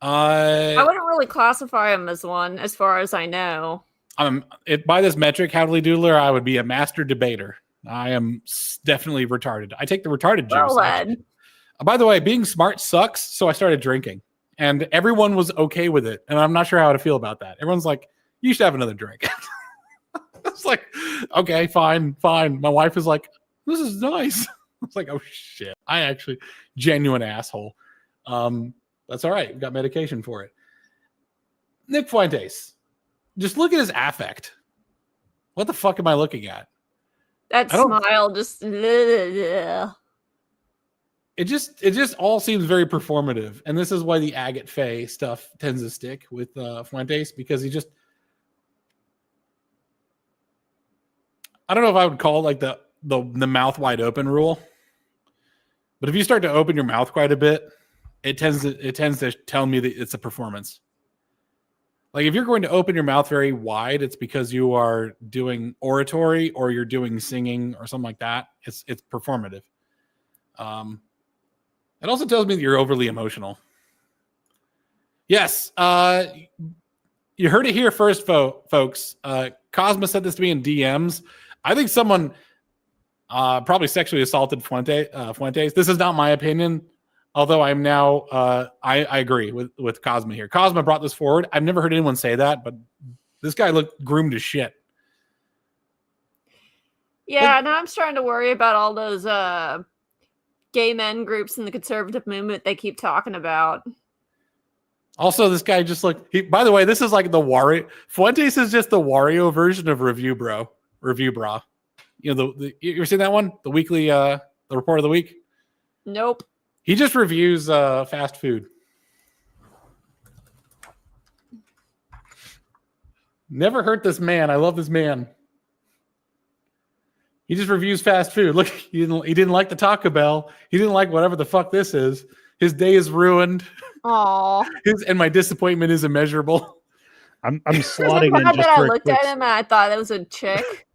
B: I wouldn't really classify him as one, as far as I know.
A: By this metric, Howdly Doodler, I would be a master debater. I am definitely retarded. I take the retarded juice. By the way, being smart sucks, so I started drinking. And everyone was okay with it. And I'm not sure how to feel about that. Everyone's like, you should have another drink. It's like, okay, fine. My wife is like, this is nice. It's like, oh, shit. Genuine asshole. That's all right. We've got medication for it. Nick Fuentes. Just look at his affect. What the fuck am I looking at?
B: That smile just.
A: It just all seems very performative, and this is why the Agate Faye stuff tends to stick with Fuentes, because he just. I don't know if I would call it like the mouth wide open rule, but if you start to open your mouth quite a bit, it tends to tell me that it's a performance. Like if you're going to open your mouth very wide, it's because you are doing oratory or you're doing singing or something like that. It's performative. It also tells me that you're overly emotional. Yes, you heard it here first, folks. Cosma said this to me in DMs. I think someone probably sexually assaulted Fuentes. This is not my opinion. Although I'm now, I agree with Cosma here. Cosma brought this forward. I've never heard anyone say that, but this guy looked groomed as shit.
B: Yeah, now I'm starting to worry about all those gay men groups in the conservative movement they keep talking about.
A: Also, this guy just looked. By the way, this is like the Wario. Fuentes is just the Wario version of Review Bra. You know, you ever seen that one? The weekly, the report of the week.
B: Nope.
A: He just reviews fast food. Never hurt this man. I love this man. He just reviews fast food. Look, he didn't like the Taco Bell. He didn't like whatever the fuck this is. His day is ruined.
B: Aww.
A: And my disappointment is immeasurable.
C: I'm slotting in just
B: that I
C: for
B: looked at him and I thought that was a chick.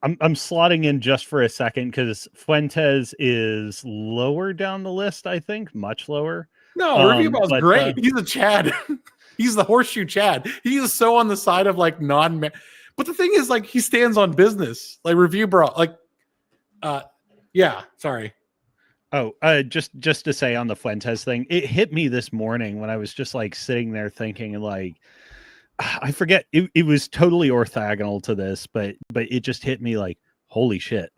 C: I'm slotting in just for a second because Fuentes is lower down the list, I think, much lower.
A: No, Review Ball's great. He's a Chad. He's the horseshoe Chad. He is so on the side of like non-man. But the thing is, like, he stands on business. Like Review Ball, like, yeah. Sorry.
C: Oh, just to say on the Fuentes thing, it hit me this morning when I was just like sitting there thinking, like, I forget it was totally orthogonal to this, but it just hit me like, holy shit.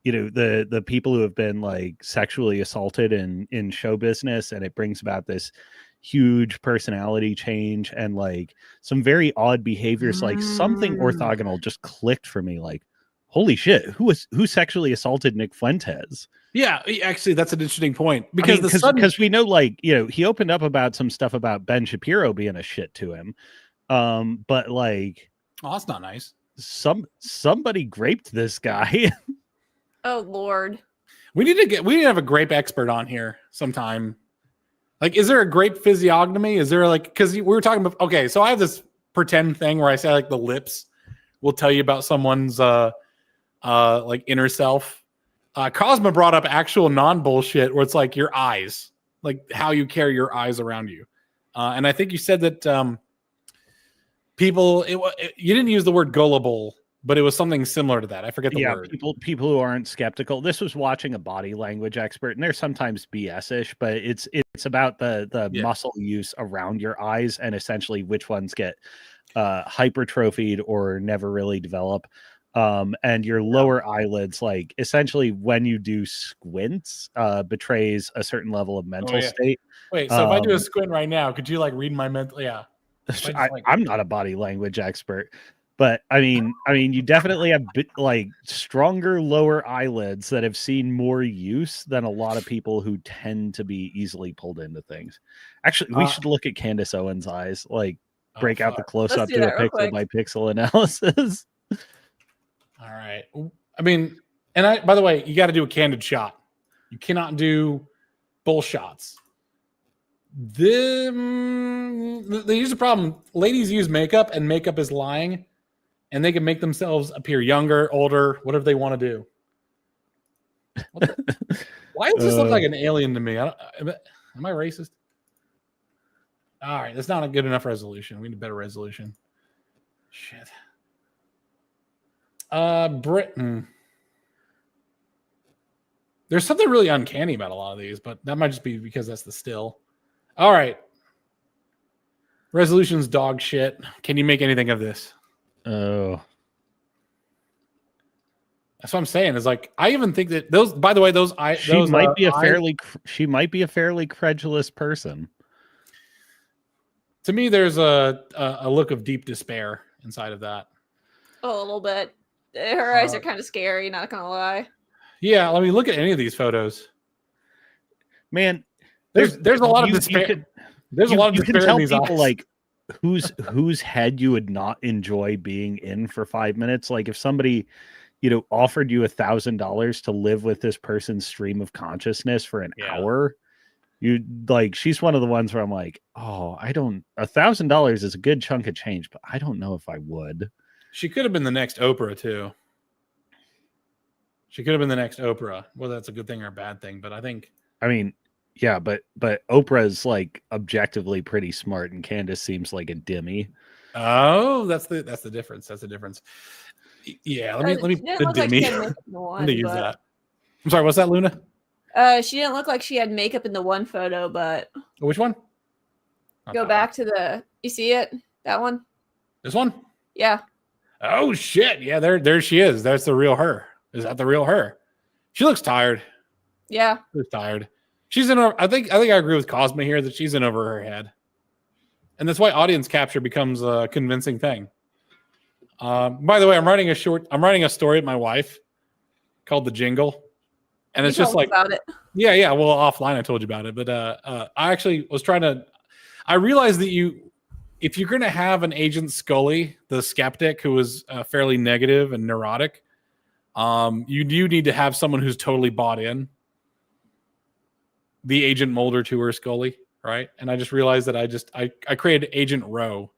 C: You know, the people who have been like sexually assaulted in show business, and it brings about this huge personality change and like some very odd behaviors, like something orthogonal just clicked for me, like, holy shit, who sexually assaulted Nick Fuentes?
A: Yeah, actually, that's an interesting point because
C: we know, like, you know, he opened up about some stuff about Ben Shapiro being a shit to him. But like,
A: oh, that's not nice.
C: Somebody graped this guy.
B: Oh Lord.
A: We need to have a grape expert on here sometime. Like, is there a grape physiognomy? Is there like, because we were talking about, okay, so I have this pretend thing where I say like the lips will tell you about someone's like inner self. Cosma brought up actual non-bullshit where it's like your eyes, like how you carry your eyes around you. And I think you said that people, you didn't use the word gullible, but it was something similar to that. I forget the word.
C: People who aren't skeptical. This was watching a body language expert, and they're sometimes BS-ish, but it's about the muscle use around your eyes and essentially which ones get hypertrophied or never really develop. And your lower eyelids, like essentially when you do squints, betrays a certain level of mental state.
A: Wait, so if I do a squint right now, could you like read my mental? Yeah.
C: I'm not a body language expert, but I mean, you definitely have like stronger lower eyelids that have seen more use than a lot of people who tend to be easily pulled into things. Actually, we should look at Candace Owens' eyes, like break out the close up, do a pixel by pixel analysis.
A: All right. I mean, and by the way, you got to do a candid shot. You cannot do bull shots. Here's the problem. Ladies use makeup, and makeup is lying, and they can make themselves appear younger, older, whatever they want to do. Why does this look like an alien to me? Am I racist? All right, that's not a good enough resolution. We need a better resolution. Shit. Britain. There's something really uncanny about a lot of these, but that might just be because that's the still. All right. Resolution's dog shit. Can you make anything of this?
C: Oh.
A: That's what I'm saying. Is like, I even think that those, by the way, she might be a
C: fairly credulous person.
A: To me, there's a look of deep despair inside of that.
B: Oh, a little bit. Her eyes are kind of scary, not gonna lie.
A: Yeah, let me look at any of these photos.
C: Man,
A: there's a lot of despair. There's a lot of despair in these eyes.
C: Like whose head you would not enjoy being in for 5 minutes. Like if somebody, offered you $1,000 to live with this person's stream of consciousness for an hour, she's one of the ones where I'm like, oh, $1,000 is a good chunk of change, but I don't know if I would.
A: She could have been the next Oprah too. She could have been the next Oprah. Whether that's a good thing or a bad thing, but
C: yeah, but Oprah's like objectively pretty smart, and Candace seems like a dimmy.
A: Oh, that's the difference. That's the difference. Yeah, let me the dimmy. Let me use that. I'm sorry, what's that, Luna?
B: She didn't look like she had makeup in the one photo, but
A: which one?
B: Go back to you see it? That one?
A: This one?
B: Yeah.
A: Oh shit! Yeah, there she is. That's the real her. Is that the real her? She looks tired.
B: Yeah,
A: she looks tired. She's in. I think I agree with Cosma here that she's in over her head, and that's why audience capture becomes a convincing thing. By the way, I'm writing a story with my wife called The Jingle, and it's just like
B: about it.
A: Yeah. Well, offline I told you about it, but I actually was trying to. I realized that if you're going to have an Agent Scully, the skeptic who is fairly negative and neurotic, you do need to have someone who's totally bought in. The Agent Mulder to her Scully, right? And I just realized that I created Agent Rowe,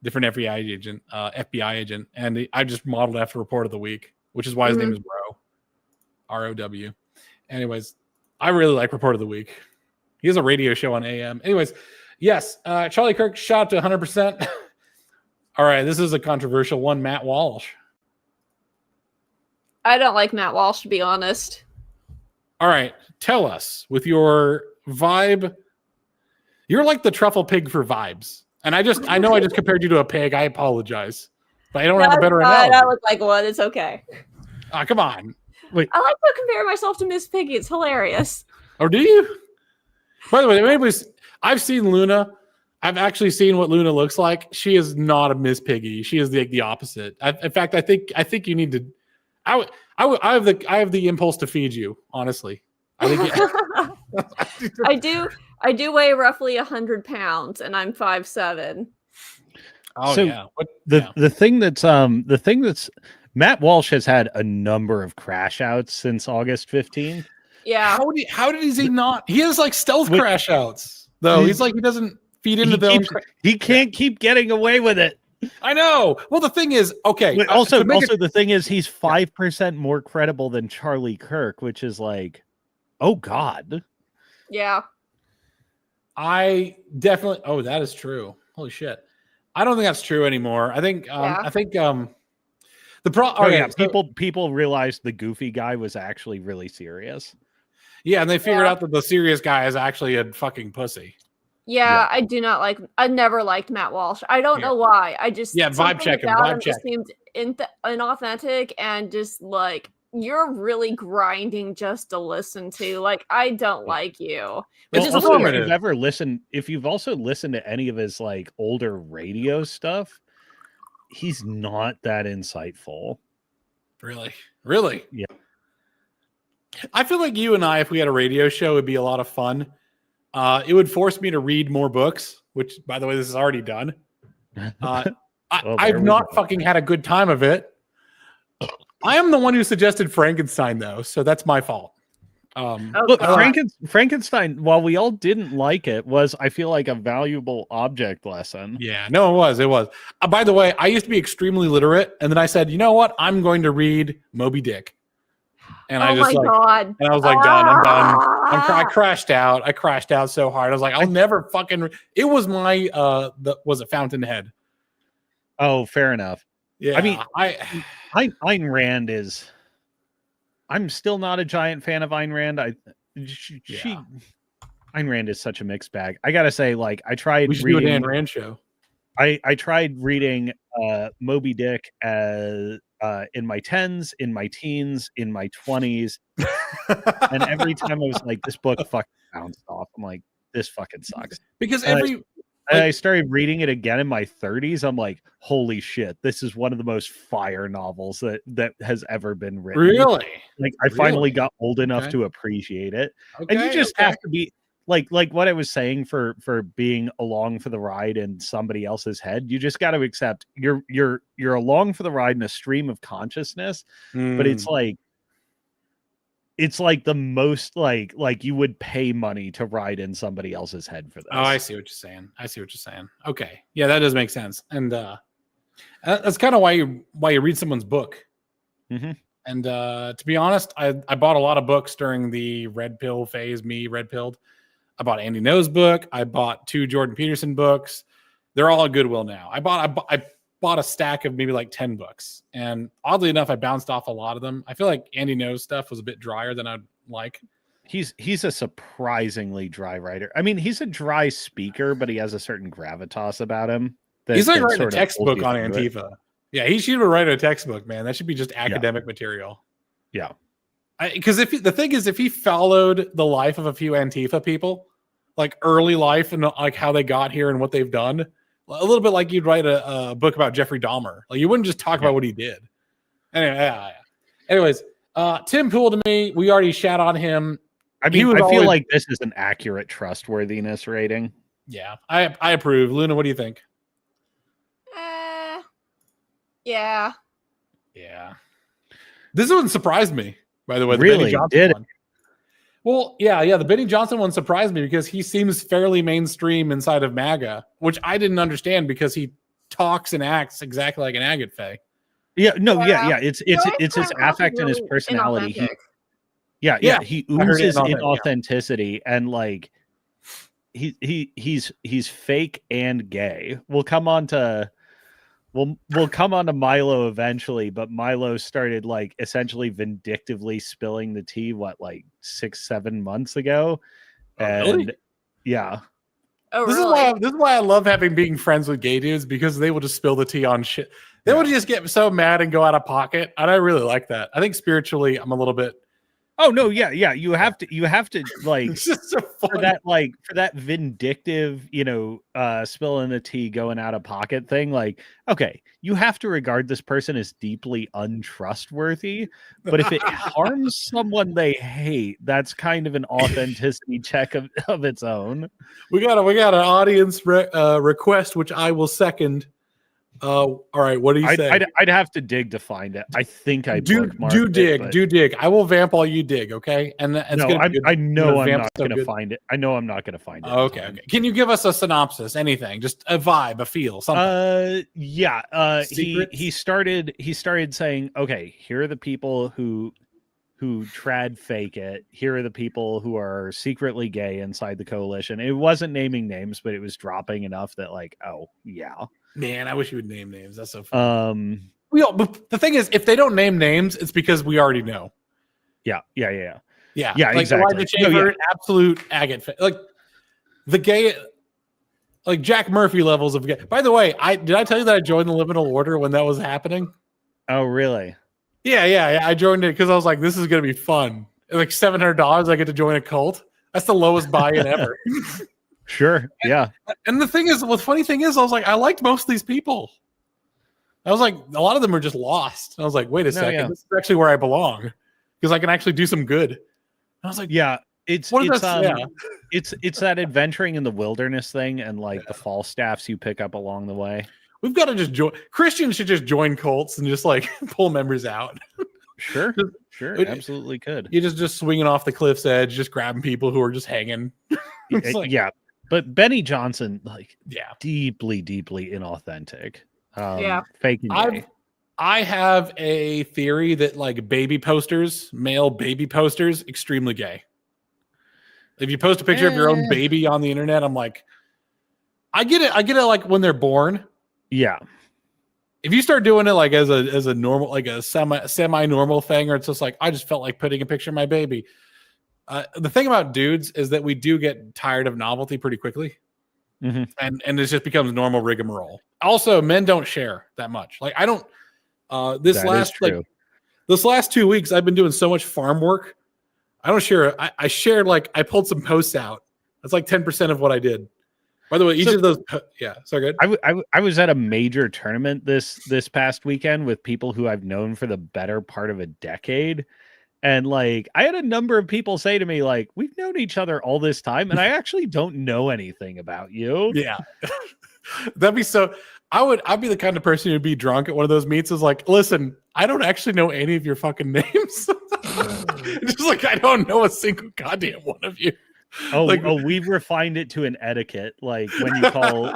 A: different FBI agent, and I just modeled after Report of the Week, which is why his name is Rowe, ROW. Anyways, I really like Report of the Week. He has a radio show on AM. Anyways, yes, Charlie Kirk shot to 100%. All right, this is a controversial one. Matt Walsh.
B: I don't like Matt Walsh, to be honest.
A: All right, tell us with your vibe. You're like the truffle pig for vibes. And I know I just compared you to a pig. I apologize. But I don't have a better analogy.
B: I look like one. It's okay.
A: Come on.
C: Wait.
B: I like to compare myself to Miss Piggy. It's hilarious.
A: Or do you? By the way, I've seen Luna. I've actually seen what Luna looks like. She is not a Miss Piggy. She is the opposite. In fact, I think you need to. I have the impulse to feed you. Honestly, I think
B: I do weigh roughly 100 pounds, and I'm 5'7".
A: Oh
C: so
A: yeah.
C: The thing that's Matt Walsh has had a number of crash outs since August 15th.
B: Yeah.
A: How did he not? He has like stealth crash outs though. He's like he doesn't feed into them.
C: He can't keep getting away with it.
A: I know. Well, the thing is, okay.
C: But also the thing is, he's 5% more credible than Charlie Kirk, which is like, oh God.
B: Yeah.
A: I definitely. Oh, that is true. Holy shit. I don't think that's true anymore. I think. The
C: people realized the goofy guy was actually really serious.
A: Yeah, and they figured out that the serious guy is actually a fucking pussy.
B: Yeah, I never liked Matt Walsh. I don't know why. I just
A: vibe check him. Vibe check.
B: Just seemed inauthentic and just like you're really grinding just to listen to. Like I don't like you.
C: Which is if you've also listened to any of his like older radio stuff, he's not that insightful.
A: Really?
C: Yeah.
A: I feel like you and I, if we had a radio show, would be a lot of fun. It would force me to read more books, which, by the way, this is already done. I've not fucking had a good time of it. I am the one who suggested Frankenstein, though, so that's my fault.
C: Look, Frankenstein, while we all didn't like it, was, I feel like, a valuable object lesson.
A: Yeah, no, it was. By the way, I used to be extremely literate, and then I said, you know what? I'm going to read Moby Dick. And I was like, done. I'm done. I crashed out. I crashed out so hard. I was like, I'll never fucking. It was my was it Fountainhead?
C: Oh, fair enough.
A: Yeah,
C: I mean, Ayn Rand is. I'm still not a giant fan of Ayn Rand. Ayn Rand is such a mixed bag. I gotta say, like, I tried.
A: We should do an Ayn Rand show.
C: I tried reading Moby Dick as. In my 10s, in my teens, in my 20s. And every time I was like, this book fucking bounced off. I'm like, this fucking sucks.
A: Because
C: I started reading it again in my 30s. I'm like, holy shit, this is one of the most fire novels that has ever been written.
A: Really?
C: Like, I finally got old enough to appreciate it. And you just have to be like what I was saying for being along for the ride in somebody else's head. You just got to accept you're along for the ride in a stream of consciousness, but it's like the most like you would pay money to ride in somebody else's head for this.
A: Oh, I see what you're saying. Okay. Yeah, that does make sense. And that's kind of why you read someone's book.
C: Mm-hmm.
A: And to be honest, I bought a lot of books during the red pill phase, red pilled. I bought Andy No's book. I bought 2 Jordan Peterson books. They're all at Goodwill now. I bought a stack of maybe like 10 books. And oddly enough, I bounced off a lot of them. I feel like Andy No's stuff was a bit drier than I'd like.
C: He's a surprisingly dry writer. I mean, he's a dry speaker, but he has a certain gravitas about him.
A: He's like writing a textbook on Antifa. Yeah, he should write a textbook, man. That should be just academic material.
C: Yeah.
A: Because the thing is, if he followed the life of a few Antifa people, like early life and like how they got here and what they've done, a little bit like you'd write a book about Jeffrey Dahmer. Like you wouldn't just talk about what he did. Anyway, Anyways, Tim Pool to me, we already shat on him.
C: I mean, I feel like this is an accurate trustworthiness rating.
A: Yeah, I approve. Luna, what do you think?
B: Yeah.
A: This one surprised me, by the way. The
C: really?
A: Benny Johnson
C: Did
A: one. Well, yeah. The Benny Johnson one surprised me because he seems fairly mainstream inside of MAGA, which I didn't understand because he talks and acts exactly like an agate fae.
C: Yeah. It's his affect and his personality. He oozes inauthenticity and like he's fake and gay. We'll come on to Milo eventually, but Milo started like essentially vindictively spilling the tea like 6-7 months ago.
A: Really?
C: Yeah.
B: Oh,
A: this is why I love being friends with gay dudes, because they will just spill the tea on shit. They will just get so mad and go out of pocket. And I really like that. I think spiritually I'm a little bit.
C: Oh no, yeah. You have to like
A: it's just so
C: for that vindictive, spilling the tea, going out of pocket thing. Like, okay, you have to regard this person as deeply untrustworthy. But if it harms someone they hate, that's kind of an authenticity check of its own.
A: We got an audience request, which I will second. All right, what do you say?
C: I'd have to dig to find it. I think I
A: do dig. I will vamp all you dig, okay? And it's
C: I know I'm not going to find it. I know I'm not going to find it.
A: Okay. Can you give us a synopsis? Anything? Just a vibe, a feel, something.
C: He started saying, okay, here are the people who trad fake it. Here are the people who are secretly gay inside the coalition. It wasn't naming names, but it was dropping enough that like, oh yeah.
A: Man, I wish you would name names. That's so funny. But the thing is, if they don't name names, it's because we already know.
C: Yeah,
A: like
C: exactly.
A: Elijah Chamber, absolute agate. Like the gay, like Jack Murphy levels of gay. By the way, did I tell you that I joined the Liminal Order when that was happening?
C: Oh, really?
A: Yeah. I joined it because I was like, this is gonna be fun. Like $700, I get to join a cult. That's the lowest buy-in ever.
C: Sure. Yeah.
A: And the thing is, the funny thing is, I was like, I liked most of these people. I was like, a lot of them are just lost. And I was like, wait a second, this is actually where I belong because I can actually do some good. And I was like,
C: yeah, it's that adventuring in the wilderness thing and like the fall staffs you pick up along the way.
A: We've got to just join. Christians should just join cults and just like pull members out.
C: Sure, absolutely could.
A: You're just swinging off the cliff's edge, just grabbing people who are just hanging.
C: Yeah. But Benny Johnson, deeply, deeply inauthentic. Fake and gay.
A: I have a theory that like male baby posters, extremely gay. If you post a picture of your own baby on the internet, I'm like, I get it like when they're born.
C: Yeah.
A: If you start doing it like as a normal, like a semi-normal thing, or it's just like, I just felt like putting a picture of my baby. The thing about dudes is that we do get tired of novelty pretty quickly.
C: Mm-hmm. And
A: it just becomes normal rigmarole. Also, men don't share that much. Like I don't, this last 2 weeks, I've been doing so much farm work. I don't share. I shared, like I pulled some posts out. That's like 10% of what I did. By the way, each of those, yeah, so good.
C: I was at a major tournament this past weekend with people who I've known for the better part of a decade. And like, I had a number of people say to me, like, we've known each other all this time, and I actually don't know anything about you.
A: Yeah. That'd be so. I'd be the kind of person who'd be drunk at one of those meets. Is like, listen, I don't actually know any of your fucking names. Just like, I don't know a single goddamn one of you.
C: We've refined it to an etiquette. Like when you call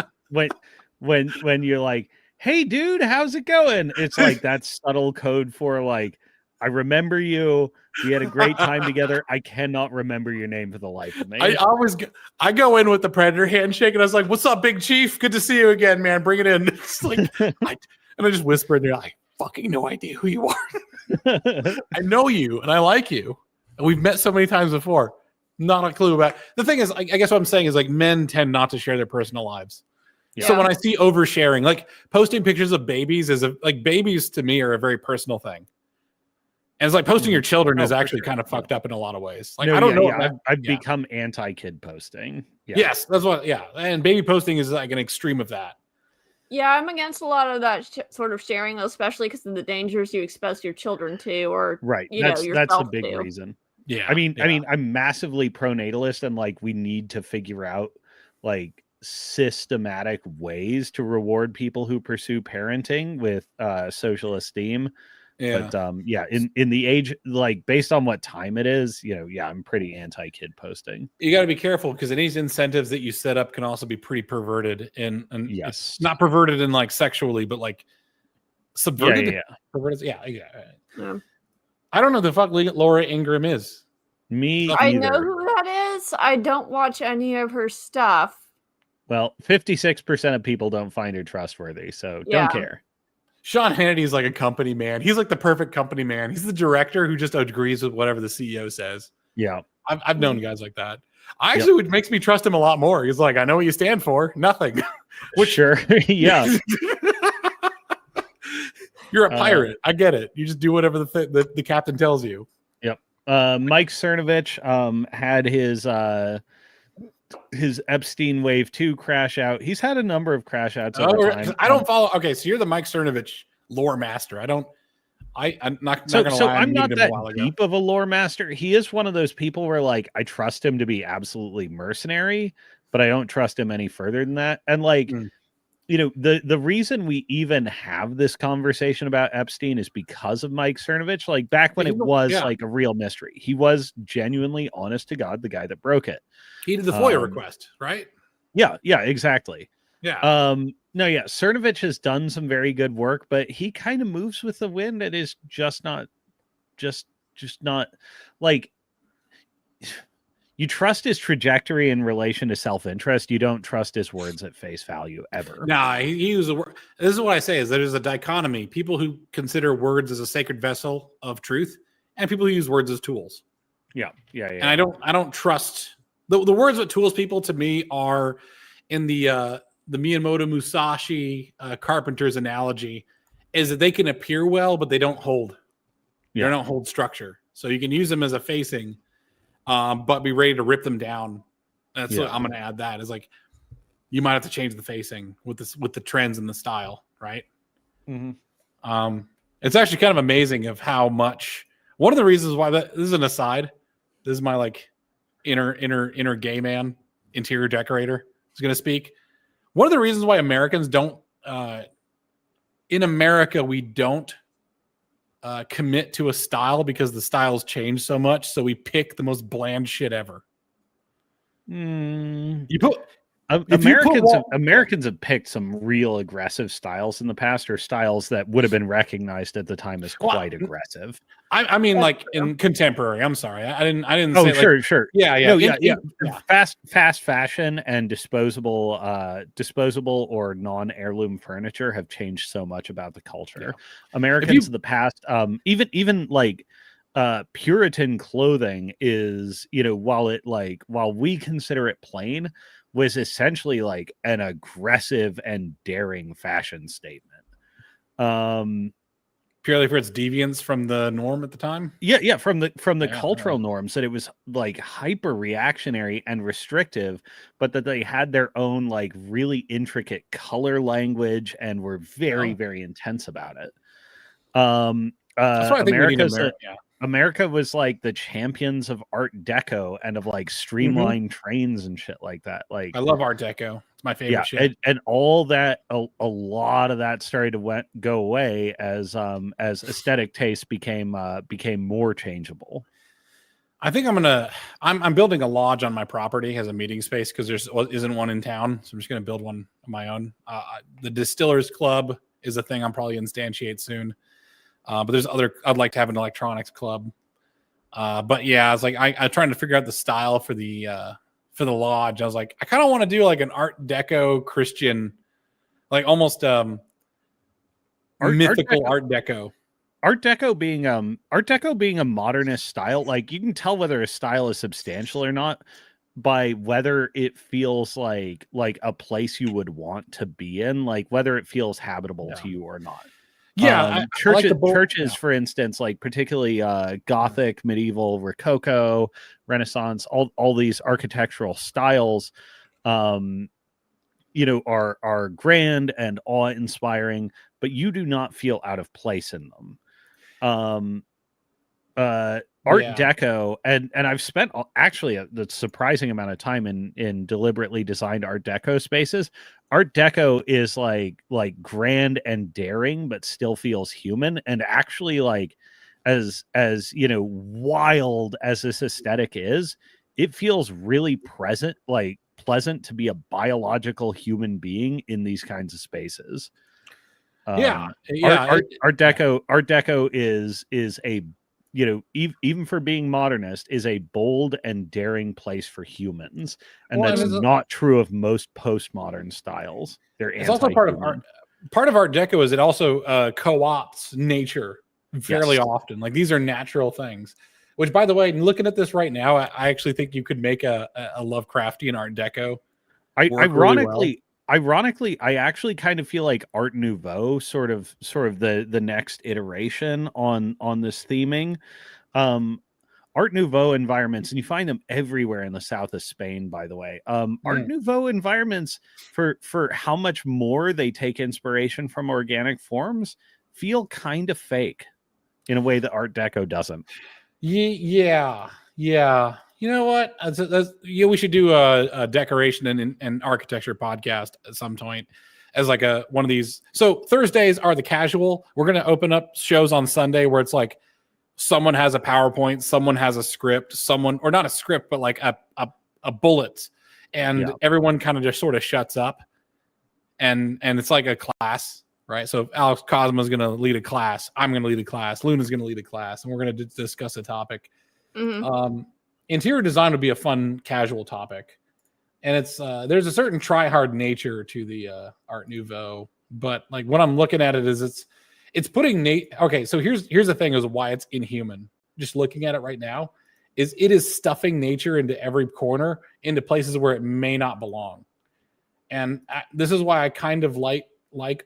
C: when you're like, hey dude, how's it going? It's like that subtle code for like, I remember you. We had a great time together. I cannot remember your name for the life of me.
A: I go in with the Predator handshake, and I was like, "What's up, Big Chief? Good to see you again, man. Bring it in." It's like, and I just whisper in there, "I fucking no idea who you are. I know you, and I like you, and we've met so many times before. Not a clue about." The thing is, I guess what I'm saying is like men tend not to share their personal lives. Yeah. So when I see oversharing, like posting pictures of babies like babies to me are a very personal thing. And it's like posting your children is actually kind of fucked up in a lot of ways. Like, I don't know.
C: Yeah. I've become anti-kid posting. Yeah.
A: Yes, that's what. Yeah, and baby posting is like an extreme of that.
B: Yeah, I'm against a lot of that sort of sharing, especially because of the dangers you expose your children to, or
C: right. That's a big reason. Yeah. I mean, I'm massively pro-natalist, and like we need to figure out like systematic ways to reward people who pursue parenting with social esteem. Yeah. But in the age, like based on what time it is, I'm pretty anti-kid posting.
A: You got to be careful because any incentives that you set up can also be pretty perverted, and yes, not perverted in like sexually, but like subverted. Yeah. Perverted. Yeah. I don't know the fuck Laura Ingraham is.
C: Me
B: I
C: either.
B: know who that is. I don't watch any of her stuff.
C: Well, 56% of people don't find her trustworthy, so don't care.
A: Sean Hannity is like a company man. He's like the perfect company man. He's the director who just agrees with whatever the CEO says.
C: Yeah.
A: I've known guys like that. Which makes me trust him a lot more. He's like, I know what you stand for. Nothing.
C: Sure. Yeah.
A: You're a pirate. I get it. You just do whatever the captain tells you.
C: Yep. Mike Cernovich had his Epstein Wave 2 crash out. He's had a number of crash outs over time.
A: I don't follow. Okay, so you're the Mike Cernovich lore master. I'm not gonna lie.
C: I'm not that deep of a lore master. He is one of those people where like I trust him to be absolutely mercenary, but I don't trust him any further than that. And like the reason we even have this conversation about Epstein is because of Mike Cernovich. Like back when it was like a real mystery, he was genuinely, honest to God, the guy that broke it.
A: He did the FOIA request, right?
C: Yeah, exactly.
A: Yeah.
C: Cernovich has done some very good work, but he kind of moves with the wind and is just not like you trust his trajectory in relation to self-interest. You don't trust his words at face value ever.
A: Nah, he used a word. This is what I say is there's a dichotomy. People who consider words as a sacred vessel of truth and people who use words as tools.
C: Yeah.
A: And I don't trust the words that tools people to me are in the Miyamoto Musashi carpenter's analogy is that they can appear well, but they don't hold. They don't hold structure. So you can use them as a facing, but be ready to rip them down. That's what I'm going to add. That is like you might have to change the facing with the trends and the style, right? Mm-hmm. It's actually kind of amazing of how much. One of the reasons why this is an aside. This is my like inner gay man interior decorator is going to speak. One of the reasons why Americans don't in America we don't commit to a style because the styles change so much, so we pick the most bland shit ever. You put
C: Americans have picked some real aggressive styles in the past, or styles that would have been recognized at the time as quite aggressive.
A: I mean, like in contemporary. I'm sorry, I didn't.
C: Oh,
A: say
C: sure.
A: Yeah.
C: Fast fashion and disposable or non-heirloom furniture have changed so much about the culture. Yeah. Americans of the past, even like Puritan clothing is, while we consider it plain, was essentially like an aggressive and daring fashion statement.
A: purely for its deviance from the norm at the time.
C: Yeah, from the cultural norms, that it was like hyper reactionary and restrictive, but that they had their own like really intricate color language and were very very intense about it.
A: That's what I think we need in
C: America was like the champions of Art Deco and of like streamlined trains and shit like that. Like,
A: I love Art Deco. It's my favorite shit.
C: And all that, a lot of that started to go away as aesthetic taste became more changeable.
A: I think I'm building a lodge on my property as a meeting space because there isn't one in town, so I'm just gonna build one of my own. The Distillers Club is a thing I'm probably instantiate soon. But there's I'd like to have an electronics club. But yeah, I was like, I'm trying to figure out the style for the lodge. I was like, I kind of want to do like an Art Deco Christian, like almost mythical Art Deco.
C: Art Deco being a modernist style, like you can tell whether a style is substantial or not by whether it feels like a place you would want to be in, like whether it feels habitable to you or not.
A: Yeah,
C: churches, for instance, like particularly Gothic, medieval, Rococo, Renaissance, all these architectural styles, are grand and awe-inspiring, but you do not feel out of place in them. Art Deco, and I've spent actually the surprising amount of time in deliberately designed Art Deco spaces. Art Deco is like grand and daring, but still feels human. And actually, like as wild as this aesthetic is, it feels really pleasant to be a biological human being in these kinds of spaces. Art Deco is a, even for being modernist, is a bold and daring place for humans, and that's not true of most postmodern styles.
A: It's also part of Art Deco is it also co-opts nature fairly often. Like these are natural things. Which, by the way, looking at this right now, I actually think you could make a Lovecraftian Art Deco.
C: Ironically, I actually kind of feel like Art Nouveau, sort of the next iteration on this theming. Art Nouveau environments, and you find them everywhere in the south of Spain, by the way. Art Nouveau environments, for how much more they take inspiration from organic forms, feel kind of fake in a way that Art Deco doesn't.
A: Yeah. You know what? We should do a decoration and architecture podcast at some point as like one of these. So Thursdays are the casual. We're going to open up shows on Sunday where it's like someone has a PowerPoint, someone has a script, or not a script, but like a bullet, and everyone kind of just sort of shuts up, and it's like a class, right? So if Alex Cosma is going to lead a class, I'm going to lead a class, Luna's going to lead a class, and we're going to discuss a topic. Interior design would be a fun casual topic, and it's there's a certain try-hard nature to the Art Nouveau, but like what I'm looking at it is it's putting okay, so here's the thing is why it's inhuman. Just looking at it right now, it is stuffing nature into every corner, into places where it may not belong. And this is why I kind of like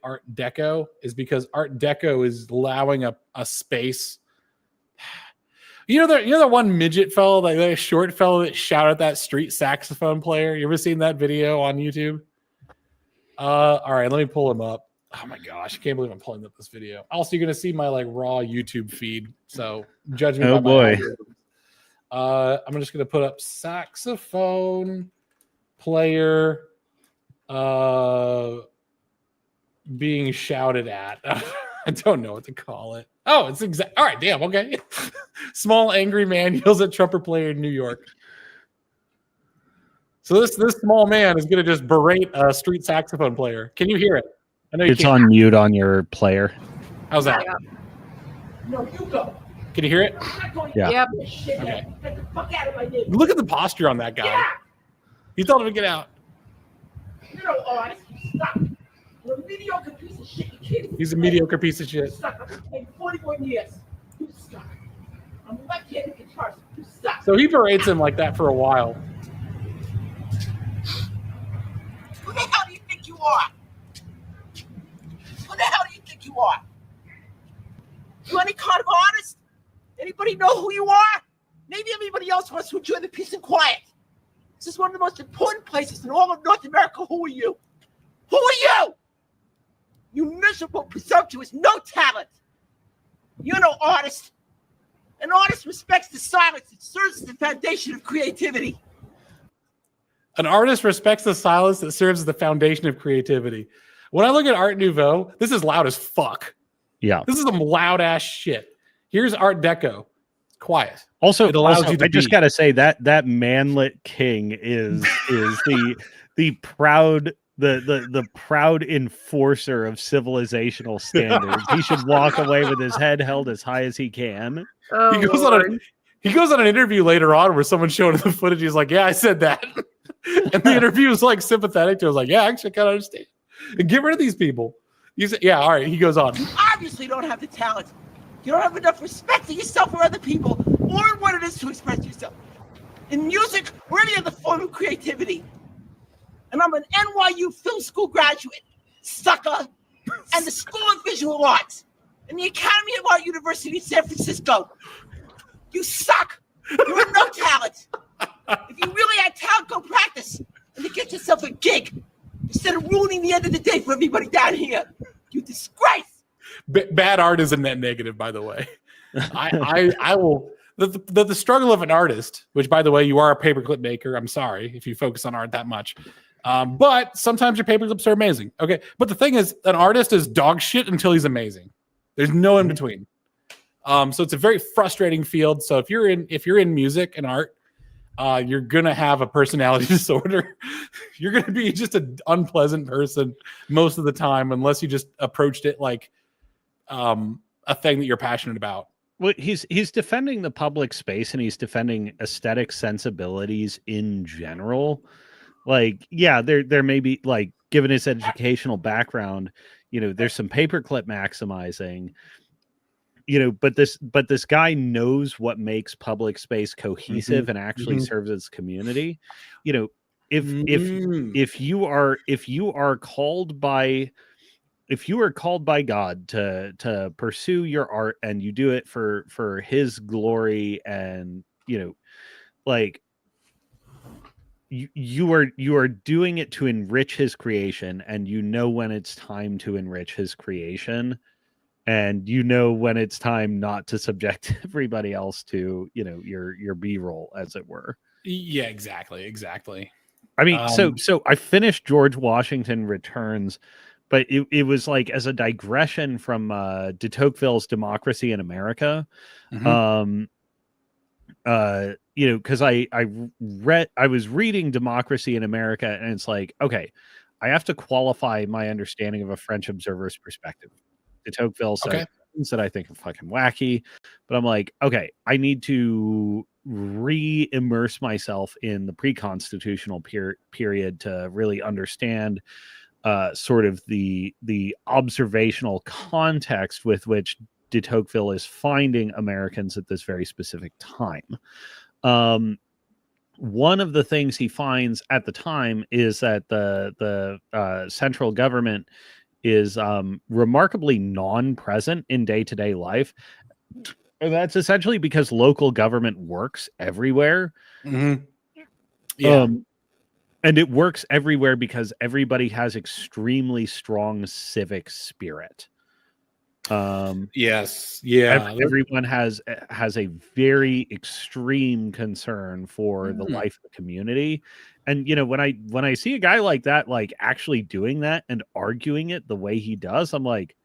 A: Art Deco, is because Art Deco is allowing a space. You know the one midget fellow, that short fellow that shouted at that street saxophone player? You ever seen that video on YouTube? All right, let me pull him up. Oh my gosh, I can't believe I'm pulling up this video. Also, you're gonna see my like raw YouTube feed, so judge me.
C: Oh boy.
A: I'm just gonna put up saxophone player being shouted at. I don't know what to call it. Oh, it's all right. Damn. Okay. Small angry man yells at trumpet player in New York. So this small man is gonna just berate a street saxophone player. Can you hear it? I know
C: it's on mute on your player.
A: How's that?
D: No, you go.
A: Can you hear it?
C: Yeah.
B: Yep.
A: Okay.
D: Get the fuck out of my name.
A: Look at the posture on that guy.
D: Yeah.
A: He told him to get out.
D: You know, artist, you suck. You're a mediocre piece of shit. You can't.
A: He's a mediocre piece of shit.
D: You suck. I've been playing 41 years. You suck. I'm a left-handed guitarist. You suck.
A: So he berates him like that for a while.
D: Who the hell do you think you are? Who the hell do you think you are? You any kind of artist? Anybody know who you are? Maybe everybody else wants to enjoy the peace and quiet. This is one of the most important places in all of North America. Who are you? Who are you? You miserable, presumptuous, no talent. You're no artist. An artist respects the silence. It serves as the foundation of creativity.
A: An artist respects the silence that serves as the foundation of creativity. When I look at Art Nouveau, this is loud as fuck.
C: Yeah.
A: This is some loud ass shit. Here's Art Deco. It's quiet.
C: Also,
A: it allows you to
C: I just
A: be.
C: gotta say that manlet king is the proud the proud enforcer of civilizational standards. He should walk away with his head held as high as he can.
B: Oh,
A: he goes on an interview later on where someone showed him the footage. He's like, "Yeah, I said that," and the interview was like sympathetic to. I was like, "Yeah, actually, I kind of understand." And get rid of these people. You say, "Yeah, all right." He goes on.
D: You obviously don't have the talent. You don't have enough respect for yourself or other people, or what it is to express yourself. In music or any other form of creativity. And I'm an NYU film school graduate, sucker, and the School of Visual Arts, and the Academy of Art University in San Francisco. You suck. You have no talent. If you really had talent, go practice and then get yourself a gig instead of ruining the end of the day for everybody down here. You disgrace.
A: Bad art is a net negative, by the way. I will. The struggle of an artist, which, by the way, you are a paperclip maker. I'm sorry if you focus on art that much. But sometimes your paperclips are amazing. Okay. But the thing is, an artist is dog shit until he's amazing. There's no in between. So it's a very frustrating field. So if you're in music and art, you're gonna have a personality disorder. You're gonna be just an unpleasant person most of the time, unless you just approached it like a thing that you're passionate about.
C: Well, he's defending the public space and he's defending aesthetic sensibilities in general. Like, yeah, there may be, like, given his educational background, there's some paperclip maximizing, but this guy knows what makes public space cohesive and actually serves its community. If you are called by God to pursue your art and you do it for his glory, and like you are doing it to enrich his creation, and when it's time to enrich his creation, and when it's time not to subject everybody else to your B-roll, as it were.
A: Yeah, exactly.
C: I mean, so I finished George Washington Returns, but it was like as a digression from de Tocqueville's Democracy in America. Because I was reading Democracy in America, and it's like, okay, I have to qualify my understanding of a French observer's perspective. De Tocqueville said things that I think are fucking wacky, but I'm like, okay, I need to re-immerse myself in the pre-constitutional period to really understand sort of the observational context with which de Tocqueville is finding Americans at this very specific time. One of the things he finds at the time is that the central government is remarkably non-present in day-to-day life. And that's essentially because local government works everywhere.
A: Yeah.
C: And it works everywhere because everybody has extremely strong civic spirit.
A: Yes. Yeah.
C: Everyone has a very extreme concern for the life of the community. And when I see a guy like that, like actually doing that and arguing it the way he does, I'm like,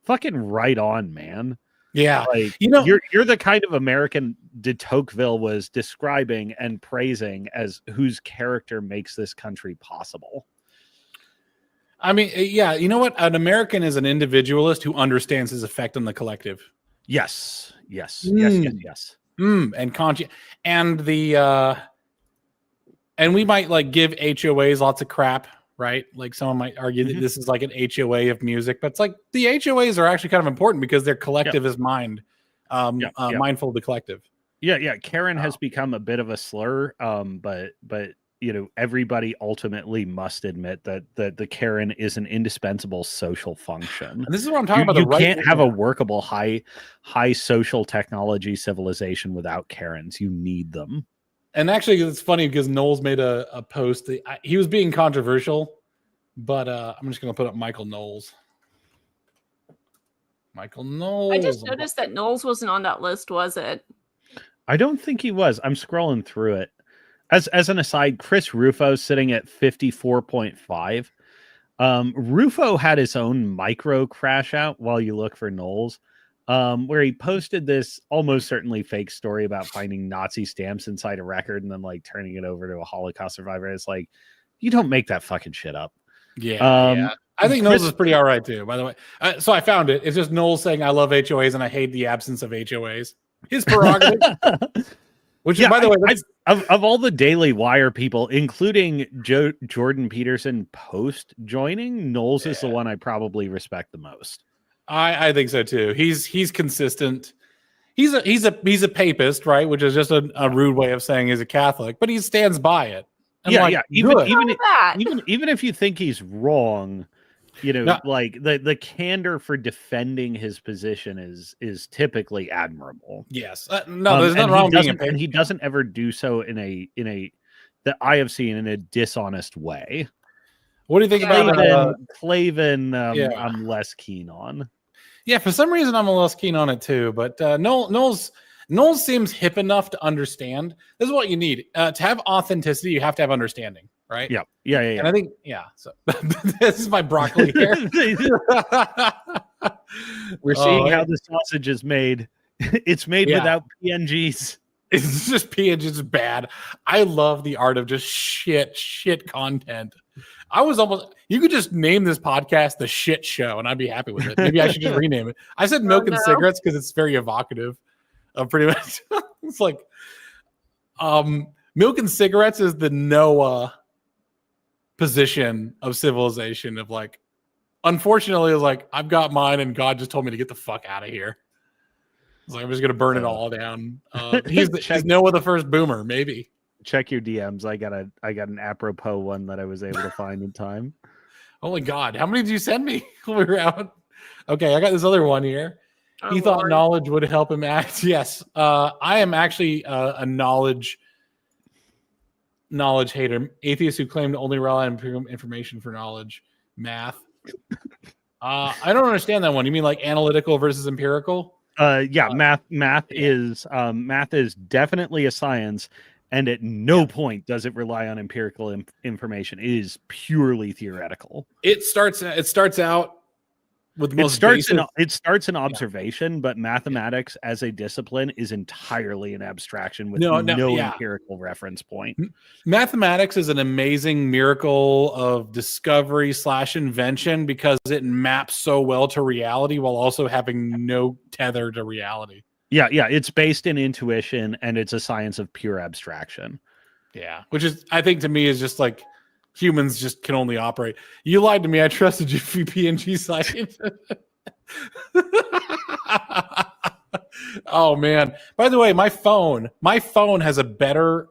C: fucking right on, man.
A: Yeah.
C: Like, you're the kind of American de Tocqueville was describing and praising as whose character makes this country possible.
A: I mean, yeah, you know what? An American is an individualist who understands his effect on the collective.
C: Yes.
A: And conscious, and and we might like give HOAs lots of crap, right? Like someone might argue that this is like an HOA of music, but it's like the HOAs are actually kind of important because their collective is mindful of the collective.
C: Yeah. Karen has become a bit of a slur, but everybody ultimately must admit that the Karen is an indispensable social function.
A: And this is what I'm talking about.
C: You can't have a workable high social technology civilization without Karens. You need them.
A: And actually, it's funny because Knowles made a post. He was being controversial, but I'm just going to put up Michael Knowles. Michael Knowles.
B: I just noticed that Knowles wasn't on that list, was it?
C: I don't think he was. I'm scrolling through it. As an aside, Chris Rufo's sitting at 54.5. Rufo had his own micro crash out while you look for Knowles, where he posted this almost certainly fake story about finding Nazi stamps inside a record and then like turning it over to a Holocaust survivor. It's like, you don't make that fucking shit up.
A: Yeah. I think Knowles is pretty all right too, by the way. So I found it. It's just Knowles saying, I love HOAs and I hate the absence of HOAs. His prerogative. Which, by the way,
C: of all the Daily Wire people, including Jordan Peterson post joining, Knowles is the one I probably respect the most.
A: I think so too. He's consistent. He's a papist, right? Which is just a rude way of saying he's a Catholic, but he stands by it. Even
C: if you think he's wrong, like the candor for defending his position is typically admirable.
A: Yes, there's nothing wrong with being a papist.
C: And he doesn't ever do so in a that I have seen in a dishonest way.
A: What do you think about
C: Clavin? I'm less keen on.
A: Yeah, for some reason I'm less keen on it too. But Knowles seems hip enough to understand. This is what you need to have authenticity. You have to have understanding, right?
C: Yeah.
A: And I think So this is my broccoli here.
C: We're seeing how the sausage is made. It's made without PNGs.
A: It's just PNGs bad. I love the art of just shit content. You could just name this podcast The Shit Show and I'd be happy with it. Maybe I should just rename it. I said Milk and Cigarettes because it's very evocative of pretty much. It's like Milk and Cigarettes is the Noah position of civilization of like, unfortunately, it's like, I've got mine and God just told me to get the fuck out of here. It's like, I'm just going to burn it all down. He's Noah the first boomer, maybe.
C: Check your DMs. I got an apropos one that I was able to find in time.
A: Oh my God. How many did you send me when we were out? Okay. I got this other one here. He thought knowledge would help him act. Yes. I am actually a knowledge hater. Atheists who claim to only rely on information for knowledge. Math. I don't understand that one. You mean like analytical versus empirical?
C: Math is definitely a science, and at no point does it rely on empirical information. It is purely theoretical.
A: It starts out with
C: it starts in observation, but mathematics as a discipline is entirely an abstraction with no empirical reference point.
A: Mathematics is an amazing miracle of discovery / invention because it maps so well to reality while also having no tether to reality.
C: Yeah, it's based in intuition and it's a science of pure abstraction.
A: Yeah, which is, I think, to me is just like humans just can only operate. You lied to me. I trusted you for PNG science. Oh man! By the way, my phone has a better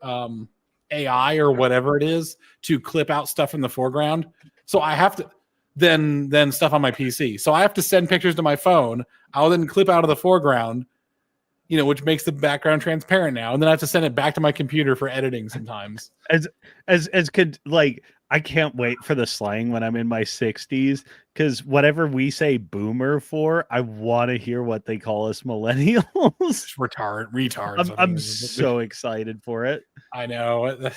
A: AI or whatever it is to clip out stuff in the foreground. So I have to than stuff on my PC. So I have to send pictures to my phone. I'll then clip out of the foreground, which makes the background transparent now, and then I have to send it back to my computer for editing sometimes. I can't wait for the slang when I'm in my 60s, because whatever we say boomer for, I want to hear what they call us millennials. Retards.
C: I'm so excited for it.
A: I know.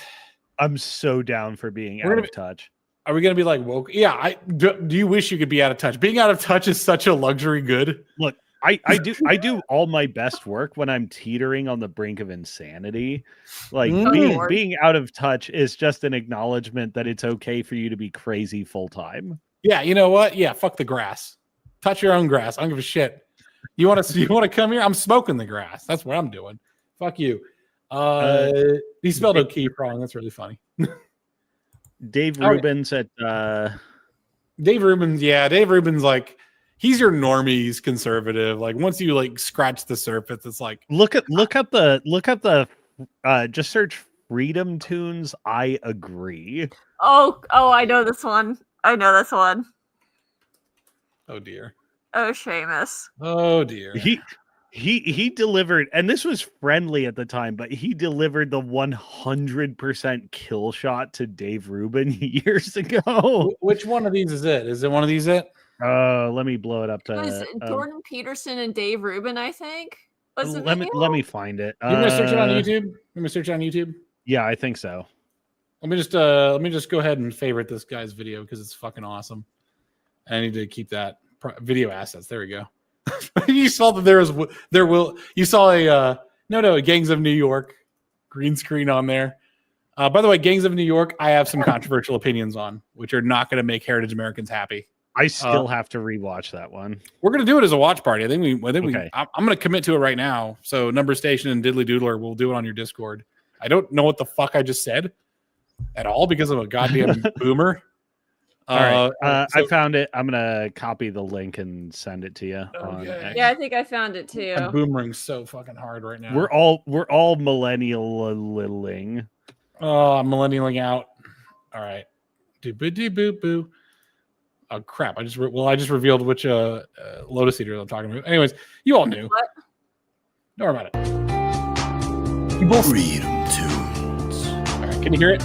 C: I'm so down for being out of touch.
A: Are we going to be like woke? Yeah. Do you wish you could be out of touch? Being out of touch is such a luxury good.
C: Look, I do all my best work when I'm teetering on the brink of insanity. Like being out of touch is just an acknowledgement that it's okay for you to be crazy full time.
A: Yeah, you know what? Yeah, fuck the grass. Touch your own grass. I don't give a shit. You want to come here? I'm smoking the grass. That's what I'm doing. Fuck you. He spelled O'Keefe wrong. That's really funny.
C: Dave Rubin's at
A: Dave Rubin's. Yeah, Dave Rubin's like, he's your normies conservative. Like once you like scratch the surface, it's like
C: look up the just search Freedom Tunes, I agree.
B: Oh, I know this one.
A: Oh dear.
B: Oh, Seamus.
A: Oh dear.
C: He delivered, and this was friendly at the time, but he delivered the 100% kill shot to Dave Rubin years ago.
A: Which one of these is it? Is it one of these it?
C: Let me blow it up
B: It was
C: to
B: Jordan Peterson and Dave Rubin, I think. Was the
C: let me find it.
A: You want me to search it on YouTube? You want me to search it on YouTube?
C: Yeah, I think so.
A: Let me just go ahead and favorite this guy's video because it's fucking awesome. I need to keep that video assets. There we go. You saw that you saw a Gangs of New York green screen on there. By the way, Gangs of New York, I have some controversial opinions on, which are not going to make Heritage Americans happy.
C: I still have to rewatch that one.
A: We're going to do it as a watch party. I'm
C: Okay.
A: going to commit to it right now. So Number Station and Diddly Doodler will do it on your Discord. I don't know what the fuck I just said at all because I'm a goddamn boomer.
C: All right. I found it. I'm gonna copy the link and send it to you.
A: Okay.
B: Yeah, I think I found it too.
A: I'm boomering so fucking hard right now.
C: We're all millennialing.
A: Oh, I'm millennialing out. All right. Boo. Oh crap! I just revealed which Lotus Eater I'm talking about. Anyways, you all knew.
B: What?
A: Don't worry about it.
E: Freedom Tunes.
A: All right, can you hear it?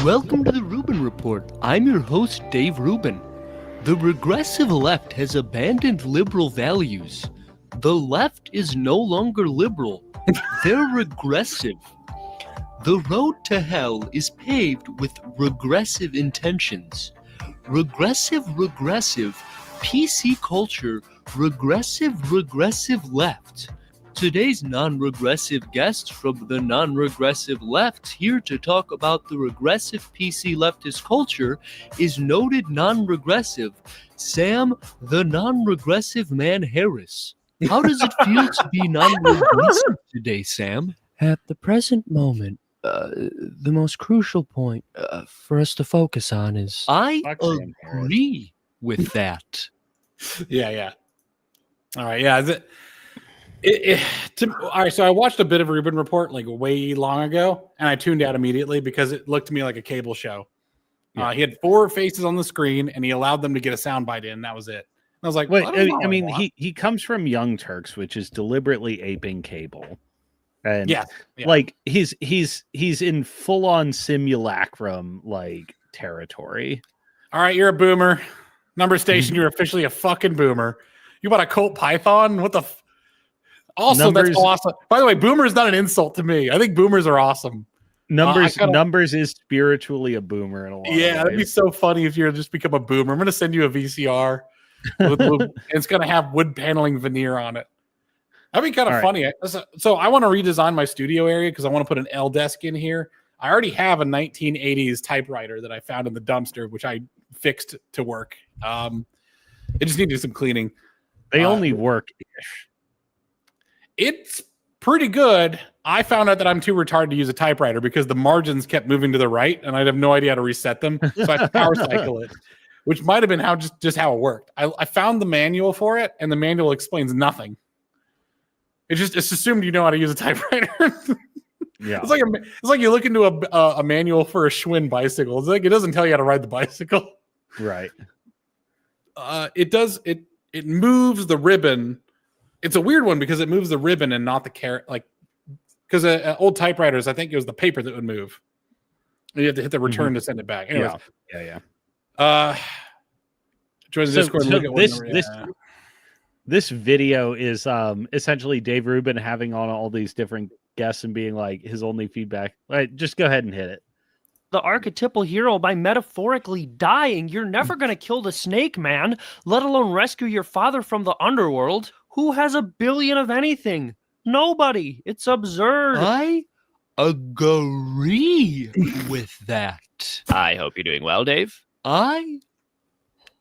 E: Welcome to the Rubin Report. I'm your host, Dave Rubin. The regressive left has abandoned liberal values. The left is no longer liberal. They're regressive. The road to hell is paved with regressive intentions. Regressive, PC culture, regressive left. Today's non-regressive guest from the non-regressive left, here to talk about the regressive PC leftist culture, is noted non-regressive Sam the non-regressive man Harris. How does it feel to be non-regressive today, Sam?
F: At the present moment, the most crucial point for us to focus on is...
E: I
C: Fuck Sam Harris.
E: agree with that.
A: Yeah. All right. Yeah. All right. So I watched a bit of Rubin Report like way long ago, and I tuned out immediately because it looked to me like a cable show.
C: Yeah.
A: He had 4 faces on the screen, and he allowed them to get a soundbite in. That was it. And I was like,
C: Wait,
A: well, that's not
C: I mean,
A: what want.
C: he comes from Young Turks, which is deliberately aping cable, and
A: Yeah.
C: like he's in full on simulacrum like territory.
A: All right, you're a boomer. Number Station, you're officially a fucking boomer. You bought a Colt Python? What the? Also,
C: Numbers-
A: that's awesome. By the way, boomer is not an insult to me. I think boomers are awesome.
C: Numbers is spiritually a boomer in a lot of
A: Yeah, that'd be
C: ways.
A: so funny if you just become a boomer. I'm going to send you a VCR. And it's going to have wood paneling veneer on it. That'd be kind of
C: All
A: funny. So I want to redesign my studio area because I want to put an L desk in here. I already have a 1980s typewriter that I found in the dumpster, which I fixed to work. It just needed some cleaning.
C: They only work ish.
A: It's pretty good. I found out that I'm too retarded to use a typewriter because the margins kept moving to the right, and I'd have no idea how to reset them. So I had to power cycle it, which might have been how how it worked. I found the manual for it, and the manual explains nothing. It's assumed you know how to use a typewriter.
C: Yeah.
A: It's like you look into a manual for a Schwinn bicycle. It's like it doesn't tell you how to ride the bicycle.
C: Right.
A: It moves the ribbon. It's a weird one because it moves the ribbon and not the carrot. Like, because old typewriters, I think it was the paper that would move. You have to hit the return to send it back. Anyways,
C: Yeah.
A: Join the
C: So-
A: Discord. And
C: so
A: look at
C: this video is essentially Dave Rubin having on all these different guests and being like his only feedback. Right, just go ahead and hit it.
F: The archetypal hero by metaphorically dying. You're never going to kill the snake man, let alone rescue your father from the underworld. Who has a billion of anything? Nobody. It's absurd.
E: I agree with that.
G: I hope you're doing well, Dave.
E: I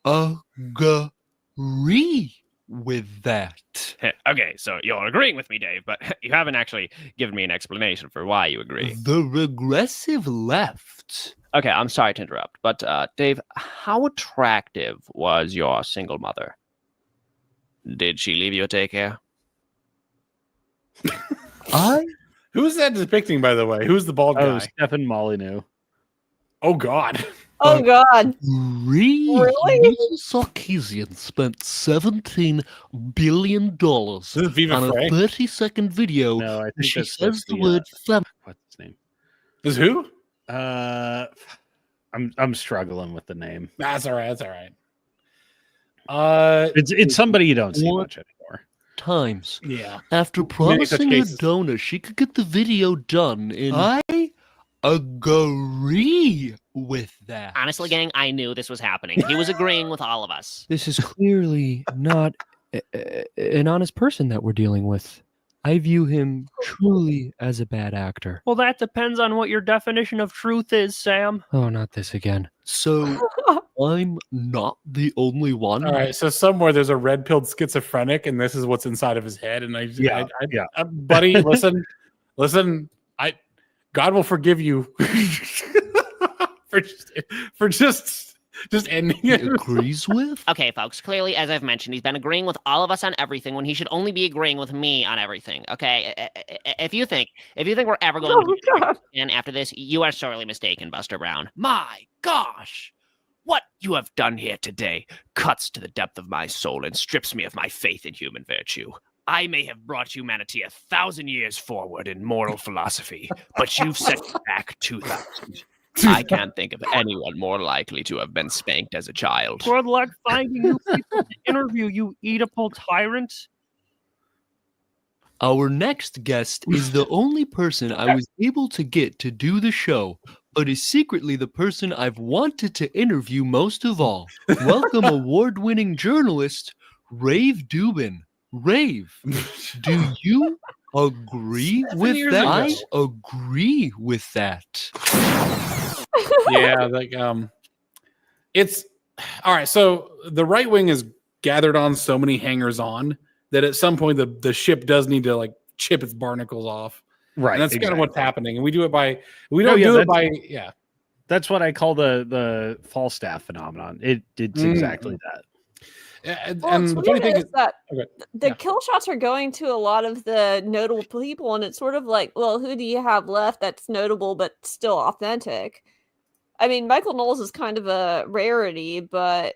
E: agree with that.
G: Okay, so you're agreeing with me, Dave, but you haven't actually given me an explanation for why you agree.
E: The regressive left.
G: Okay, I'm sorry to interrupt, but Dave, how attractive was your single mother? Did she leave you a daycare?
E: I
A: Who's that depicting, by the way? Who's the bald
C: Oh,
A: guy?
C: Stefan Molyneux.
A: Oh God.
B: Oh God.
E: Really? Sarkeesian spent $17 billion
A: This is Viva
E: on a
A: Frey.
E: 30-second video
C: No, I
E: where
C: think
E: she
C: that's
E: says the
C: the,
E: word fem.
C: What's his name?
A: This is who?
C: I'm struggling with the name.
A: That's all right. That's all right.
C: It's somebody you don't see
E: What?
C: much anymore.
E: Times.
A: Yeah.
E: After
A: Many such
E: promising her
A: cases.
E: donor she could get the video done in I agree with that.
H: Honestly, gang, I knew this was happening. He was agreeing with all of us.
I: This is clearly not an honest person that we're dealing with. I view him truly as a bad actor.
F: Well, that depends on what your definition of truth is, Sam.
I: Oh, not this again.
E: So I'm not the only one.
A: All right. So somewhere there's a red-pilled schizophrenic, and this is what's inside of his head. And
C: Yeah.
A: Buddy, listen. God will forgive you for just ending
E: He
A: it.
E: agrees with?
H: Okay, folks, clearly, as I've mentioned, he's been agreeing with all of us on everything when he should only be agreeing with me on everything, okay? If you think we're ever going to be
B: God.
H: and after this, you are sorely mistaken, Buster Brown. My gosh! What you have done here today cuts to the depth of my soul and strips me of my faith in human virtue. I may have brought humanity 1,000 years forward in moral philosophy, but you've set me back 2,000. I can't think of anyone more likely to have been spanked as a child.
F: Good luck finding new people to interview, you Oedipal tyrant.
E: Our next guest is the only person I was able to get to do the show, but is secretly the person I've wanted to interview most of all. Welcome award-winning journalist, Rave Dubin. Rave, do you agree
A: 7
E: with
A: years
E: that?
A: ago.
E: I agree with that.
A: Yeah, it's all right. So the right wing is gathered on so many hangers on that at some point the ship does need to chip its barnacles off.
C: Right.
A: And that's kind of what's happening. And we do it by
C: That's what I call the Falstaff phenomenon. It's exactly that.
A: and
B: Well,
A: the
B: what's
A: funny
B: weird
A: thing
B: is
A: is
B: that
A: okay,
B: the
A: yeah.
B: kill shots are going to a lot of the notable people, and it's sort of like, well, who do you have left that's notable but still authentic? I mean, Michael Knowles is kind of a rarity, but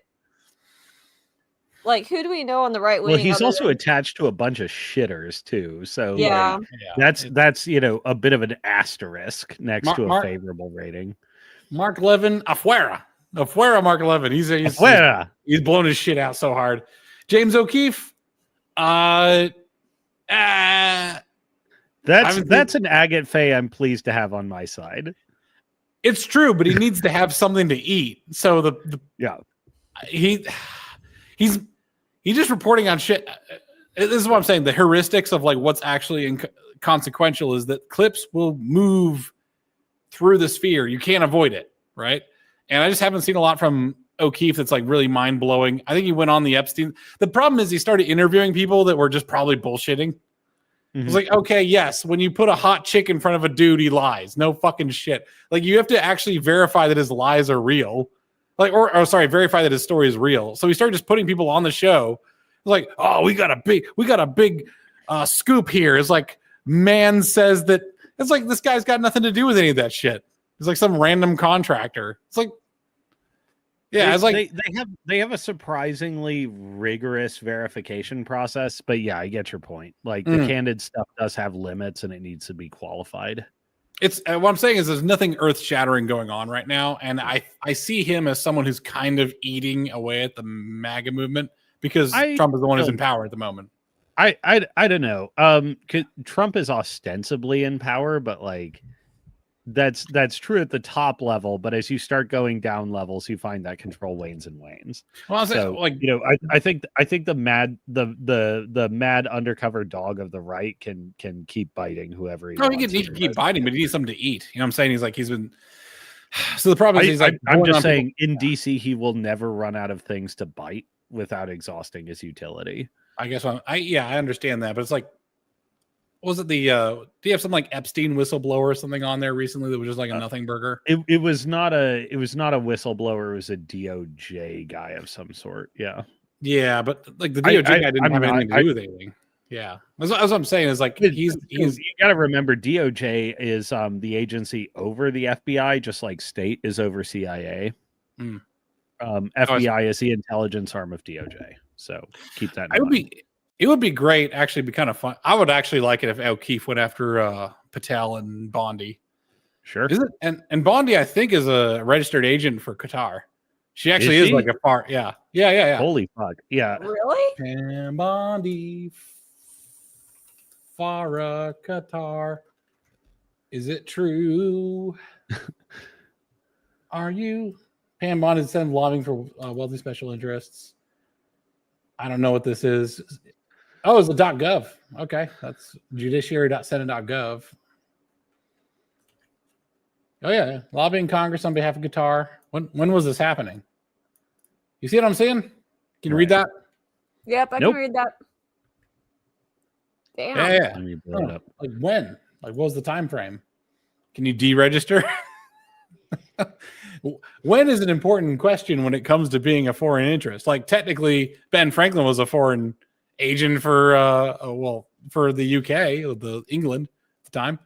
B: who do we know on the right wing?
C: Well, he's
B: other
C: also
B: than-
C: attached to a bunch of shitters too. So
B: Yeah.
C: that's a bit of an asterisk next to a
A: Mark-
C: favorable rating.
A: Mark Levin, afuera, Mark Levin. He's
C: Afuera.
A: he's blown his shit out so hard. James O'Keefe,
C: That's an agate fay I'm pleased to have on my side.
A: it's true, but he needs to have something to eat. So he's just reporting on shit. This is what I'm saying. The heuristics of what's actually consequential is that clips will move through the sphere. You can't avoid it, right? And I just haven't seen a lot from O'Keefe that's really mind blowing. I think he went on the Epstein. The problem is he started interviewing people that were just probably bullshitting. It was okay, yes, when you put a hot chick in front of a dude, he lies. No fucking shit. You have to actually verify that his lies are real. Verify that his story is real. So he started just putting people on the show. It's oh, we got a big scoop here. It's man says that. It's this guy's got nothing to do with any of that shit. It's some random contractor. It's yeah,
C: they have a surprisingly rigorous verification process, but yeah, I get your point. The candid stuff does have limits, and it needs to be qualified.
A: It's what I'm saying is there's nothing earth shattering going on right now, and I see him as someone who's kind of eating away at the MAGA movement because Trump is the one who's in power at the moment.
C: I don't know. Trump is ostensibly in power, but that's true at the top level. But as you start going down levels, you find that control wanes and wanes.
A: Well,
C: I think the mad undercover dog of the right can keep biting whoever he wants.
A: He can keep biting, but he needs something to eat. You know what I'm saying? He's been. So the problem is
C: I'm just saying in DC he will never run out of things to bite without exhausting his utility.
A: I guess I understand that, but it's was it the do you have some Epstein whistleblower or something on there recently that was just a nothing burger?
C: It was not a whistleblower, it was a DOJ guy of some sort. Yeah,
A: but the DOJ guy didn't have anything to do with anything. Yeah, that's what I'm saying. Is like he's
C: you got to remember DOJ is the agency over the FBI, just like state is over CIA.
A: Mm.
C: FBI is the intelligence arm of DOJ. So keep that in mind.
A: It would be great. Actually, be kind of fun. I would actually like it if O'Keefe went after Patel and Bondi.
C: Sure.
A: Is it? And Bondi, I think, is a registered agent for Qatar. She actually is like a part. Yeah.
C: Holy fuck. Yeah.
B: Really?
A: Pam Bondi, Farah, Qatar. Is it true? Are you? Pam Bondi is lobbying for wealthy special interests. I don't know what this is. Oh, it's a .gov. Okay, that's judiciary.senate.gov. Oh yeah, lobbying Congress on behalf of Qatar. When was this happening? You see what I'm saying? Can you read that?
B: Yep, I can read that. Damn.
A: Yeah.
C: Let me blow it up.
A: Like when? Like what was the time frame? Can you deregister? When is an important question when it comes to being a foreign interest? Like technically, Ben Franklin was a foreign agent for for the UK, the England at the time.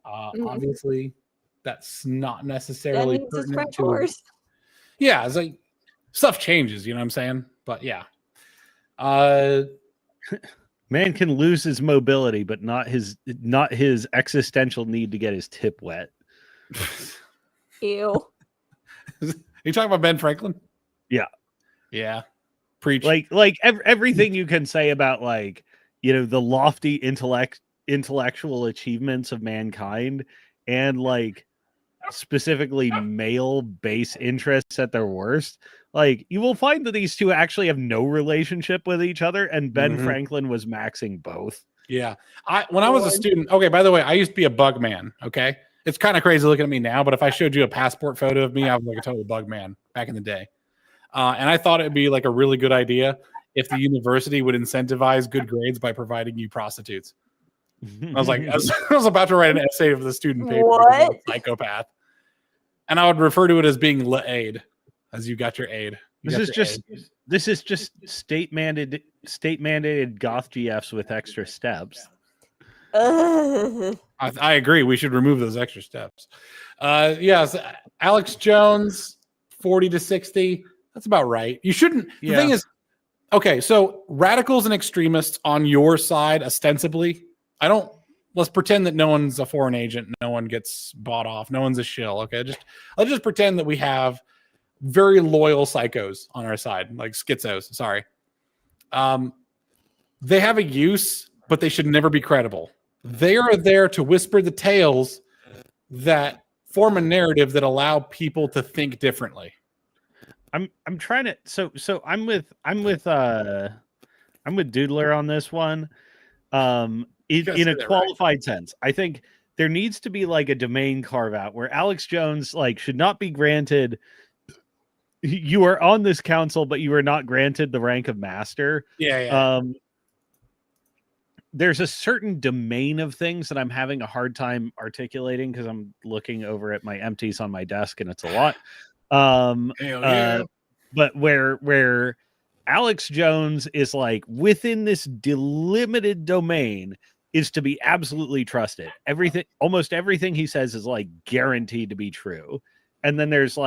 A: Obviously, that's not necessarily pertinent to. Yeah, it's like stuff changes. You know what I'm saying? But yeah,
C: man can lose his mobility, but not his existential need to get his tip wet.
B: Ew.
A: You talking about Ben Franklin? Yeah. Preach.
C: Like everything you can say about the lofty intellectual achievements of mankind and specifically male base interests at their worst. You will find that these two actually have no relationship with each other, and Ben Franklin was maxing both.
A: Yeah. When I was a student, okay, by the way, I used to be a bug man, okay? It's kind of crazy looking at me now, but if I showed you a passport photo of me, I was like a total bug man back in the day. And I thought it'd be like a really good idea if the university would incentivize good grades by providing you prostitutes. I was like, I was about to write an essay of the student paper.
B: What?
A: Psychopath. And I would refer to it as being aid, as you got your aid.
C: This is just state mandated goth GFs with extra steps.
A: I agree. We should remove those extra steps. Yes, Alex Jones, 40 to 60. That's about right. You shouldn't. The thing is, okay, so radicals and extremists on your side, ostensibly, let's pretend that no one's a foreign agent. No one gets bought off. No one's a shill. Okay, let's just pretend that we have very loyal psychos on our side, like schizos. Sorry. They have a use, but they should never be credible. They are there to whisper the tales that form a narrative that allow people to think differently.
C: I'm trying to so I'm with Doodler on this one. In a qualified sense, I think there needs to be a domain carve out where Alex Jones should not be granted. You are on this council, but you are not granted the rank of master.
A: Yeah.
C: There's a certain domain of things that I'm having a hard time articulating because I'm looking over at my empties on my desk and it's a lot. But where Alex Jones is within this delimited domain is to be absolutely trusted. Almost everything he says is guaranteed to be true. And then there's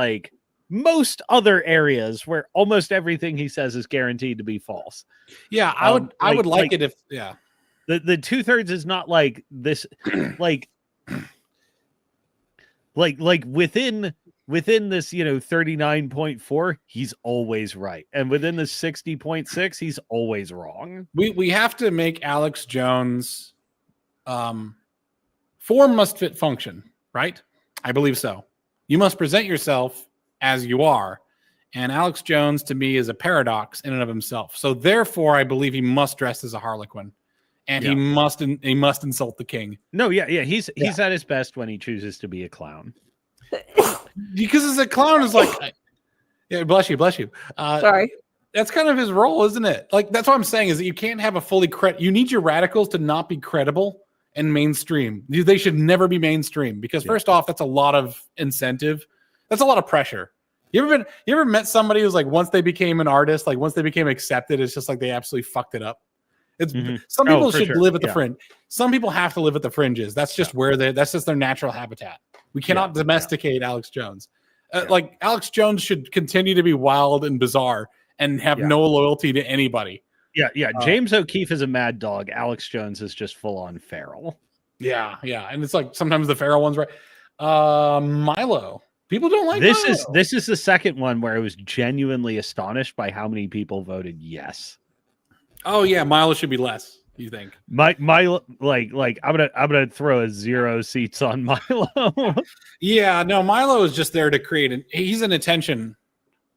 C: most other areas where almost everything he says is guaranteed to be false.
A: Yeah, I would like it if
C: the 2/3 is not this within this 39.4 he's always right, and within the 60.6 he's always wrong.
A: We have to make Alex Jones form must fit function, right? I believe so. You must present yourself as you are, and Alex Jones to me is a paradox in and of himself. So therefore I believe he must dress as a harlequin. And he must insult the king.
C: No, he's at his best when he chooses to be a clown.
A: Because as a clown is bless you.
B: Sorry.
A: That's kind of his role, isn't it? That's what I'm saying is that you can't have a fully you need your radicals to not be credible and mainstream. They should never be mainstream because first off, that's a lot of incentive. That's a lot of pressure. You ever met somebody who's once they became an artist, once they became accepted, it's just they absolutely fucked it up. It's
C: Mhm.
A: some
C: Oh,
A: people
C: for
A: should
C: sure.
A: live at the
C: Yeah.
A: fringe. Some people have to live at the fringes. That's just that's just their natural habitat. We cannot domesticate Alex Jones. Like Alex Jones should continue to be wild and bizarre and have no loyalty to anybody.
C: Yeah. James O'Keefe is a mad dog. Alex Jones is just full on feral.
A: Yeah, and it's like sometimes the feral one's right. Milo. People don't like
C: this.
A: Milo.
C: This is the second one where I was genuinely astonished by how many people voted yes.
A: Oh yeah, Milo should be less. You think?
C: Milo, like I'm gonna throw a 0 seats on Milo.
A: Yeah, no, Milo is just there to create he's an attention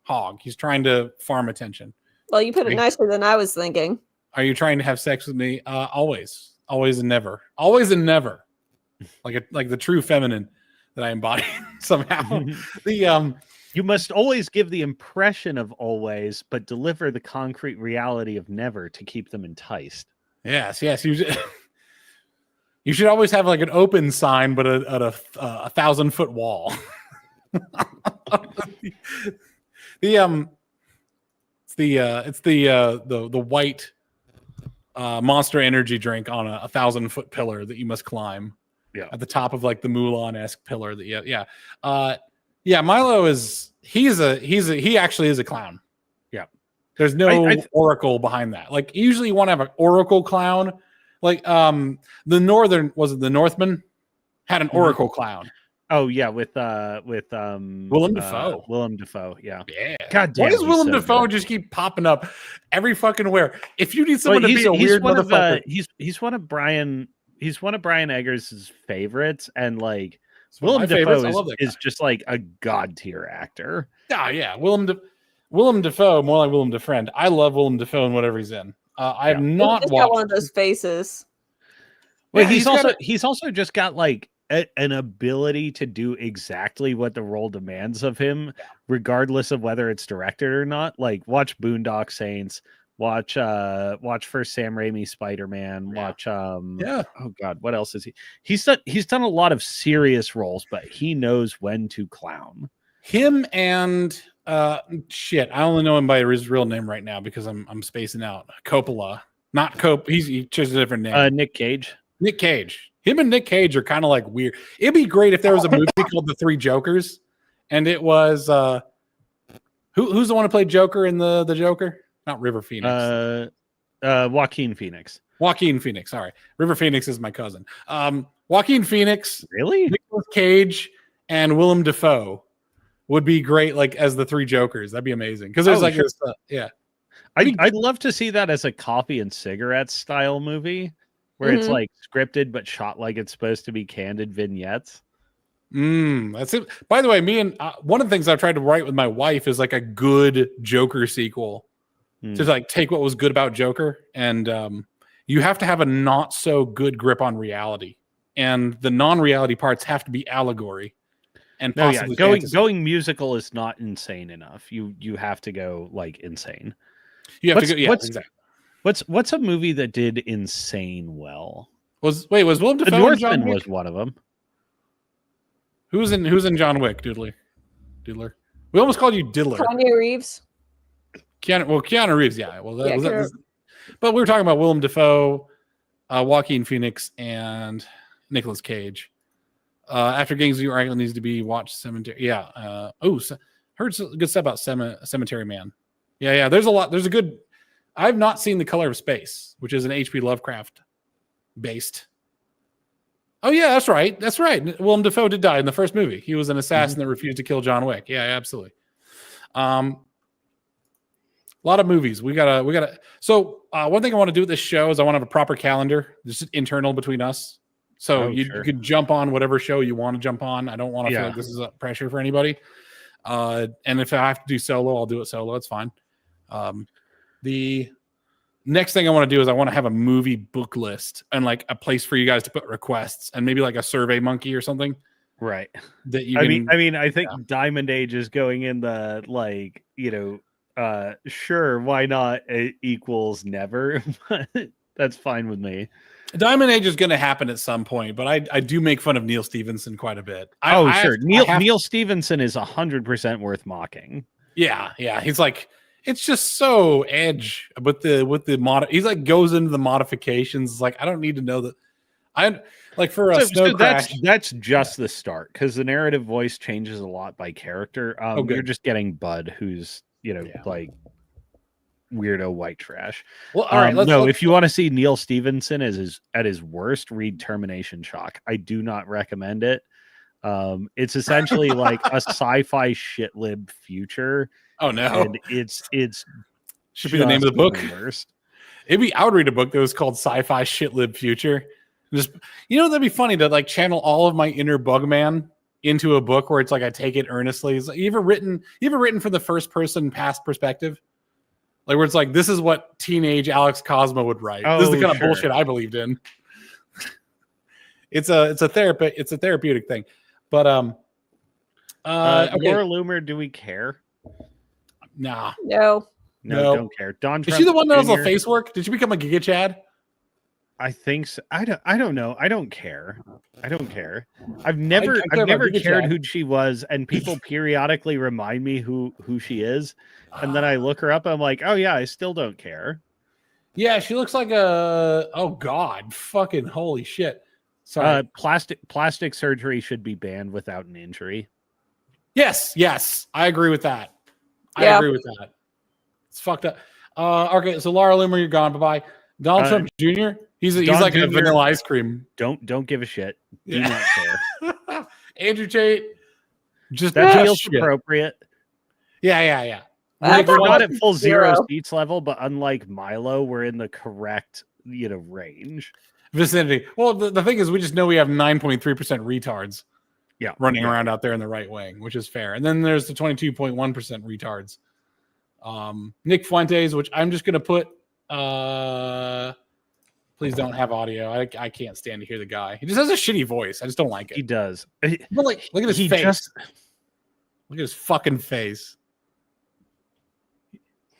A: hog. He's trying to farm attention.
B: Well, you put it nicer than I was thinking.
A: Are you trying to have sex with me? Always and never. Always and never. Like the true feminine that I embody somehow.
C: You must always give the impression of always, but deliver the concrete reality of never to keep them enticed.
A: Yes. You should always have like an open sign, but at a 1,000-foot wall. It's the white Monster Energy drink on a 1,000-foot pillar that you must climb.
C: Yeah,
A: at the top of like the Mulan-esque pillar. Milo is he actually is a clown. Yeah, there's no oracle behind that. Like usually you want to have an oracle clown. Like the Northman had an oracle clown.
C: Oh yeah, with Willem
A: Dafoe.
C: Willem Dafoe, yeah.
A: God damn. Why does Willem Dafoe just keep popping up every fucking where? If you need someone to be a weird motherfucker,
C: he's one of Brian Eggers' favorites, and like Willem Dafoe is just like a god tier actor.
A: Yeah. Willem Dafoe, more like Willem Defriend. I love Willem Dafoe in whatever he's in. I have not watched.
B: Got one of those faces.
C: Well, he's also just got like an ability to do exactly what the role demands of him, regardless of whether it's directed or not. Like watch Boondock Saints, watch first Sam Raimi Spider-Man, watch oh god, what else is he's done a lot of serious roles, but he knows when to clown.
A: Him and I only know him by his real name right now because I'm spacing out. Coppola, not Cope. He chose a different name.
C: Nick Cage.
A: Him and Nick Cage are kind of like weird. It'd be great if there was a movie called The Three Jokers, and it was who's the one who played Joker in the Joker? Not River Phoenix.
C: Joaquin Phoenix.
A: Sorry, River Phoenix is my cousin. Joaquin Phoenix,
C: really?
A: Nicolas Cage and Willem Dafoe would be great, like as the Three Jokers. That'd be amazing because there's
C: I'd love to see that as a coffee and cigarettes style movie where it's like scripted but shot like it's supposed to be candid vignettes.
A: That's it. By the way, me and one of the things I've tried to write with my wife is like a good Joker sequel to like take what was good about Joker, and you have to have a not so good grip on reality, and the non-reality parts have to be allegory. And possibly
C: going musical is not insane enough. You have to go like insane.
A: You have to go. Yeah, exactly.
C: What's a movie that did insane well?
A: Was Willem Dafoe?
C: The Northman was one of them.
A: Who's in John Wick? Diddler. We almost called you Diddler.
B: Keanu Reeves.
A: Keanu Reeves. Yeah. But we were talking about Willem Dafoe, Joaquin Phoenix, and Nicolas Cage. After Gangs of New York needs to be watched. Cemetery. Yeah. Heard some good stuff about Cemetery Man. Yeah. There's a lot. There's a good. I've not seen The Color of Space, which is an H.P. Lovecraft based. Oh yeah, that's right. Willem Dafoe did die in the first movie. He was an assassin that refused to kill John Wick. Yeah, absolutely. A lot of movies. We gotta. So one thing I want to do with this show is I want to have a proper calendar, just internal between us. So you could jump on whatever show you want to jump on. I don't want to feel like this is a pressure for anybody. And if I have to do solo, I'll do it solo. It's fine. The next thing I want to do is I want to have a movie book list and like a place for you guys to put requests and maybe like a Survey Monkey or something.
C: Right.
A: That you
C: I think Diamond Age is going in the like, sure, why not equals never. That's fine with me.
A: Diamond Age is going to happen at some point, but I do make fun of Neil Stephenson quite a bit.
C: Neil Stephenson is 100% worth mocking.
A: Yeah. He's like, it's just so edge with the mod. He's like goes into the modifications. It's like I don't need to know that. I like for a snow crash.
C: That's just the start because the narrative voice changes a lot by character. You're just getting Bud, who's like weirdo white trash.
A: Well, all right.
C: If you want to see Neil Stevenson at his worst, read Termination Shock. I do not recommend it. It's essentially like a sci-fi shitlib future.
A: Oh no!
C: And it's
A: should be the name of the book.
C: Worst.
A: I would read a book that was called Sci-Fi Shitlib Future. Just that'd be funny to like channel all of my inner Bugman into a book where it's like I take it earnestly. It's like, you ever written for the first person past perspective? Like where it's like this is what teenage Alex Cosmo would write. This is the kind of bullshit I believed in. It's a therapeutic thing. But
C: okay. Laura Loomer, do we care?
A: Nah.
B: No,
C: don't care. Don,
A: is she the one that does the face work? Did she become a Giga Chad?
C: I think so. I don't know. I don't care. I've never cared who she was, and people periodically remind me who she is, and then I look her up. And I'm like, oh yeah, I still don't care.
A: Yeah, she looks like oh god, fucking holy shit. Sorry.
C: Plastic surgery should be banned without an injury.
A: Yes, I agree with that. I agree with that. It's fucked up. Okay, so Laura Loomer, you're gone. Bye bye. Donald Trump Jr. He's like a vanilla ice cream.
C: Don't give a shit. Do not care.
A: Andrew Tate.
C: That feels appropriate.
A: Yeah.
C: Like we're not at full zero seats level, but unlike Milo, we're in the correct range.
A: Vicinity. Well, the thing is, we just know we have 9.3% retards.
C: Yeah,
A: running around out there in the right wing, which is fair. And then there's the 22.1% retards. Nick Fuentes, which I'm just gonna put. Please don't have audio. I can't stand to hear the guy. He just has a shitty voice. I just don't like it.
C: He does.
A: But look at his face. Look at his fucking face.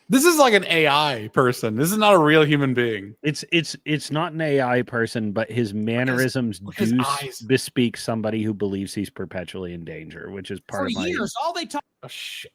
A: This is like an AI person. This is not a real human being.
C: It's not an AI person, but his mannerisms do bespeak somebody who believes he's perpetually in danger, which is part of my
H: years. All they talk.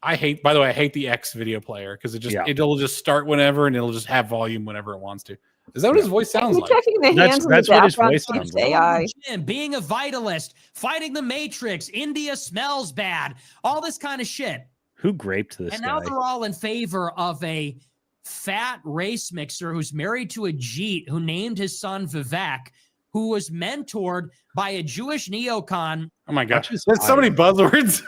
A: I hate the X video player because it'll just start whenever and it'll just have volume whenever it wants to. Is that what his voice sounds like?
B: Checking the hands
C: that's what his voice sounds like.
B: AI.
H: Being a vitalist, fighting the Matrix, India smells bad, all this kind of shit.
C: Who graped this
H: and
C: guy?
H: Now they're all in favor of a fat race mixer who's married to a Jeet who named his son Vivek, who was mentored by a Jewish neocon.
A: Oh my gosh, there's so many buzzwords.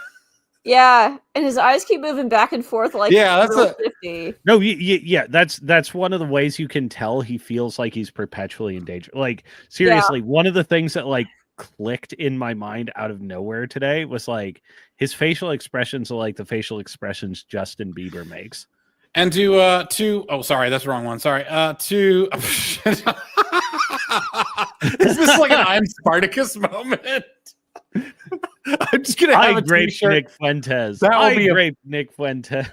B: Yeah, and his eyes keep moving back and forth like
A: that's
B: 50.
C: No, yeah, that's one of the ways you can tell he feels like he's perpetually in danger. Like seriously, one of the things that like clicked in my mind out of nowhere today was like his facial expressions are like the facial expressions Justin Bieber makes.
A: And oh sorry, that's the wrong one. Sorry. Is this like an I'm Spartacus moment? I'm just gonna have a t-shirt.
C: Nick Fuentes.
A: That will be
C: great Nick Fuentes.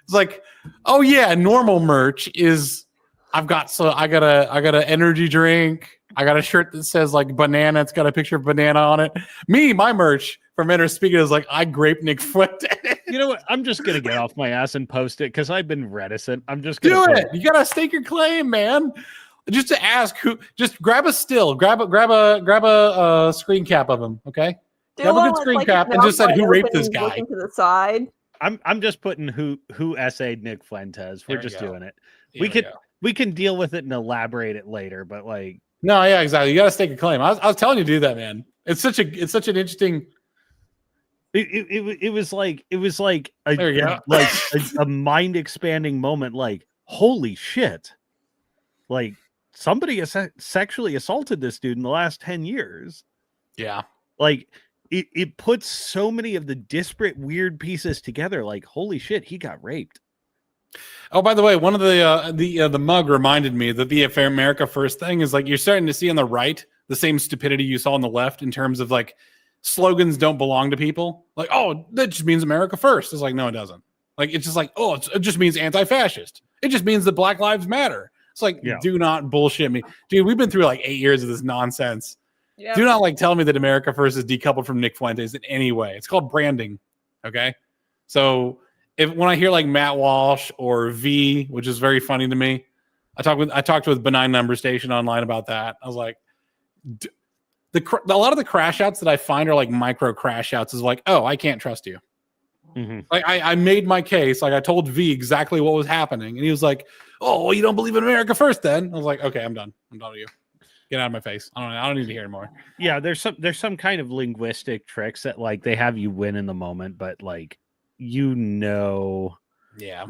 A: It's like, oh yeah, normal merch is I got a energy drink. I got a shirt that says like banana. It's got a picture of banana on it. My merch from Enter Speaking is like I grape Nick Fuentes.
C: You know what? I'm just gonna get off my ass and post it because I've been reticent. I'm just gonna
A: do it. You gotta stake your claim, man. Just to ask who. Just grab a still. Grab a screen cap of him. Okay. Grab a good screen cap and just said who raped this guy.
B: To the side.
C: I'm just putting who essayed Nick Fuentes. We're just doing it.
A: Here
C: we can deal with it and elaborate it later, but like
A: no, yeah, exactly. You got to stake a claim. I was telling you to do that, man. It's such an interesting.
C: It was like a mind expanding moment. Like holy shit, like somebody has sexually assaulted this dude in the last 10 years.
A: Yeah,
C: like. It puts so many of the disparate weird pieces together. Like, holy shit, he got raped.
A: Oh, by the way, one of the mug reminded me that the America First thing is like you're starting to see on the right the same stupidity you saw on the left in terms of like slogans don't belong to people. Like, oh, that just means America First. It's like, no, it doesn't. Like, it's just like, oh, it just means anti-fascist. It just means that Black Lives Matter. It's like, do not bullshit me. Dude, we've been through like 8 years of this nonsense. Yep. Do not like tell me that America First is decoupled from Nick Fuentes in any way. It's called branding. Okay. So when I hear like Matt Walsh or V, which is very funny to me, I talked with Benign Number Station online about that. I was like, a lot of the crash outs that I find are like micro crash outs. Is like, oh, I can't trust you.
C: Mm-hmm.
A: Like I made my case. Like I told V exactly what was happening, and he was like, "Oh, well, you don't believe in America first, then?" I was like, "Okay, I'm done. I'm done with you. Get out of my face. I don't need to hear anymore."
C: Yeah, there's some kind of linguistic tricks that like they have you win in the moment, but like
A: yeah,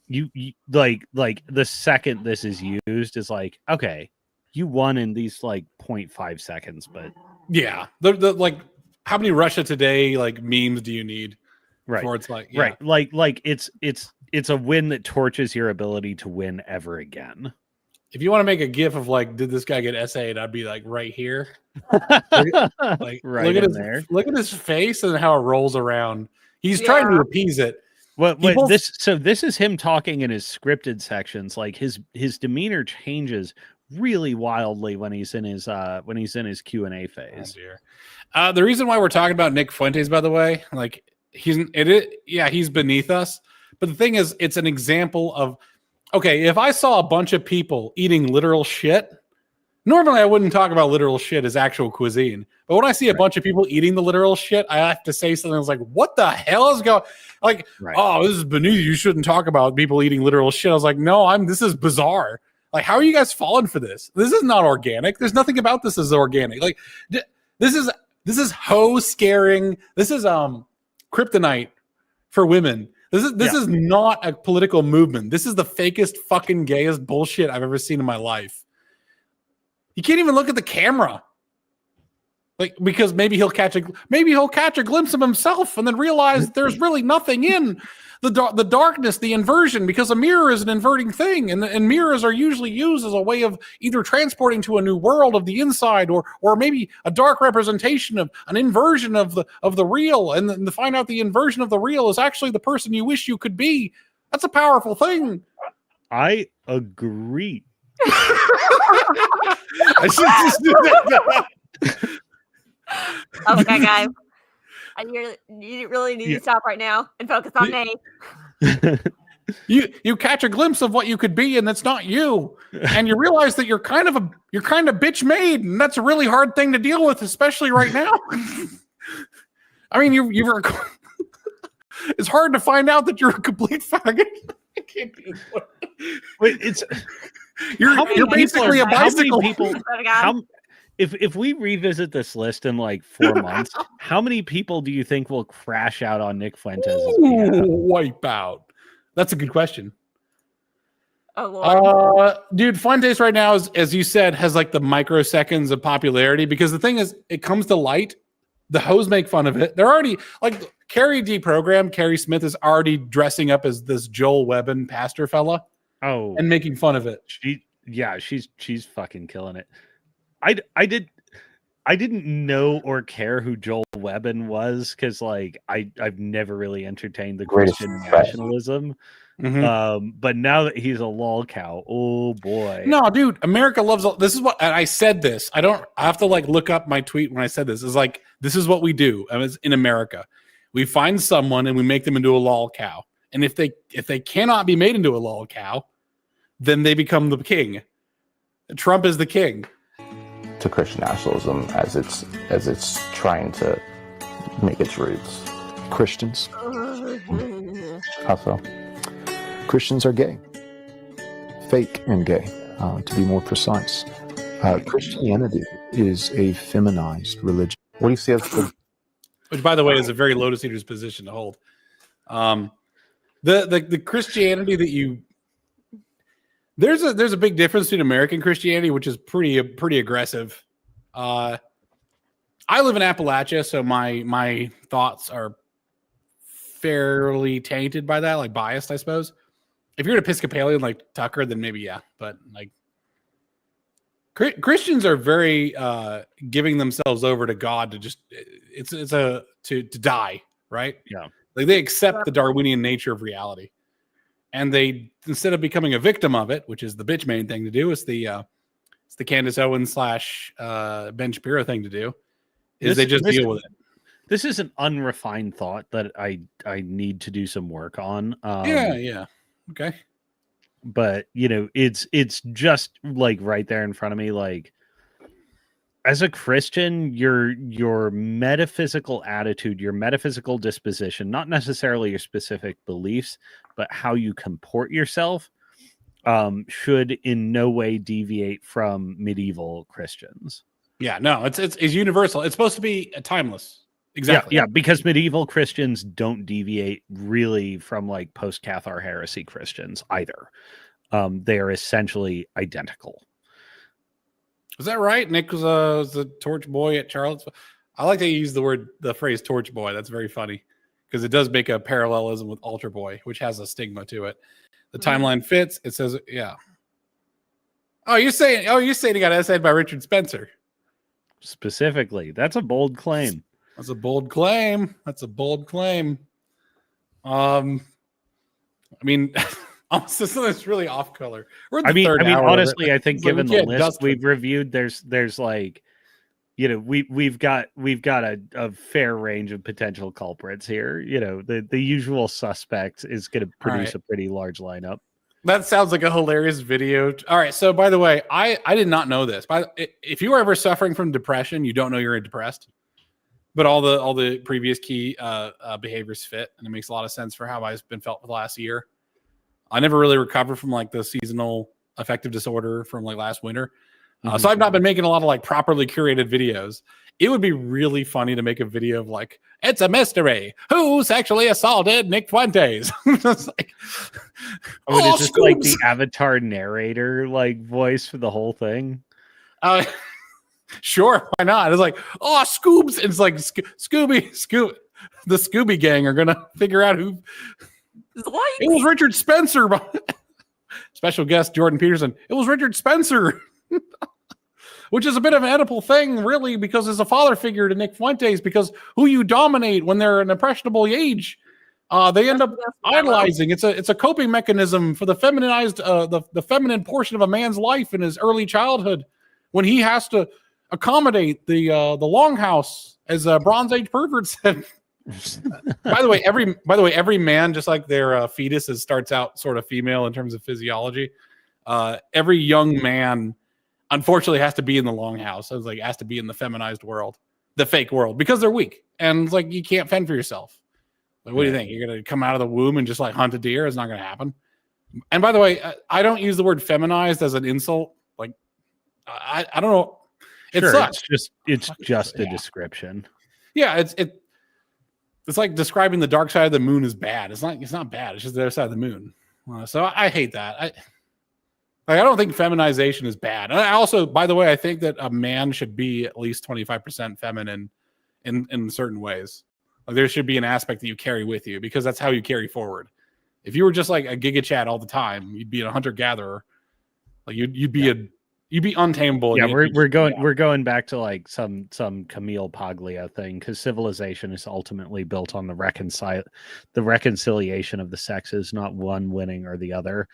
C: you like the second this is used is like, okay, you won in these like 0.5 seconds, but
A: yeah, the like how many Russia Today like memes do you need?
C: Right.
A: Before it's like, yeah.
C: Right. Like it's a win that torches your ability to win ever again.
A: If you want to make a gif of like, did this guy get SA'd? I'd be like right here. Like
C: right
A: look at his face and how it rolls around. He's trying to appease it.
C: Well, this is him talking in his scripted sections. Like his demeanor changes really wildly when he's in his Q&A phase.
A: The reason why we're talking about Nick Fuentes, by the way, like he's beneath us. But the thing is, it's an example of, okay, if I saw a bunch of people eating literal shit, normally I wouldn't talk about literal shit as actual cuisine. But when I see a bunch of people eating the literal shit, I have to say something that's like, what the hell is going? Like, oh, this is beneath you. You shouldn't talk about people eating literal shit. I was like, no, this is bizarre. Like, how are you guys falling for this? This is not organic. There's nothing about this as organic. Like, this is hoe scaring. This is kryptonite for women. This is not a political movement. This is the fakest, fucking gayest bullshit I've ever seen in my life. You can't even look at the camera, like, because maybe he'll catch a glimpse of himself and then realize there's really nothing in the darkness, the inversion, because a mirror is an inverting thing, and mirrors are usually used as a way of either transporting to a new world of the inside, or maybe a dark representation of an inversion of the real, and then to find out the inversion of the real is actually the person you wish you could be. That's a powerful thing.
C: I agree.
A: I should just do that.
B: Okay, guys. You really need to stop right now and focus on me.
A: You catch a glimpse of what you could be, and that's not you, and you realize that you're kind of bitch made, and that's a really hard thing to deal with, especially right now. I mean, you're it's hard to find out that you're a complete faggot. I can't do this.
C: Wait,
A: you're basically a bicycle.
C: If we revisit this list in like 4 months, how many people do you think will crash out on Nick Fuentes?
A: Wipe out. That's a good question.
B: Oh, Lord.
A: Dude, Fuentes right now, as you said, has like the microseconds of popularity, because the thing is, it comes to light. The hoes make fun of it. They're already like Carrie deprogrammed. Carrie Smith is already dressing up as this Joel Webben pastor fella.
C: Oh,
A: and making fun of it.
C: She's fucking killing it. I didn't know or care who Joel Webben was, because like I've never really entertained the Christian nationalism.
A: Mm-hmm.
C: But now that he's a lol cow, oh boy.
A: No, dude, America loves. This is what, and I said this. I have to like look up my tweet when I said this. It's like, this is what we do. I mean, it's in America. We find someone and we make them into a lol cow. And if they cannot be made into a lol cow, then they become the king. Trump is the king.
J: To Christian nationalism as it's trying to make its roots.
K: Christians.
J: How so?
K: Christians are gay. Fake and gay, to be more precise. Christianity is a feminized religion.
J: What do you see as
A: which, by the way, is a very Lotus Eater's position to hold. The Christianity that you there's a big difference between American Christianity, which is pretty aggressive. I live in Appalachia, so my thoughts are fairly tainted by that, like biased, I suppose. If you're an Episcopalian like Tucker, then maybe yeah, but like Christians are very giving themselves over to God to just to die, right?
C: Yeah,
A: like they accept the Darwinian nature of reality. And they, instead of becoming a victim of it, which is the bitch main thing to do, it's the Candace Owens / Ben Shapiro thing to do, is they just deal with it.
C: this is an unrefined thought that I need to do some work on.
A: Yeah. Okay.
C: But it's just like right there in front of me. Like, as a Christian, your metaphysical attitude, your metaphysical disposition, not necessarily your specific beliefs, but how you comport yourself, should in no way deviate from medieval Christians.
A: Yeah, no, it's universal. It's supposed to be timeless. Exactly.
C: Yeah, because medieval Christians don't deviate really from like post-Cathar heresy Christians either. They are essentially identical.
A: Is that right? Nick was the torch boy at Charlottesville. I like to use the phrase torch boy. That's very funny because it does make a parallelism with altar boy, which has a stigma to it. The timeline fits. It says, yeah. Oh, you're saying he got essayed by Richard Spencer.
C: Specifically. That's a bold claim.
A: That's a bold claim. I mean, this is really off color.
C: I mean, honestly, I think given the list we've reviewed, there's like, we've got a fair range of potential culprits here. The usual suspect is going to produce a pretty large lineup.
A: That sounds like a hilarious video. All right. So by the way, I did not know this. If you are ever suffering from depression, you don't know you're depressed, but all the previous key behaviors fit, and it makes a lot of sense for how I've been felt for the last year. I never really recovered from like the seasonal affective disorder from like last winter. So I've not been making a lot of like properly curated videos. It would be really funny to make a video of like, it's a mystery. Who sexually assaulted Nick Fuentes? It's like,
C: is this like the Avatar narrator like voice for the whole thing?
A: Sure, why not? It's like, oh, Scoobs. It's like Scooby. The Scooby gang are gonna figure out who. It was Richard Spencer. Special guest Jordan Peterson. It was Richard Spencer. Which is a bit of an Oedipal thing, really, because as a father figure to Nick Fuentes, because who you dominate when they're an impressionable age, they end up idolizing. It's a coping mechanism for the feminized, the feminine portion of a man's life in his early childhood, when he has to accommodate the longhouse, as Bronze Age pervert said. By the way, every man, just like their fetus, starts out sort of female in terms of physiology. Every young man, unfortunately, has to be in the longhouse. So it's like has to be in the feminized world, the fake world, because they're weak and it's like you can't fend for yourself. Like, what do you think? You're gonna come out of the womb and just like hunt a deer? It's not gonna happen. And by the way, I don't use the word feminized as an insult. Like, I don't know. It sucks.
C: It's just a description.
A: Yeah, it's like describing the dark side of the moon as bad. It's not bad. It's just the other side of the moon. So I hate that. I don't think feminization is bad. And I also, by the way, I think that a man should be at least 25% feminine in certain ways. Like, there should be an aspect that you carry with you because that's how you carry forward. If you were just like a Giga Chad all the time, you'd be a hunter gatherer. Like you'd be untamable.
C: Yeah, we're going back to like some Camille Paglia thing, because civilization is ultimately built on the reconciliation of the sexes, not one winning or the other.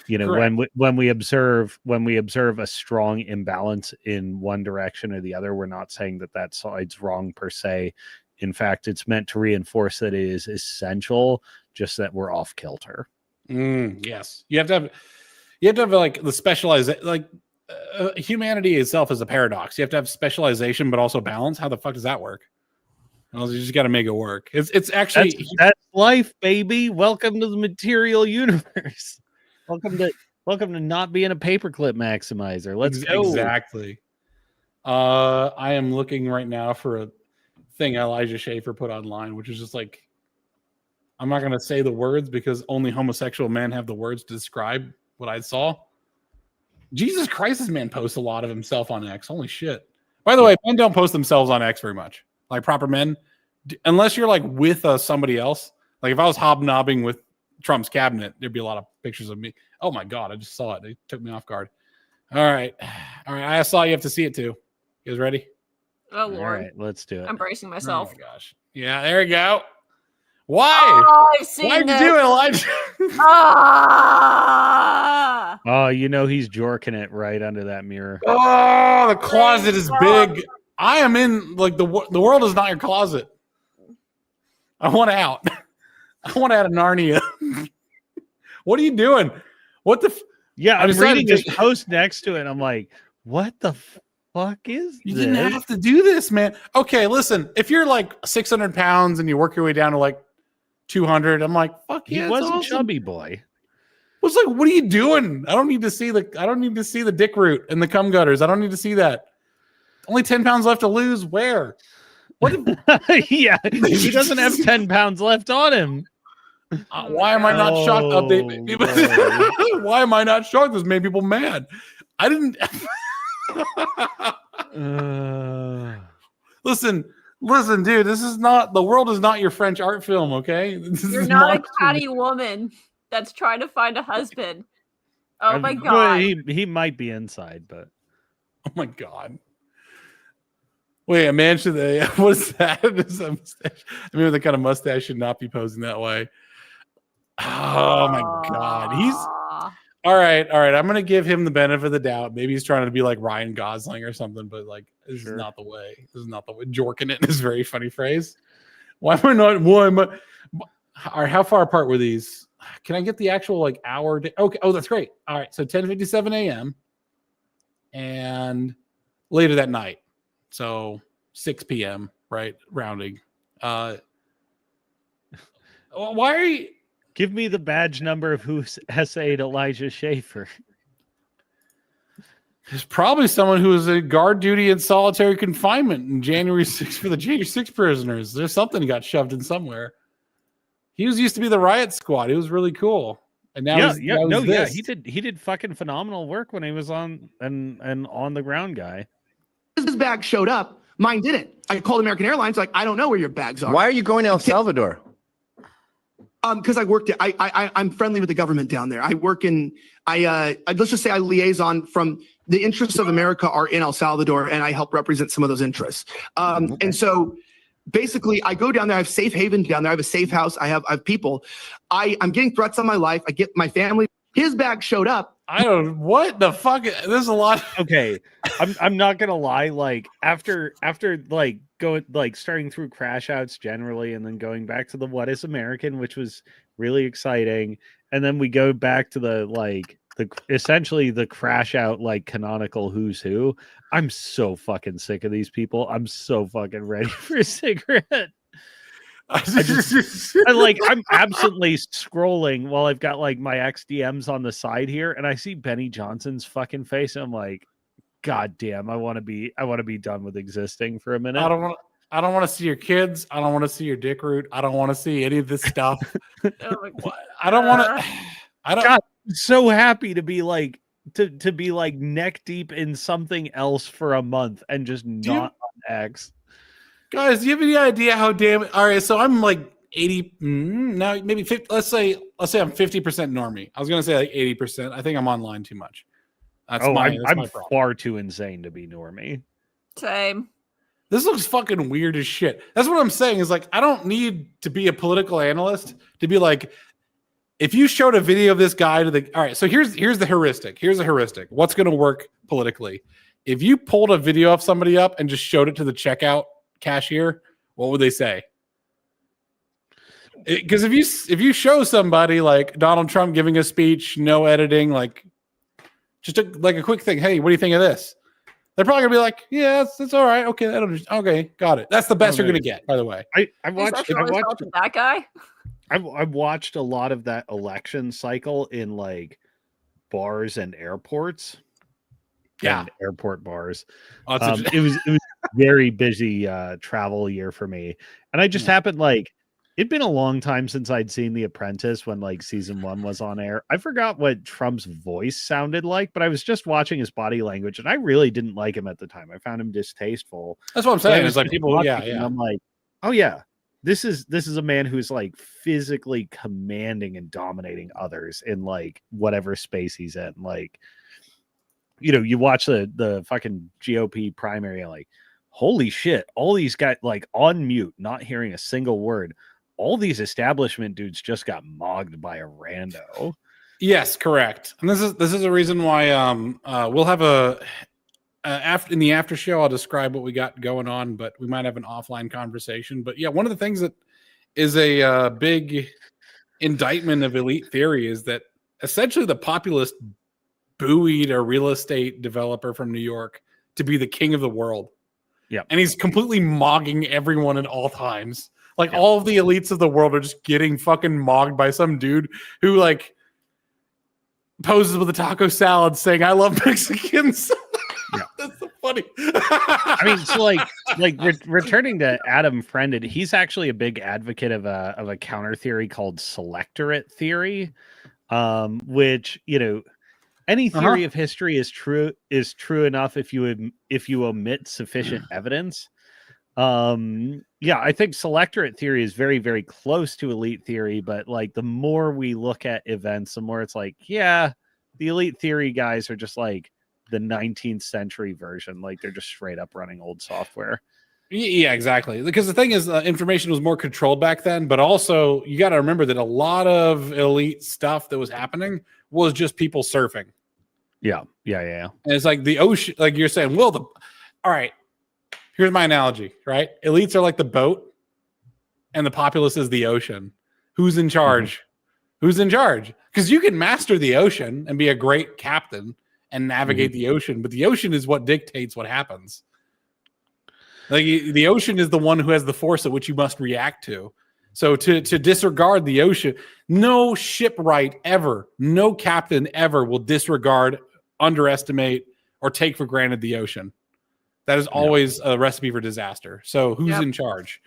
C: When we observe a strong imbalance in one direction or the other, we're not saying that side's wrong per se. In fact, it's meant to reinforce that it is essential, just that we're off kilter.
A: Yes, you have to have like the specialized like. Humanity itself is a paradox. You have to have specialization, but also balance. How the fuck does that work? You just got to make it work. It's actually
C: that's life, baby. Welcome to the material universe. Welcome to not being a paperclip maximizer. Let's go.
A: Exactly. I am looking right now for a thing Elijah Schaefer put online, which is just like, I'm not going to say the words because only homosexual men have the words to describe what I saw. Jesus Christ, this man posts a lot of himself on X. Holy shit. By the way, men don't post themselves on X very much. Like proper men, unless you're like with somebody else. Like if I was hobnobbing with Trump's cabinet, there'd be a lot of pictures of me. Oh my God, I just saw it. It took me off guard. All right. I saw you have to see it too. You guys ready?
B: Oh, Lord.
C: All right, let's do it.
B: I'm bracing myself.
A: Oh my gosh. Yeah, there we go. Why?
B: Oh, I've seen
A: Why'd you do it, Elijah?
C: Oh, he's jorking it right under that mirror.
A: Oh, the closet is big. I am in like the world is not your closet. I want out. I want out of Narnia. What are you doing? What the?
C: Yeah, I'm
A: decided
C: reading his post next to it. And I'm like, what the fuck is
A: You
C: this?
A: didn't have to do this, man. Okay, listen. If you're like 600 pounds and you work your way down to like 200, I'm like, fuck
C: He
A: yeah,
C: was
A: it's
C: a
A: awesome.
C: chubby boy.
A: I was like, what are you doing? I don't need to see the dick root and the cum gutters. I don't need to see that. Only 10 pounds left to lose. Where? What?
C: Yeah, he doesn't have 10 pounds left on him.
A: Why am I not shocked? Why am I not shocked? This made people mad. I didn't. Listen, dude. This is not the world. Is not your French art film. Okay,
B: You're not a catty woman that's trying to find a husband. Oh my god.
C: He might be inside, but
A: oh my god. Wait, a man should they? What is that? Is that mustache? I mean, the kind of mustache should not be posing that way. Oh my god, he's all right. I'm gonna give him the benefit of the doubt. Maybe he's trying to be like Ryan Gosling or something, but like this is not the way. This is not the way. Jorking it is a very funny phrase. Why am I not? Why am I? All right, how far apart were these? Can I get the actual like hour? Okay. Oh, that's great. All right, so 10:57 a.m. and later that night. So 6 p.m. right? Rounding. Why are you?
C: Give me the badge number of who essayed Elijah Schaefer.
A: There's probably someone who was in guard duty in solitary confinement in January 6th for the January 6th prisoners. There's something got shoved in somewhere. He used to be the riot squad. He was really cool. And now
C: he did fucking phenomenal work when he was on and on the ground guy.
L: His bag showed up. Mine didn't. I called American Airlines. Like, I don't know where your bags are.
M: Why are you going to El Salvador?
L: Because I worked. I'm friendly with the government down there. I work in. Let's just say I liaison from the interests of America are in El Salvador, and I help represent some of those interests. And so, basically, I go down there. I have safe haven down there. I have a safe house. I have people. I'm getting threats on my life. I get my family. His bag showed up.
A: I don't. What the fuck? There's a lot.
C: Okay, I'm not gonna lie. Like after like going like starting through Crashouts generally, and then going back to the What Is American, which was really exciting, and then we go back to the essentially the Crashout like canonical Who's Who. I'm so fucking sick of these people. I'm so fucking ready for a cigarette. I'm absently scrolling while I've got like my XDMs on the side here, and I see Benny Johnson's fucking face, and I'm like, God damn, I want to be done with existing for a minute.
A: I don't want to see your kids. I don't want to see your dick root. I don't want to see any of this stuff. I don't want to.
C: God, I'm so happy to be like to be like neck deep in something else for a month and just not on X.
A: Guys, do you have any idea how damn? All right, so I'm like 80, now maybe 50. Let's say I'm 50% normie. I was gonna say like 80%. I think I'm online too much.
C: I'm far too insane to be normie.
B: Same.
A: This looks fucking weird as shit. That's what I'm saying. Is like I don't need to be a political analyst to be like, if you showed a video of this guy to the. All right, so here's the heuristic. Here's the heuristic. What's gonna work politically? If you pulled a video of somebody up and just showed it to the checkout cashier, what would they say? Because if you show somebody like Donald Trump giving a speech, no editing, like just a quick thing, hey, what do you think of this? They're probably gonna be like, yeah, it's all right, okay, okay, got it. That's the best you're gonna get, by the way.
C: I watched
B: that guy.
C: I've watched a lot of that election cycle in like bars and airports.
A: Yeah,
C: and airport bars.
A: It
C: was very busy travel year for me, and I just happened like it'd been a long time since I'd seen The Apprentice when like season 1 was on air. I forgot what Trump's voice sounded like, but I was just watching his body language, and I really didn't like him at the time. I found him distasteful.
A: That's what I'm saying. It's like people, yeah.
C: I'm like, oh yeah, this is a man who's like physically commanding and dominating others in like whatever space he's in, like. You know, you watch the fucking GOP primary, and like, holy shit, all these guys like on mute, not hearing a single word. All these establishment dudes just got mogged by a rando.
A: Yes, correct. And this is a reason why we'll have in the after show I'll describe what we got going on, but we might have an offline conversation. But yeah, one of the things that is a big indictment of elite theory. Is that essentially the populist buoyed a real estate developer from New York to be the king of the world.
C: Yeah,
A: and he's completely mogging everyone at all times. Like all of the elites of the world are just getting fucking mogged by some dude who like poses with a taco salad saying, "I love Mexicans."
C: Yeah.
A: That's so funny.
C: I mean, so returning to Adam Friended, he's actually a big advocate of a counter theory called selectorate theory, which, you know, any theory of history is true enough if you omit sufficient evidence. Yeah, I think selectorate theory is very, very close to elite theory, but like the more we look at events, the more it's like, yeah, the elite theory guys are just like the 19th century version. Like they're just straight up running old software.
A: Yeah, exactly. Because the thing is, information was more controlled back then, but also you got to remember that a lot of elite stuff that was happening was just people surfing.
C: Yeah.
A: And it's like the ocean, like you're saying, well, all right, here's my analogy, right? Elites are like the boat and the populace is the ocean. Who's in charge? Who's in charge? Because you can master the ocean and be a great captain and navigate the ocean, but the ocean is what dictates what happens. Like the ocean is the one who has the force at which you must react to. So to disregard the ocean, no shipwright ever, no captain ever will disregard, underestimate, or take for granted the ocean. That is always a recipe for disaster. So who's in charge?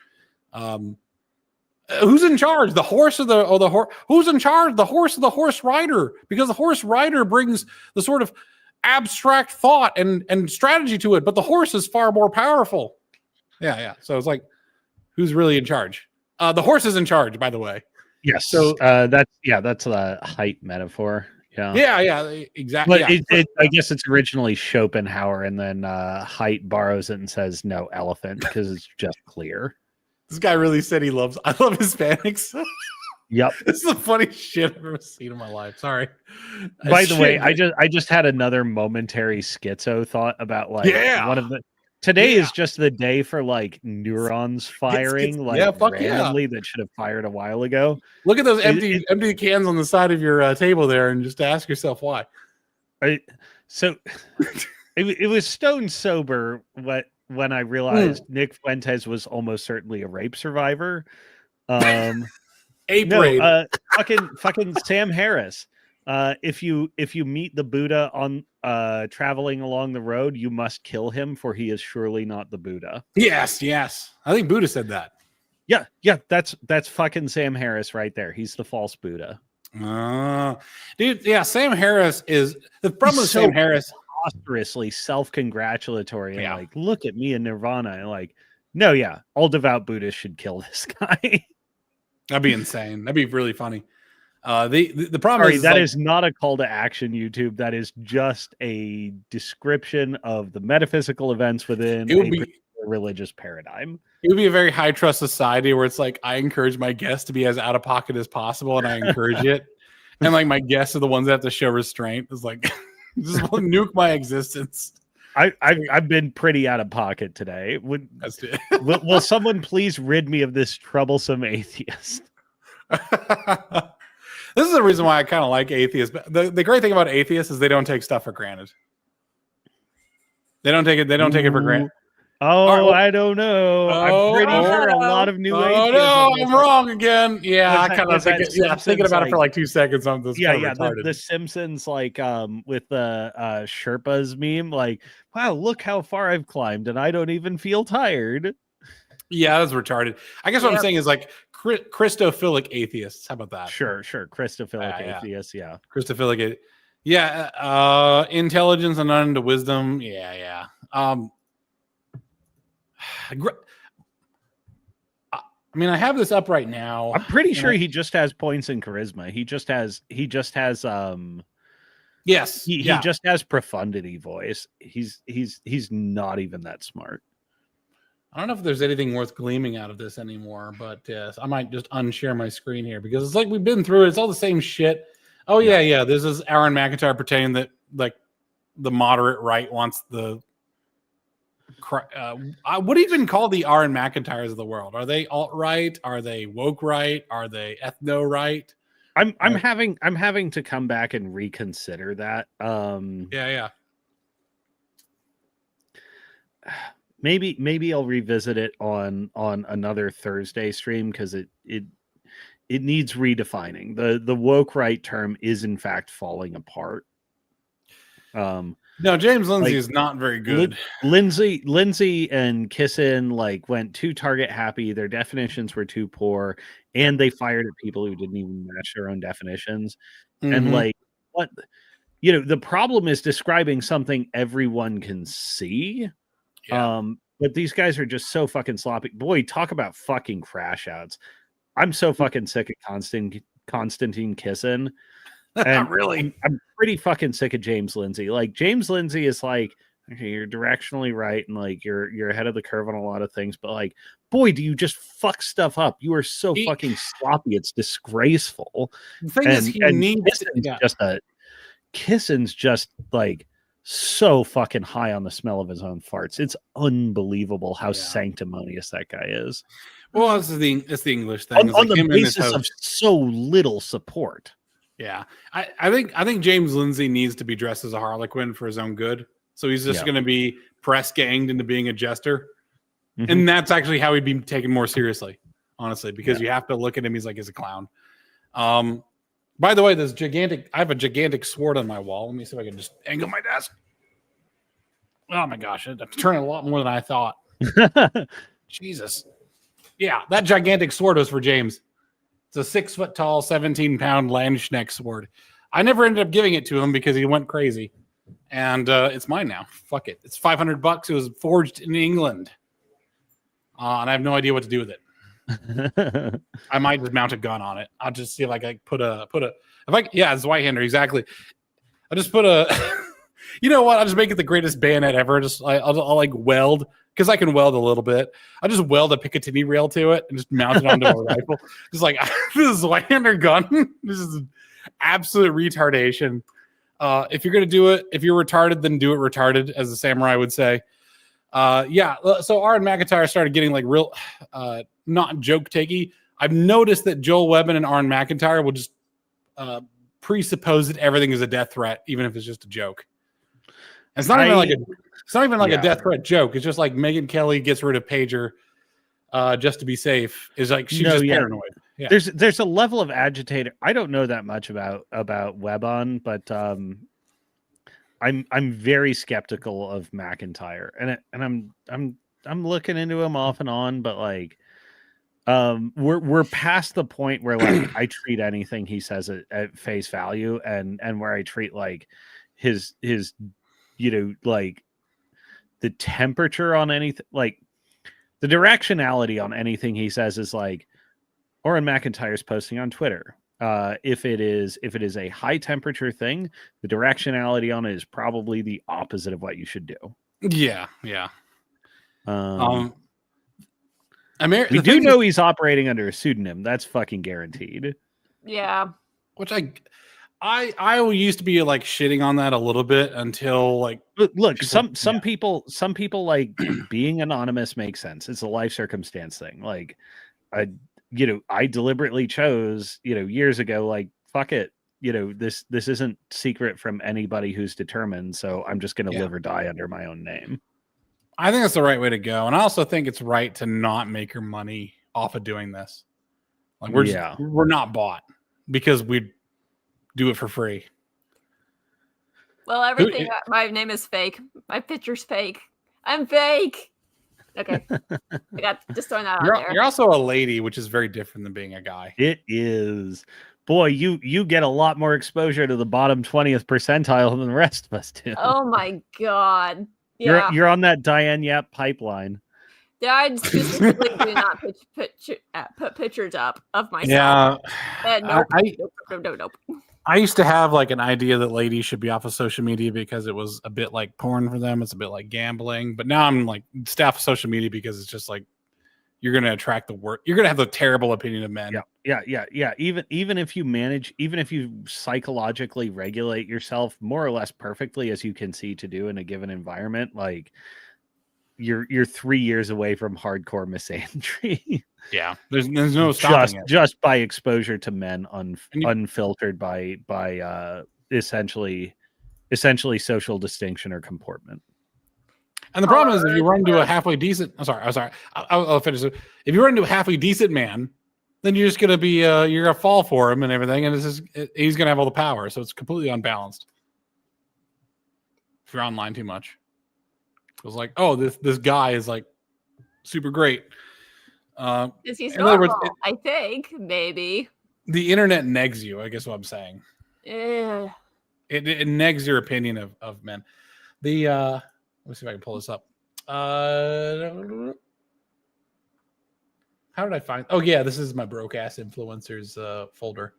A: Who's in charge? The horse or the horse? Who's in charge? The horse or the horse rider? Because the horse rider brings the sort of abstract thought and strategy to it, but the horse is far more powerful. Yeah. So it's like, who's really in charge? The horse is in charge, by the way.
C: Yes.
A: So
C: that's a height metaphor.
A: Yeah, exactly.
C: But I guess it's originally Schopenhauer, and then Height borrows it and says no, elephant, because it's just clear.
A: This guy really said I love Hispanics.
C: Yep.
A: This is the funniest shit I've ever seen in my life. Sorry.
C: By the way, I just had another momentary schizo thought about like one of the today is just the day for like neurons firing randomly that should have fired a while ago.
A: Look at those empty cans on the side of your table there and just ask yourself why.
C: So it was stone sober when I realized Nick Fuentes was almost certainly a rape survivor.
A: Rape.
C: Fucking Sam Harris. If you meet the Buddha on traveling along the road, you must kill him, for he is surely not the Buddha.
A: Yes. I think Buddha said that.
C: Yeah, that's fucking Sam Harris right there. He's the false Buddha.
A: Dude, yeah, Sam Harris is the problem with Sam Harris.
C: Preposterously self-congratulatory and like, look at me in Nirvana, and like, no, all devout Buddhists should kill this guy.
A: That'd be insane. That'd be really funny. The problem is
C: that is not a call to action, YouTube. That is just a description of the metaphysical events within a religious paradigm.
A: It would be a very high trust society where it's like, I encourage my guests to be as out of pocket as possible, and I encourage it. And like my guests are the ones that have to show restraint. It's like, just nuke my existence.
C: I've been pretty out of pocket today. Will someone please rid me of this troublesome atheist?
A: This is the reason why I kind of like atheists. The great thing about atheists is they don't take stuff for granted. They don't take it for granted.
C: I don't know. I'm pretty sure a lot of new atheists.
A: Oh no, I'm wrong again. Yeah, I kind of thinking about it for like 2 seconds on this.
C: The Simpsons, like with the Sherpas meme, like, wow, look how far I've climbed, and I don't even feel tired.
A: Yeah, that's retarded. I guess what I'm saying is like Christophilic atheists. How about that?
C: Sure. Christophilic atheists. Yeah.
A: Christophilic. Yeah. Intelligence and unto wisdom. Yeah. I mean, I have this up right now.
C: I'm pretty sure he just has points in charisma. He just has
A: yes.
C: He just has profundity voice. He's not even that smart.
A: I don't know if there's anything worth gleaming out of this anymore, but yes, I might just unshare my screen here because it's like we've been through it. It's all the same shit. Oh yeah. This is Aaron McIntyre pretending that like the moderate right wants the What do you even call the Aaron McIntyres of the world? Are they alt-right? Are they woke right? Are they ethno right?
C: I'm having to come back and reconsider that.
A: Yeah.
C: Maybe I'll revisit it on another Thursday stream, because it needs redefining. The woke right term is in fact falling apart.
A: No, James Lindsay is not very good.
C: Lindsay and Kissin went too target happy. Their definitions were too poor, and they fired at people who didn't even match their own definitions. And what the problem is describing something everyone can see.
A: Yeah.
C: But these guys are just so fucking sloppy. Boy, talk about fucking Crashouts. I'm so fucking sick of Constantine Kissin. And
A: really,
C: I'm pretty fucking sick of James Lindsay. James Lindsay is okay, you're directionally right, and you're ahead of the curve on a lot of things, but boy, do you just fuck stuff up. You are so fucking sloppy. It's disgraceful.
A: The thing is, he needs
C: Kissin's just so fucking high on the smell of his own farts. It's unbelievable how sanctimonious that guy is.
A: Well, it's the English thing.
C: On the basis of so little support.
A: Yeah, I think James Lindsay needs to be dressed as a Harlequin for his own good. So he's just going to be press ganged into being a jester, and that's actually how he'd be taken more seriously, honestly, because you have to look at him. He's a clown. By the way, I have a gigantic sword on my wall. Let me see if I can just angle my desk. Oh my gosh, it's turning a lot more than I thought. Jesus. Yeah, that gigantic sword was for James. It's a 6 foot tall, 17-pound Landsknecht sword. I never ended up giving it to him because he went crazy. And it's mine now. Fuck it. It's $500. It was forged in England. And I have no idea what to do with it. I might just mount a gun on it. I'll just see if I can it's white-hander, exactly. I'll just put you know what? I'll just make it the greatest bayonet ever. I'll weld, because I can weld a little bit. I'll just weld a Picatinny rail to it and just mount it onto a rifle. Just this is white-hander gun. This is absolute retardation. If you're going to do it, if you're retarded, then do it retarded, as the samurai would say. So Aaron McIntyre started getting real not joke-takey. I've noticed that Joel Webben and Aaron McIntyre will just presuppose that everything is a death threat, even if it's just a joke. It's not even a death threat joke. It's just Megyn Kelly gets rid of Pager just to be safe. She's paranoid. Yeah.
C: There's a level of agitator. I don't know that much about Webon, but I'm very skeptical of McIntyre, and I'm looking into him off and on, but we're past the point where I treat anything he says at face value, and where I treat his the temperature on anything, the directionality on anything he says is Aaron McIntyre's posting on Twitter. If it is a high temperature thing, the directionality on it is probably the opposite of what you should do.
A: Yeah.
C: We do know he's operating under a pseudonym. That's fucking guaranteed.
B: Yeah.
A: Which I used to be shitting on that a little bit until
C: look, some people being anonymous makes sense. It's a life circumstance thing. I deliberately chose, years ago, fuck it. This isn't secret from anybody who's determined. So I'm just going to live or die under my own name.
A: I think that's the right way to go. And I also think it's right to not make your money off of doing this. We're not bought because we do it for free.
B: Well, everything. My name is fake. My picture's fake. I'm fake. Okay. I got just throwing that out there.
A: You're also a lady, which is very different than being a guy.
C: It is. Boy, you get a lot more exposure to the bottom 20th percentile than the rest of us do.
B: Oh my God. Yeah.
C: You're on that Diane Yap pipeline.
B: Yeah, I specifically do not put pictures up of myself.
A: Yeah.
B: Nope.
A: I used to have an idea that ladies should be off of social media because it was a bit like porn for them. It's a bit like gambling. But now I'm stay off of social media because it's just you're going to attract the worst. You're going to have the terrible opinion of men.
C: Yeah. Even if you psychologically regulate yourself more or less perfectly as you can see to do in a given environment, you're 3 years away from hardcore misandry.
A: Yeah, there's no stopping it.
C: Just by exposure to men unfiltered by essentially social distinction or comportment.
A: And the problem is, if you run into a halfway decent, I'll finish it. If you run into a halfway decent man, then you're just gonna be you're gonna fall for him and everything, and he's gonna have all the power, so it's completely unbalanced. If you're online too much, it was like, oh, this guy is like super great.
B: Is he normal? I think maybe
A: the internet negs you. I guess what I'm saying.
B: Yeah.
A: It negs your opinion of men. Let me see if I can pull this up. How did I find? Oh yeah, this is my broke ass influencers folder.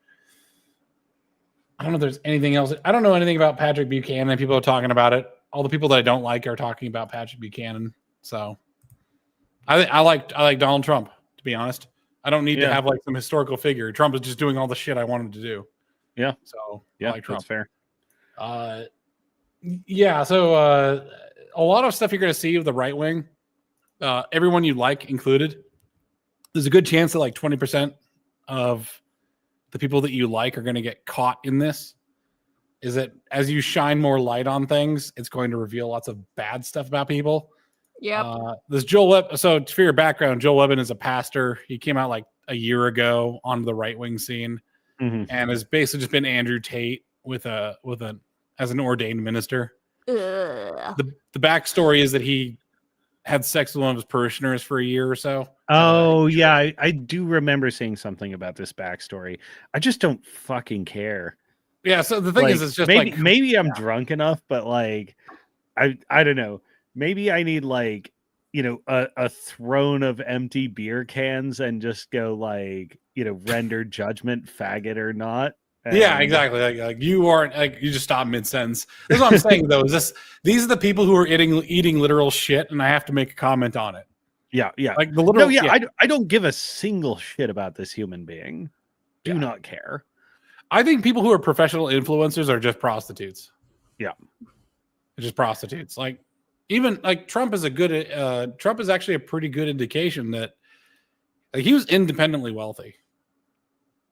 A: I don't know if there's anything else. I don't know anything about Patrick Buchanan. People are talking about it. All the people that I don't like are talking about Patrick Buchanan. So I like Donald Trump, to be honest. I don't need to have like some historical figure. Trump is just doing all the shit I want him to do.
C: Yeah.
A: So
C: yeah,
A: I like Trump.
C: That's fair.
A: Yeah. So a lot of stuff you're going to see with the right wing, everyone you like included. There's a good chance that like 20% of the people that you like are going to get caught in this. Is that as you shine more light on things, it's going to reveal lots of bad stuff about people.
B: Yeah.
A: This Joel Webb. So for your background, Joel Webben is a pastor. He came out like a year ago onto the right wing scene, and has basically just been Andrew Tate as an ordained minister. The backstory is that he had sex with one of his parishioners for a year or so.
C: Oh yeah, I do remember seeing something about this backstory. I just don't fucking care.
A: Yeah, so the thing is, it's just
C: maybe I'm drunk enough, but like, I don't know. Maybe I need like, a throne of empty beer cans and just go like, render judgment, faggot or not.
A: Yeah, exactly. Like you aren't like you just stop mid sentence. That's what I'm saying though. These are the people who are eating literal shit, and I have to make a comment on it.
C: Yeah.
A: Like the literal.
C: No, yeah. I don't give a single shit about this human being. Do not care.
A: I think people who are professional influencers are just prostitutes.
C: Yeah,
A: they're just prostitutes. Like even like Trump is Trump is actually a pretty good indication that like, he was independently wealthy.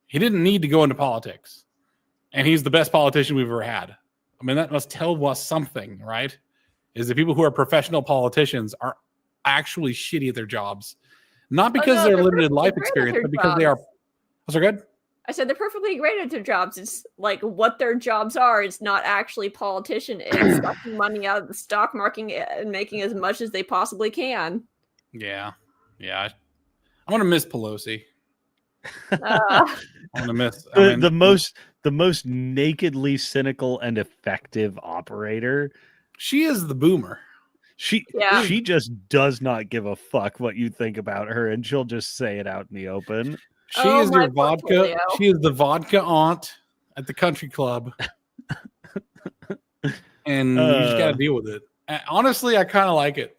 A: He didn't need to go into politics, and he's the best politician we've ever had. I mean, that must tell us something, right? Is that people who are professional politicians are actually shitty at their jobs, not because they're limited life experience, but because they are. Was good?
B: I said they're perfectly great at their jobs. It's like what their jobs are. It's not actually politician. It's sucking money out of the stock market and making as much as they possibly can.
A: Yeah. I want to miss Pelosi. I want to miss
C: the most nakedly cynical and effective operator.
A: She is the boomer.
C: She just does not give a fuck what you think about her, and she'll just say it out in the open.
A: She is your vodka. Portfolio. She is the vodka aunt at the country club, and you just got to deal with it. Honestly, I kind of like it.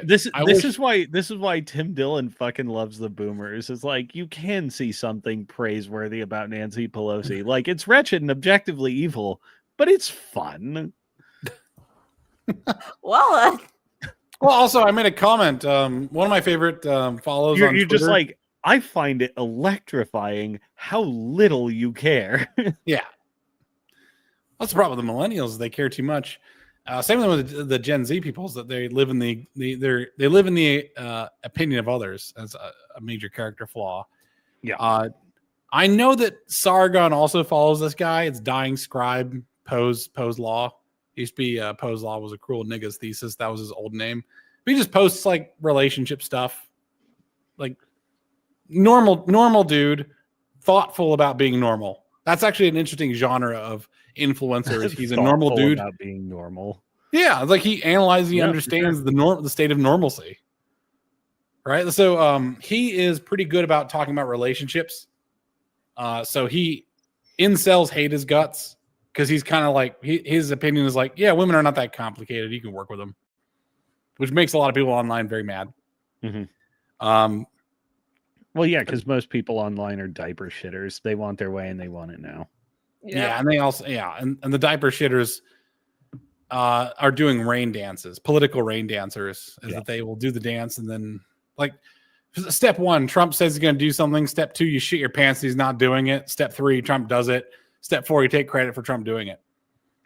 A: This is why Tim Dillon fucking loves the boomers. It's like you can see something praiseworthy about Nancy Pelosi. Like it's wretched and objectively evil, but it's fun.
B: Well,
A: also I made a comment. One of my favorite follows.
C: You're
A: Twitter,
C: just like, I find it electrifying how little you care.
A: Yeah, that's the problem with the millennials. They care too much. Same thing with the Gen Z people is that they live in the opinion of others as a major character flaw.
C: Yeah.
A: I know that Sargon also follows this guy. It's Dying Scribe Poe's Law. It used to be Poe's Law was a cruel nigga's thesis. That was his old name. But he just posts like relationship stuff, like normal dude, thoughtful about being normal. That's actually an interesting genre of influencers. He's a normal dude
C: about being normal.
A: Yeah, like he analyzes, he understands the state of normalcy. Right? So he is pretty good about talking about relationships. So incels hate his guts because he's kind of like his opinion is like, yeah, women are not that complicated. You can work with them, which makes a lot of people online very mad.
C: Mm-hmm. Well, yeah, because most people online are diaper shitters. They want their way and they want it now.
A: Yeah, and they also and the diaper shitters. are doing rain dances, political rain dancers, is that they will do the dance and then like step 1, Trump says he's going to do something. Step 2, you shit your pants. He's not doing it. Step 3, Trump does it. Step 4, you take credit for Trump doing it.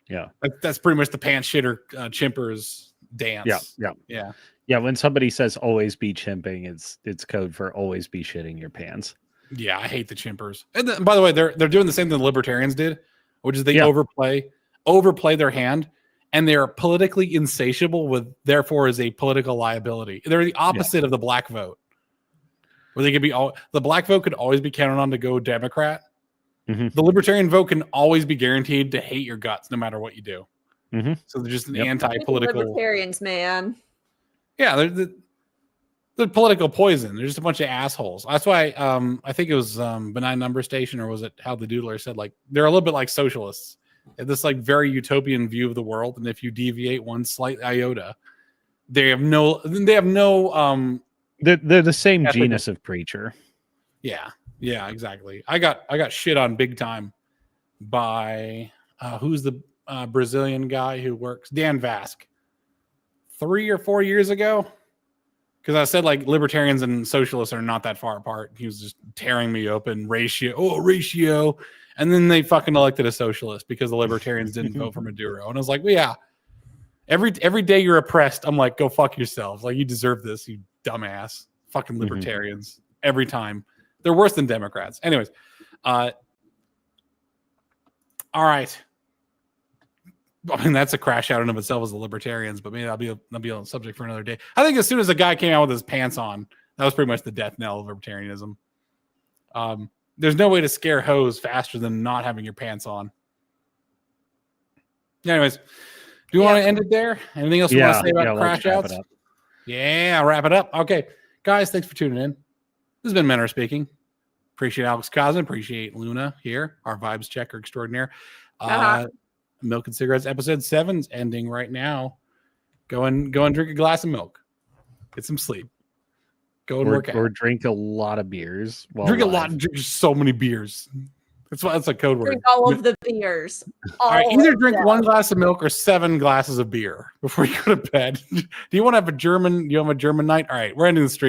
C: Yeah.
A: That's pretty much the pants shitter chimpers dance.
C: Yeah. When somebody says always be chimping, it's code for always be shitting your pants.
A: Yeah. I hate the chimpers. And then, by the way, they're doing the same thing the libertarians did, which is they overplay their hand. And they're politically insatiable with, therefore, is a political liability. They're the opposite of the black vote, where they could be the black vote could always be counted on to go Democrat.
C: Mm-hmm.
A: The libertarian vote can always be guaranteed to hate your guts no matter what you do.
C: Mm-hmm.
A: So they're just an anti-political.
B: Libertarians, man.
A: Yeah, they're political poison. They're just a bunch of assholes. That's why I think it was Benign Number Station, or was it How the Doodler said, like, they're a little bit like socialists. This like very utopian view of the world, and if you deviate one slight iota, they're the
C: same genus of preacher.
A: Yeah, exactly. I got shit on big time by who's the Brazilian guy who works, Dan Vask, 3 or 4 years ago, because I said like libertarians and socialists are not that far apart. He was just tearing me open. Ratio. And then they fucking elected a socialist because the libertarians didn't vote for Maduro. And I was like, well, yeah, every day you're oppressed, I'm like, go fuck yourselves. Like, you deserve this, you dumbass. Fucking libertarians. Every time. They're worse than Democrats. Anyways. All right. I mean, that's a crash out in of itself as the libertarians, but maybe that'll be a subject for another day. I think as soon as a guy came out with his pants on, that was pretty much the death knell of libertarianism. There's no way to scare hoes faster than not having your pants on. Anyways, do you want to end it there? Anything else you want to say about Crashouts? Yeah, wrap it up. Okay, guys, thanks for tuning in. This has been Menor speaking. Appreciate Alex Cosmin. Appreciate Luna here, our vibes checker extraordinaire. Milk and Cigarettes episode 7's ending right now. Go and drink a glass of milk. Get some sleep. Go and work out. Or
C: drink a lot of beers.
A: Drink so many beers. That's a code word.
B: Drink all of the beers.
A: All right, either drink 1 glass of milk or 7 glasses of beer before you go to bed. Do you want to have a German night? All right, we're ending the stream.